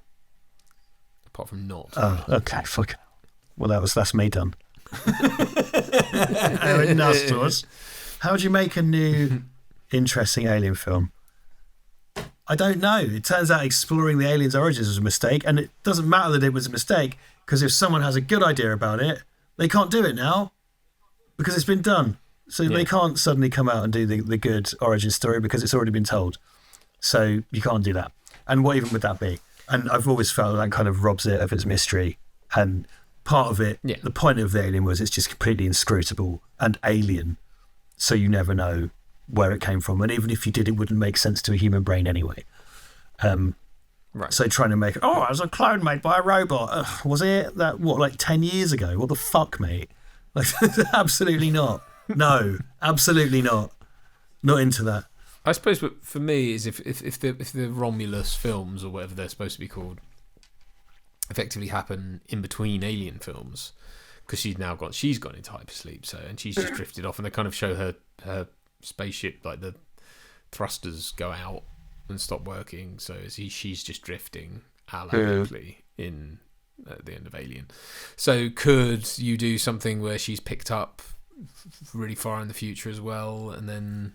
A: apart from not.
B: Oh, okay, fuck it. Well, that's me done. How do you make a new, interesting Alien film? I don't know. It turns out exploring the aliens' origins was a mistake, and it doesn't matter that it was a mistake, because if someone has a good idea about it, they can't do it now, because it's been done. So they can't suddenly come out and do the good origin story, because it's already been told. So you can't do that. And what even would that be? And I've always felt that kind of robs it of its mystery. And part of it, the point of the Alien was it's just completely inscrutable and alien, so you never know where it came from. And even if you did, it wouldn't make sense to a human brain anyway.
A: Right.
B: So trying to make it was a clone made by a robot. Was it that, like 10 years ago? What the fuck, mate? Like, absolutely not. No, absolutely not. Not into that.
A: I suppose, but for me, is if the Romulus films, or whatever they're supposed to be called, effectively happen in between Alien films, because she's gone into hypersleep, and she's just drifted off, and they kind of show her spaceship, like the thrusters go out and stop working, so she's just drifting a la Ripley in at the end of Alien. So could you do something where she's picked up really far in the future as well, and then,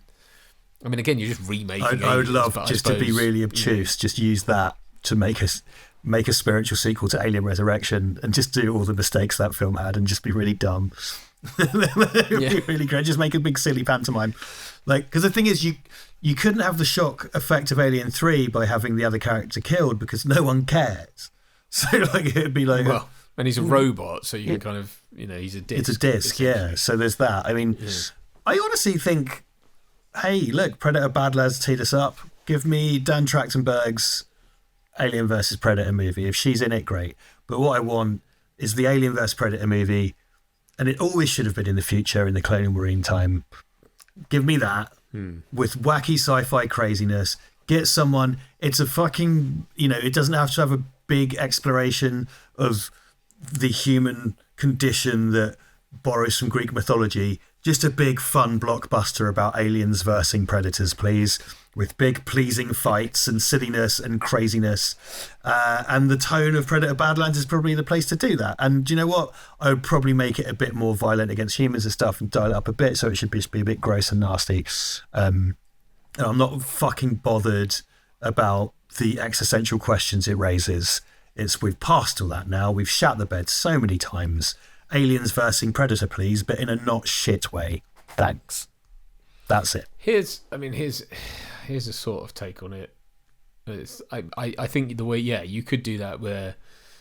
A: I mean, again, you're just remaking.
B: I would love just to be really obtuse, just use that to make a spiritual sequel to Alien Resurrection, and just do all the mistakes that film had, and just be really dumb. It would be really great. Just make a big silly pantomime, like, because the thing is, you couldn't have the shock effect of Alien 3 by having the other character killed, because no one cares. So like, it'd be like,
A: and he's a robot, so you can kind of, he's a disc.
B: It's a disc, yeah. So there's that. I mean, I honestly think, hey, look, Predator Bad Lads teed us up. Give me Dan Trachtenberg's Alien vs Predator movie. If she's in it, great. But what I want is the Alien vs Predator movie, and it always should have been in the future, in the colonial marine time. Give me that with wacky sci-fi craziness. Get someone. It's a fucking, it doesn't have to have a big exploration of the human condition that borrows from Greek mythology. Just a big fun blockbuster about aliens versing predators, please, with big pleasing fights and silliness and craziness. And the tone of Predator Badlands is probably the place to do that. And you know what? I would probably make it a bit more violent against humans and stuff, and dial it up a bit, so it should be a bit gross and nasty. And I'm not fucking bothered about the existential questions it raises. We've passed all that now. We've shat the bed so many times. Aliens versing Predator, please, but in a not shit way. Thanks. That's it.
A: Here's a sort of take on it. I think the way, you could do that where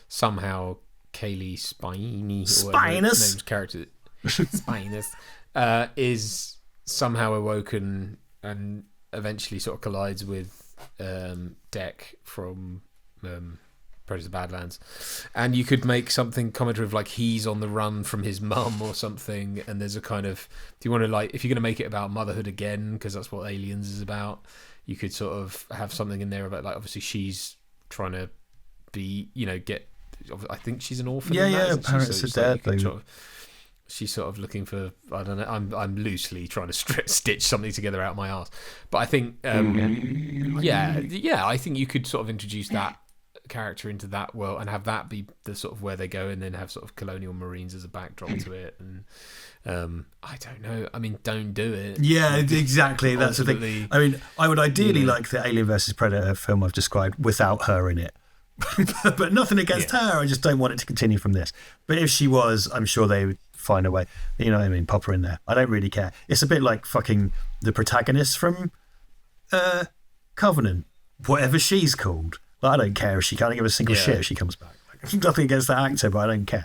A: somehow Kaylee Spinus,
B: Spinus,
A: character, Spinus, is somehow awoken and eventually sort of collides with Deck from Predator Badlands, and you could make something commentative like he's on the run from his mum or something, and there's a kind of, do you want to, like, if you're going to make it about motherhood again, because that's what Aliens is about, you could sort of have something in there about, like, obviously she's trying to be, get, I think she's an orphan.
B: Parents are dead.
A: She's sort of looking for, I don't know, I'm loosely trying to stitch something together out of my arse, but I think I think you could sort of introduce that character into that world and have that be the sort of where they go, and then have sort of colonial marines as a backdrop to it. And I don't know, I mean, don't do it.
B: Exactly, that's the thing. I mean, I would ideally like the Alien versus Predator film I've described without her in it. But nothing against her, I just don't want it to continue from this. But if she was, I'm sure they would find a way, you know what I mean, pop her in there. I don't really care. It's a bit like fucking the protagonist from Covenant, whatever she's called. Like, I don't care if she can't give a single shit if she comes back. Like, nothing against that actor, but I don't care.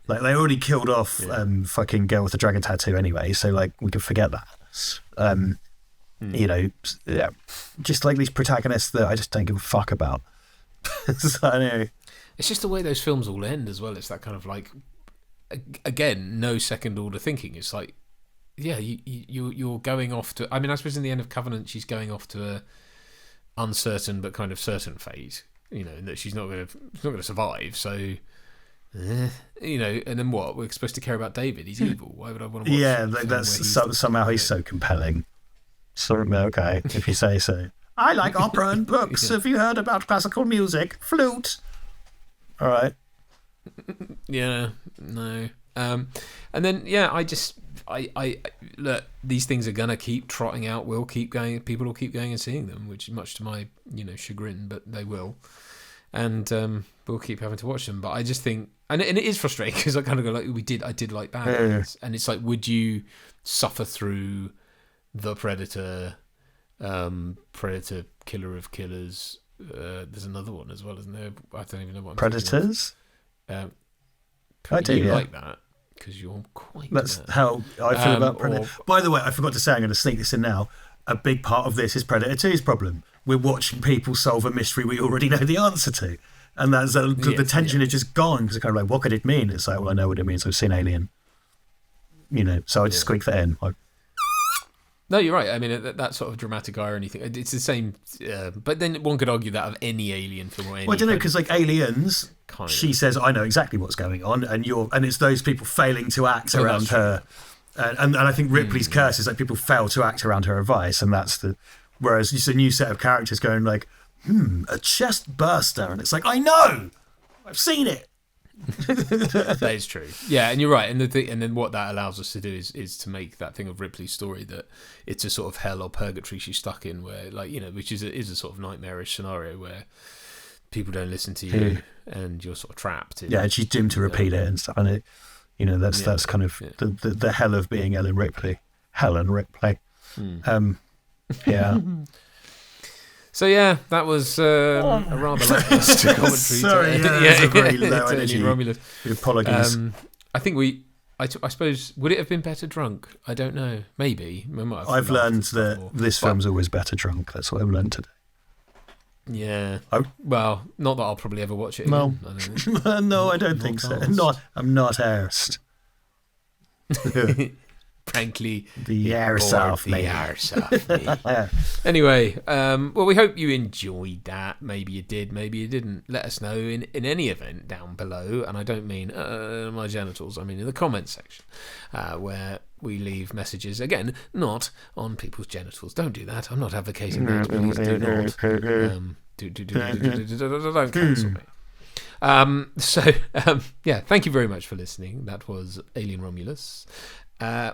B: Like, they already killed off fucking girl with the dragon tattoo anyway, so like we can forget that. Just like these protagonists that I just don't give a fuck about. So, anyway.
A: It's just the way those films all end as well. It's that kind of like, again, no second order thinking. It's like, you're going off to, I mean, I suppose in the end of Covenant she's going off to a uncertain but kind of certain phase, and that she's not going to survive, so and then what, we're supposed to care about David? He's evil. Why would I want to watch
B: that's somehow he's so compelling. So okay, if you say so. I like opera and books. Have you heard about classical music? Flute. All right.
A: No. And then I look, these things are gonna keep trotting out. We'll keep going. People will keep going and seeing them, which is much to my chagrin, but they will, and we'll keep having to watch them. But I just think, and it is frustrating because I kind of go like, I did like Badlands, and it's like, would you suffer through the Predator, Killer of Killers? There's another one as well, isn't there? I don't even know what I'm
B: Predators.
A: I do like that. Because you're quite.
B: That's how I feel about Predator. By the way, I forgot to say, I'm going to sneak this in now. A big part of this is Predator 2's problem. We're watching people solve a mystery we already know the answer to, and that's the tension is just gone, because it's kind of like, what could it mean? It's like, well, I know what it means. I've seen Alien. So I just squeak that in.
A: No, you're right. I mean, that sort of dramatic irony thing, it's the same. But then one could argue that of any Alien film or any.
B: Well, I don't know, because like Aliens, she says, "I know exactly what's going on," and it's those people failing to act around her, and I think Ripley's curse is like people fail to act around her advice, and that's the. Whereas it's a new set of characters going like, a chest burster, and it's like, I know, I've seen it.
A: That is true. Yeah, and you're right. And then what that allows us to do is to make that thing of Ripley's story that it's a sort of hell or purgatory she's stuck in, where which is a sort of nightmarish scenario where people don't listen to you and you're sort of trapped.
B: And she's doomed to repeat it and stuff. And that's kind of the hell of being Ellen Ripley. Helen Ripley. Yeah.
A: So that was a rather lackluster commentary.
B: Sorry, it's a very low energy.
A: Alien Romulus.
B: Apologies.
A: I think I suppose, would it have been better drunk? I don't know. Maybe.
B: I've learned that this film's always better drunk. That's what I've learned today.
A: Yeah. Well, not that I'll probably ever watch it again.
B: No, I don't think so. I'm not arsed.
A: Frankly,
B: the arse off me.
A: Anyway, well, we hope you enjoyed that. Maybe you did, maybe you didn't. Let us know in any event down below, and I don't mean my genitals, I mean in the comments section, where we leave messages, again, not on people's genitals. Don't do that. I'm not advocating that. Please do not. Don't cancel me. Thank you very much for listening. That was Alien Romulus.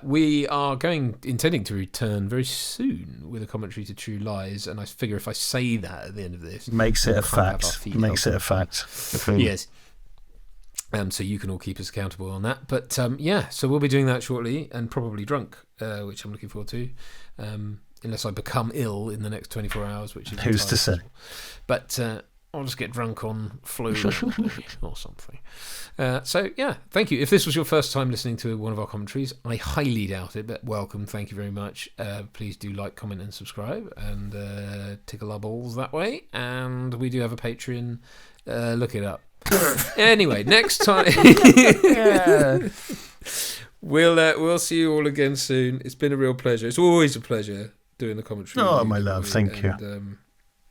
A: We are intending to return very soon with a commentary to True Lies, and I figure if I say that at the end of this,
B: makes it a fact.
A: Yes. So you can all keep us accountable on that. But so we'll be doing that shortly, and probably drunk, which I'm looking forward to. Unless I become ill in the next 24 hours, which is
B: who's to say?
A: But I'll just get drunk on flu or something. So, yeah, thank you. If this was your first time listening to one of our commentaries, I highly doubt it, but welcome. Thank you very much. Please do like, comment, and subscribe, and tickle our balls that way. And we do have a Patreon. Look it up. Anyway, next time... We'll see you all again soon. It's been a real pleasure. It's always a pleasure doing the commentary.
B: Oh, my love, thank you.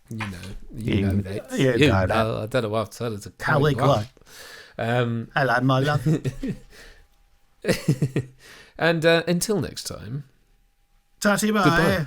A: You know that. I don't know what I've told it to
B: how we go. Hello, my love.
A: And until next time.
B: Tatty bye.
A: Goodbye.